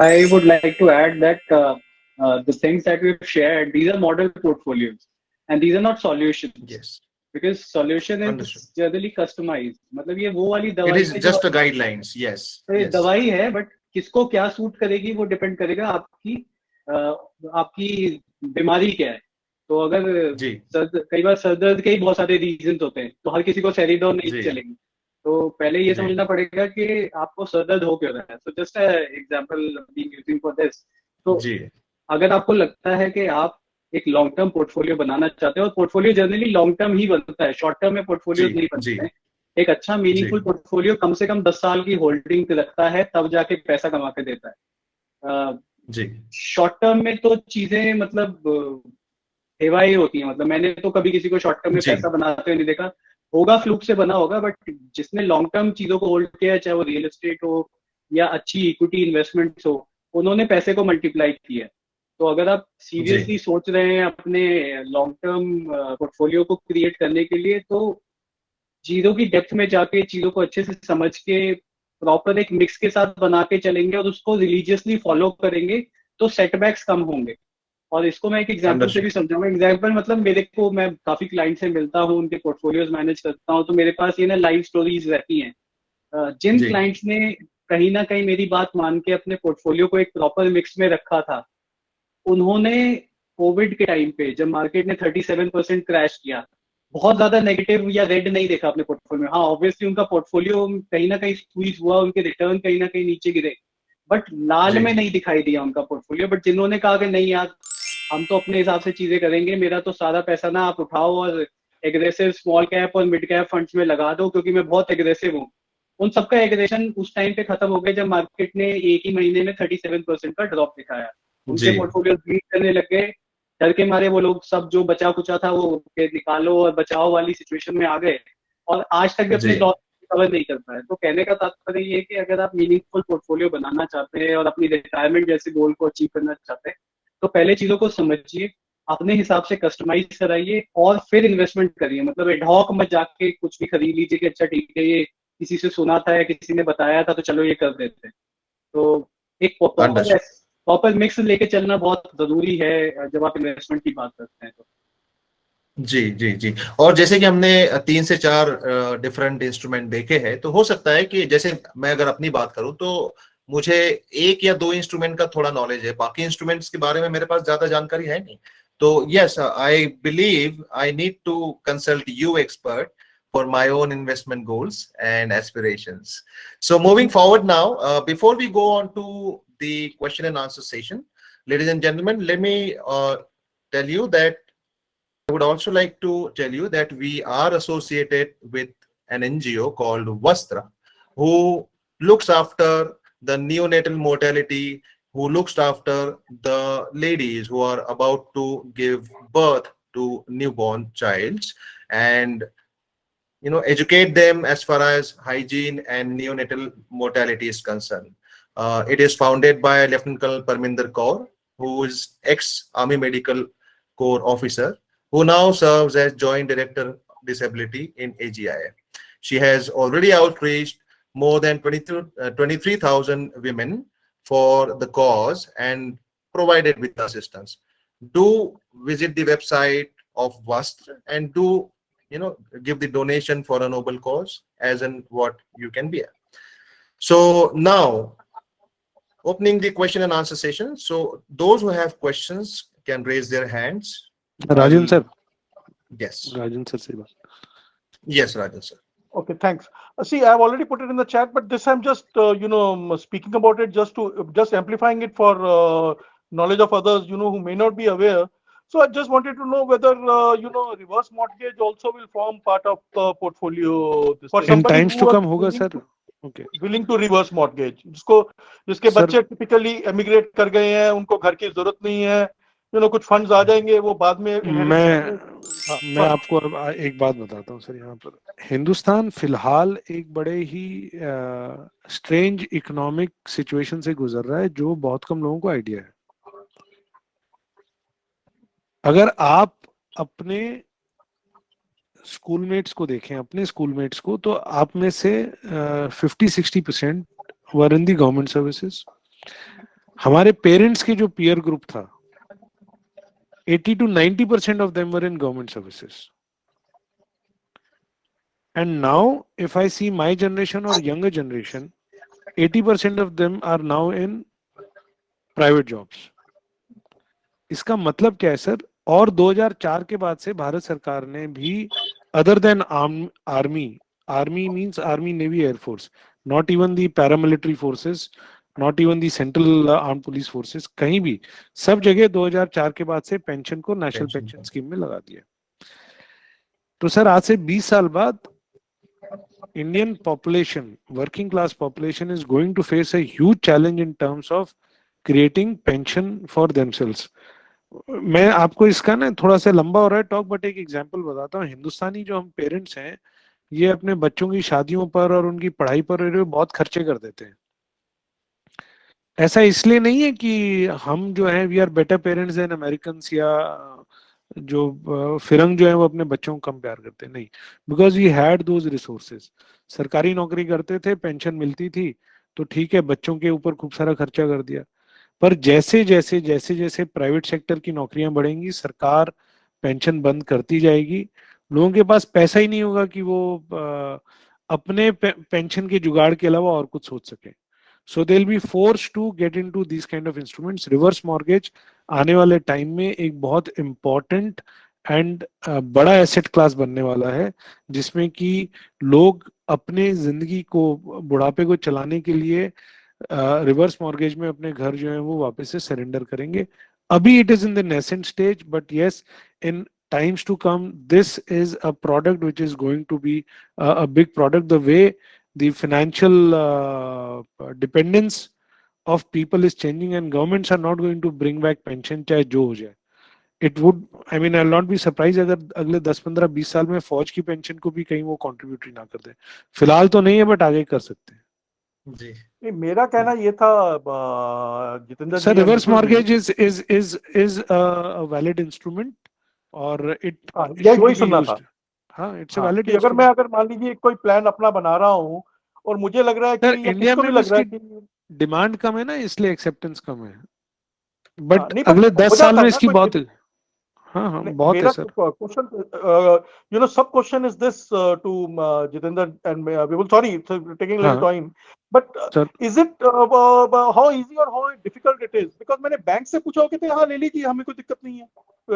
I would like to add that the things that we've shared, these are model portfolios, and these are not solutions. Yes. Because solution is generally customized. मतलब ये वो वाली दवाई. It is just a guidelines. Yes. तो ये दवाई है, but किसको क्या सूट करेगी वो डिपेंड करेगा आपकी बीमारी क्या है. तो अगर कई बार सर दर्द के ही बहुत सारे रीजन होते हैं, तो हर किसी को सेरिडोन नहीं चलेंगे. तो पहले ये समझना पड़ेगा कि आपको सर दर्द हो क्यों रहा है. So just an example being using for this. तो अगर आपको लगता है कि आप एक लॉन्ग टर्म पोर्टफोलियो बनाना चाहते हो, और पोर्टफोलियो जनरली लॉन्ग टर्म ही बनता है, शॉर्ट टर्म में पोर्टफोलियो नहीं बनते हैं. एक अच्छा मीनिंगफुल पोर्टफोलियो कम से कम 10 साल की होल्डिंग रखता है, तब जाके पैसा कमा के देता है. शॉर्ट टर्म में तो चीजें मतलब हेवाई होती है. मतलब मैंने तो कभी किसी को शॉर्ट टर्म में पैसा बनाते हुए नहीं देखा. होगा फ्लूक से बना होगा, बट जिसने लॉन्ग टर्म चीजों को होल्ड किया, चाहे वो रियल एस्टेट हो या अच्छी इक्विटी इन्वेस्टमेंट्स हो, उन्होंने पैसे को मल्टीप्लाई किया. तो अगर आप सीरियसली सोच रहे हैं अपने लॉन्ग टर्म पोर्टफोलियो को क्रिएट करने के लिए, तो चीजों की डेप्थ में जाके चीजों को अच्छे से समझ के प्रॉपर एक मिक्स के साथ बना के चलेंगे और उसको रिलीजियसली फॉलो करेंगे, तो सेटबैक्स कम होंगे. और इसको मैं एक एग्जांपल से भी समझाऊंगा. एग्जांपल मतलब मेरे को, मैं काफी क्लाइंट से मिलता हूँ, उनके पोर्टफोलियोज मैनेज करता हूँ, तो मेरे पास ये ना लाइव स्टोरीज रहती हैं. जिन क्लाइंट्स ने कहीं ना कहीं मेरी बात मान के अपने पोर्टफोलियो को एक प्रॉपर मिक्स में रखा था, उन्होंने कोविड के टाइम पे जब मार्केट ने 37% क्रैश किया, बहुत ज्यादा नेगेटिव या रेड नहीं देखा अपने पोर्टफोलियो में। हाँ, ऑब्वियसली उनका पोर्टफोलियो कहीं ना कहीं स्क्वीज हुआ, उनके रिटर्न कहीं ना कहीं नीचे गिरे, बट लाल में नहीं दिखाई दिया उनका पोर्टफोलियो। बट जिन्होंने कहा कि नहीं यार, हम तो अपने हिसाब से चीजें करेंगे, मेरा तो सारा पैसा ना आप उठाओ और एग्रेसिव स्मॉल कैप और मिड कैप फंड्स में लगा दो, क्योंकि मैं बहुत एग्रेसिव हूँ, उन सबका एग्रेशन उस टाइम पे खत्म हो गया जब मार्केट ने एक ही महीने में 37% का ड्रॉप दिखाया। उनके पोर्टफोलियो ब्लीड करने लग गए, डर के मारे वो लोग सब जो बचा कुचा था वो निकालो और बचाओ वाली सिचुएशन में आ गए, और आज तक भी अपने लॉस कवर नहीं कर पाए। तो कहने का तात्पर्य ये है कि अगर आप मीनिंगफुल पोर्टफोलियो बनाना चाहते हैं और अपनी रिटायरमेंट जैसे गोल को अचीव करना चाहते हैं, तो पहले चीजों को समझिए, अपने हिसाब से कस्टमाइज कराइए और फिर इन्वेस्टमेंट करिए। मतलब एडहॉक मत जाके कुछ भी खरीद लीजिए कि अच्छा ठीक है, ये किसी से सुना था या किसी ने बताया था तो चलो ये कर देते हैं। तो एक प्रॉपर मिक्स लेके चलना बहुत जरूरी है जब आप इन्वेस्टमेंट की बात करते हैं तो। जी जी जी। और जैसे कि हमने 3 से 4 डिफरेंट इंस्ट्रूमेंट देखे हैं, तो हो सकता है कि जैसे मैं अगर अपनी बात करूं तो मुझे 1 या 2 इंस्ट्रूमेंट का थोड़ा नॉलेज है, बाकी इंस्ट्रूमेंट्स के बारे में मेरे पास ज्यादा जानकारी है नहीं। तो yes, I believe I need to consult you expert for my own investment goals and aspirations. So moving forward now, before we go on to the question and answer session, ladies and gentlemen, let me tell you that I would also like to tell you that we are associated with an NGO called Vastra, who looks after the neonatal mortality, who looks after the ladies who are about to give birth to newborn childs, and educate them as far as hygiene and neonatal mortality is concerned. It is founded by Lieutenant Colonel Parminder Kaur, who is ex-Army Medical Corps officer, who now serves as Joint Director Disability in AGIA. She has already outreached more than 23,000 women for the cause and provided with assistance. Do visit the website of Vastra and do give the donation for a noble cause as in what you can be. So now opening the question and answer session. So those who have questions can raise their hands. Rajan sir. Yes. Rajan sir say baat. Yes, Rajan sir. Okay, thanks. See, I've already put it in the chat, but this I'm just speaking about it just amplifying it for knowledge of others who may not be aware. So I just wanted to know whether reverse mortgage also will form part of the portfolio for in times to come होगा sir. Okay. Willing to reverse mortgage, जिसके बच्चे typically एमिग्रेट कर गए हैं, उनको घर की जरूरत नहीं है, कुछ फंड्स आ जाएंगे, वो बाद में मैं आपको अब एक बात बताता हूँ सर। यहाँ पर हिंदुस्तान फिलहाल एक बड़े ही स्ट्रेंज इकोनॉमिक सिचुएशन से गुजर रहा है जो बहुत कम लोगों को आइडिया है। अगर आप अपने स्कूलमेट्स को देखें, अपने स्कूलमेट्स को, तो आप में से 50-60% वर इन दी गवर्नमेंट सर्विसेज। हमारे पेरेंट्स के जो पीयर ग्रुप था, 80-90% of them were in government services. And now, if I see my generation or younger generation, 80% of them are now in private jobs. इसका मतलब क्या है सर? और 2004 के बाद से भारत सरकार ने भी other than army means army, navy, air force, not even the paramilitary forces, not even the central armed police forces, कहीं भी सब जगह 2004 के बाद से पेंशन को नेशनल पेंशन स्कीम में लगा दिया। तो सर आज से 20 साल बाद Indian population, working class population is going to face a huge challenge in terms of creating pension for themselves. मैं आपको इसका ना थोड़ा सा लंबा हो रहा है टॉक, बट एक एग्जांपल बताता हूँ। हिंदुस्तानी जो हम पेरेंट्स हैं, ये अपने बच्चों की शादियों पर और उनकी पढ़ाई पर बहुत खर्चे कर देते हैं। ऐसा इसलिए नहीं है कि हम जो है we are better parents than American या जो फिरंग जो है वो अपने बच्चों को कम प्यार करते हैं, नहीं, because we had those resources. सरकारी नौकरी करते थे, पेंशन मिलती थी, तो ठीक है बच्चों के ऊपर खूब सारा खर्चा कर दिया। पर जैसे जैसे प्राइवेट सेक्टर की नौकरियां बढ़ेंगी, सरकार पेंशन बंद करती जाएगी, लोगों के पास पैसा ही नहीं होगा कि वो अपने पेंशन के जुगाड़ के अलावा और कुछ सोच सके। So they'll be forced to get into these kind of instruments. Reverse mortgage आने वाले टाइम में एक बहुत important एंड बड़ा एसेट क्लास बनने वाला है, जिसमें कि लोग अपने जिंदगी को, बुढ़ापे को चलाने के लिए रिवर्स मॉर्गेज में अपने घर जो है वो वापस से सरेंडर करेंगे. अभी it is in the nascent stage, but yes, in times to come, this is a product which is going to be a big product. The way the financial dependence of people is changing, and governments are not going to bring back pension चाहे जो हो जाए. It would, I mean, I'll not be surprised अगर अगले 10-15-20 साल में फौज की पेंशन को भी कहीं वो कंट्रीब्यूटरी ना कर दे. फिलहाल तो नहीं है, बट आगे कर सकते हैं. जी. नहीं, मेरा कहना ये था Jitendra sir, ji, reverse mortgage is a valid instrument, और it यही should वही be सुनना used. था. हाँ, it's a valid कि अगर instrument. मान लीजिए कोई प्लान अपना बना रहा हूँ और मुझे लग रहा है सर, कि, या इंडिया किसको में भी भी लग रहा है इसकी कि डिमांड कम है ना, इसलिए एक्सेप्टेंस कम है. बट नहीं, पर अगले हो 10 साल जाता में है ना इसकी कोई. बहुत, हाँ हाँ, बहुत है मेरा सर. क्वेश्चन, सब question is this to Jitendra and Vipul, sorry taking little हाँ time, but sir, is it how easy और how difficult it is? Because मैंने बैंक से पूछा, कहते हैं हाँ ले लीजिए, हमें कोई दिक्कत नहीं है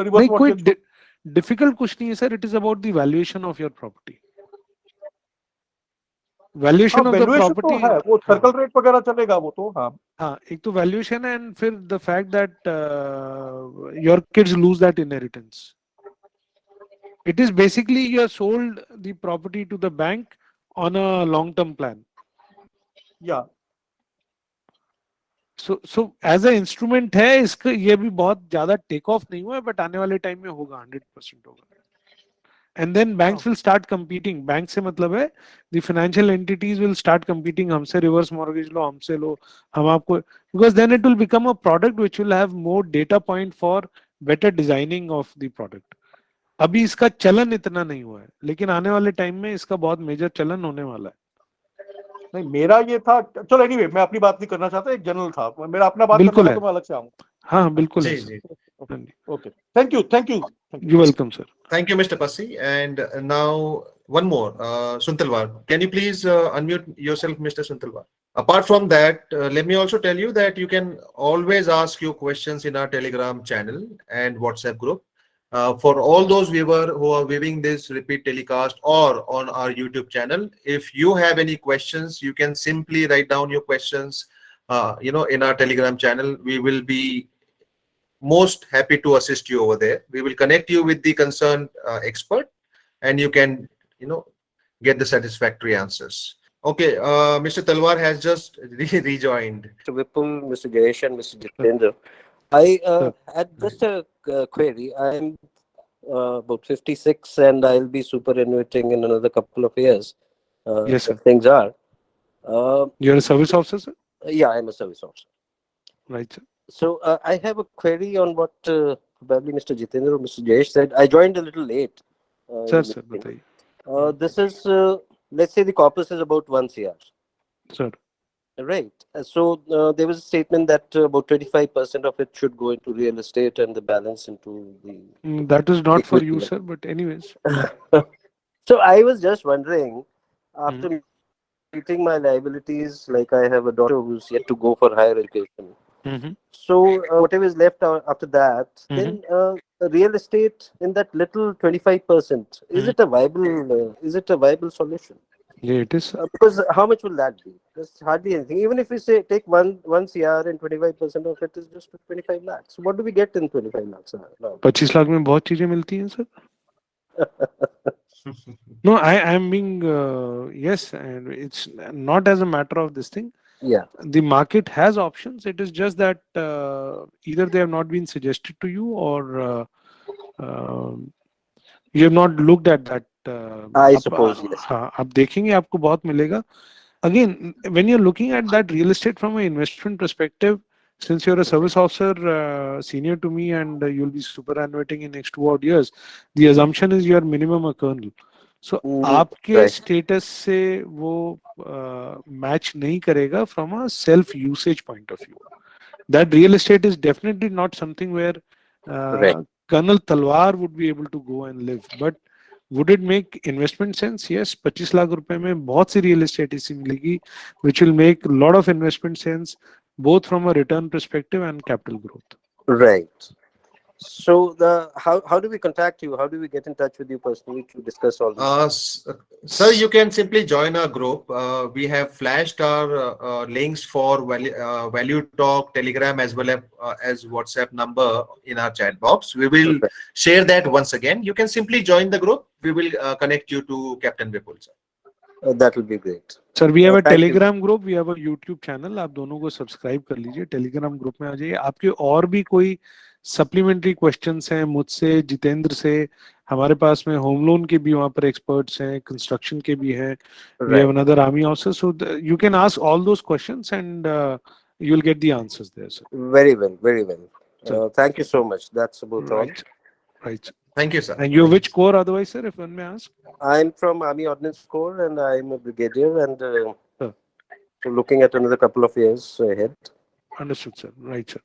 रिवर्स नहीं, कोई मॉर्गेज. डिफिकल्ट कुछ नहीं है sir. It is about the valuation of your property. Valuation of the valuation तो प्रॉपर्टी. है, वो हाँ सर्कल रेट वगैरह चलेगा वो तो. हाँ, हाँ, एक तो वैल्यूएशन है, एंड फिर the fact that your kids lose that inheritance. It is basically you have sold the property to the bank on a long term plan. या So as a instrument है, इसका ये भी बहुत ज्यादा टेक ऑफ नहीं हुआ है, बट आने वाले टाइम में होगा, 100% होगा. And then banks will start competing. Bank से मतलब है the financial entities will start competing. हमसे reverse mortgage लो, हमसे लो, हम आपको, because then it will become a product which will have more data point for better designing of the product. अभी इसका चलन इतना नहीं हुआ है, लेकिन आने वाले टाइम में इसका बहुत मेजर चलन होने वाला है. नहीं, मेरा ये था. चलो एनीवे, मैं अपनी बात नहीं करना चाहता, एक जनरल था मेरा. अपना बात करना बिल्कुल है है. तो मैं अलग से आऊंगा. हाँ, बिल्कुल है जी सर. जी. Okay, thank you, thank you. You welcome sir. Thank you, Mr. Passi. And now one more, Suntalwar. Can you please unmute yourself, Mr. Suntalwar? Apart from that, let me also tell you that you can always ask your questions in our Telegram channel and WhatsApp group. For all those viewers who are viewing this repeat telecast or on our YouTube channel, if you have any questions, you can simply write down your questions, in our Telegram channel. We will be most happy to assist you over there. We will connect you with the concerned expert, and you can, get the satisfactory answers. Okay, Mr. Talwar has just rejoined. Mr. Vipul, Mr. Jayesh, and Mr. Jitendra. I had just a query. I'm about 56, and I'll be superannuating in another couple of years. Yes, sir. If things are. You're a service officer, sir? Yeah, I'm a service officer. Right, sir. So I have a query on what probably Mr. Jitendra or Mr. Jayesh said. I joined a little late. Sir, बताइए. This is, let's say the corpus is about 1 CR. Sir. Right. So there was a statement that about 25% of it should go into real estate and the balance into the... That is not for you, sir, but anyways. So I was just wondering, after meeting my liabilities, like I have a daughter who's yet to go for higher education. So whatever is left after that, then real estate in that little 25%, is it a viable solution? Yeah, it is. Because how much will that be? There's hardly anything. Even if we say take one CR and 25% of it is just 25 lakhs. So what do we get in 25 lakhs now? 25 lakh में बहुत चीजें मिलती हैं sir. No, I am being yes, and it's not as a matter of this thing. Yeah. The market has options. It is just that either they have not been suggested to you, or you have not looked at that. I suppose yes. हाँ, आप देखेंगे आपको बहुत मिलेगा. Again, when you're looking at that real estate from an investment perspective, since you're a service officer senior to me and you'll be superannuating in next 2 odd years, the assumption is you're minimum a colonel. So आपके status से वो match नहीं करेगा from a self usage point of view. That real estate is definitely not something where Colonel Talwar would be able to go and live. But would it make investment sense? Yes, 25 lakh रुपए में बहुत सी real estate ऐसी मिलेगी which will make a lot of investment sense both from a return perspective and capital growth. Right. So how do we contact you? How do we get in touch with you personally to discuss all this? Sir, you can simply join our group. We have flashed our links for Value Talk, Telegram, as well as WhatsApp number in our chat box. We will share that once again. You can simply join the group. We will connect you to Captain Vipul, sir. That will be great. Sir, we have a thank Telegram group, we have a YouTube channel. आप दोनों को subscribe कर लीजिए, Telegram group में आ जाइए. आपके और भी कोई सप्लीमेंट्री क्वेश्चंस हैं मुझसे, जितेंद्र से, हमारे पास में होम लोन के भी वहाँ पर एक्सपर्ट्स हैं, कंस्ट्रक्शन के भी हैं. We have another army also, so you can ask all those questions and you will get the answers there, sir. Very well, very well. Thank you so much. That's about all. Right. Thank you, sir. And you're which corps otherwise, sir, if one may ask? I'm from Army Ordnance Corps and I'm a brigadier and so looking at another couple of years ahead. Understood, sir. Right, sir.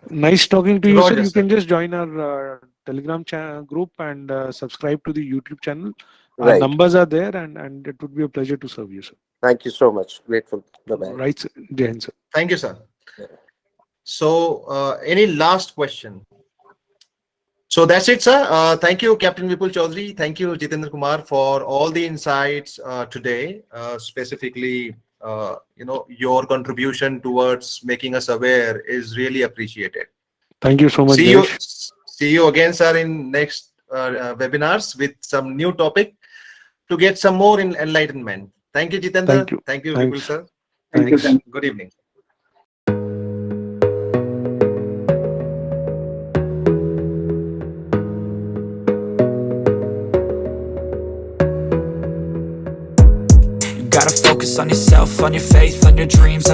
Nice talking to you, Roger, sir. You sir. can just join our Telegram group and subscribe to the YouTube channel. Our Right. numbers are there and it would be a pleasure to serve you, sir. Thank you so much. Grateful. Bye-bye. Right, sir. Jai Hind, sir. Thank you, sir. So, any last question? So that's it, sir. Thank you, Captain Vipul Chaudhary. Thank you, Jitendra Kumar, for all the insights today. Specifically, your contribution towards making us aware is really appreciated. Thank you so much. See you again, sir, in next webinars with some new topic to get some more enlightenment. Thank you, Jitendra. Thank you. Thank you, Thanks. Vipul, sir. Thanks. Good evening. Gotta focus on yourself, on your faith, on your dreams, on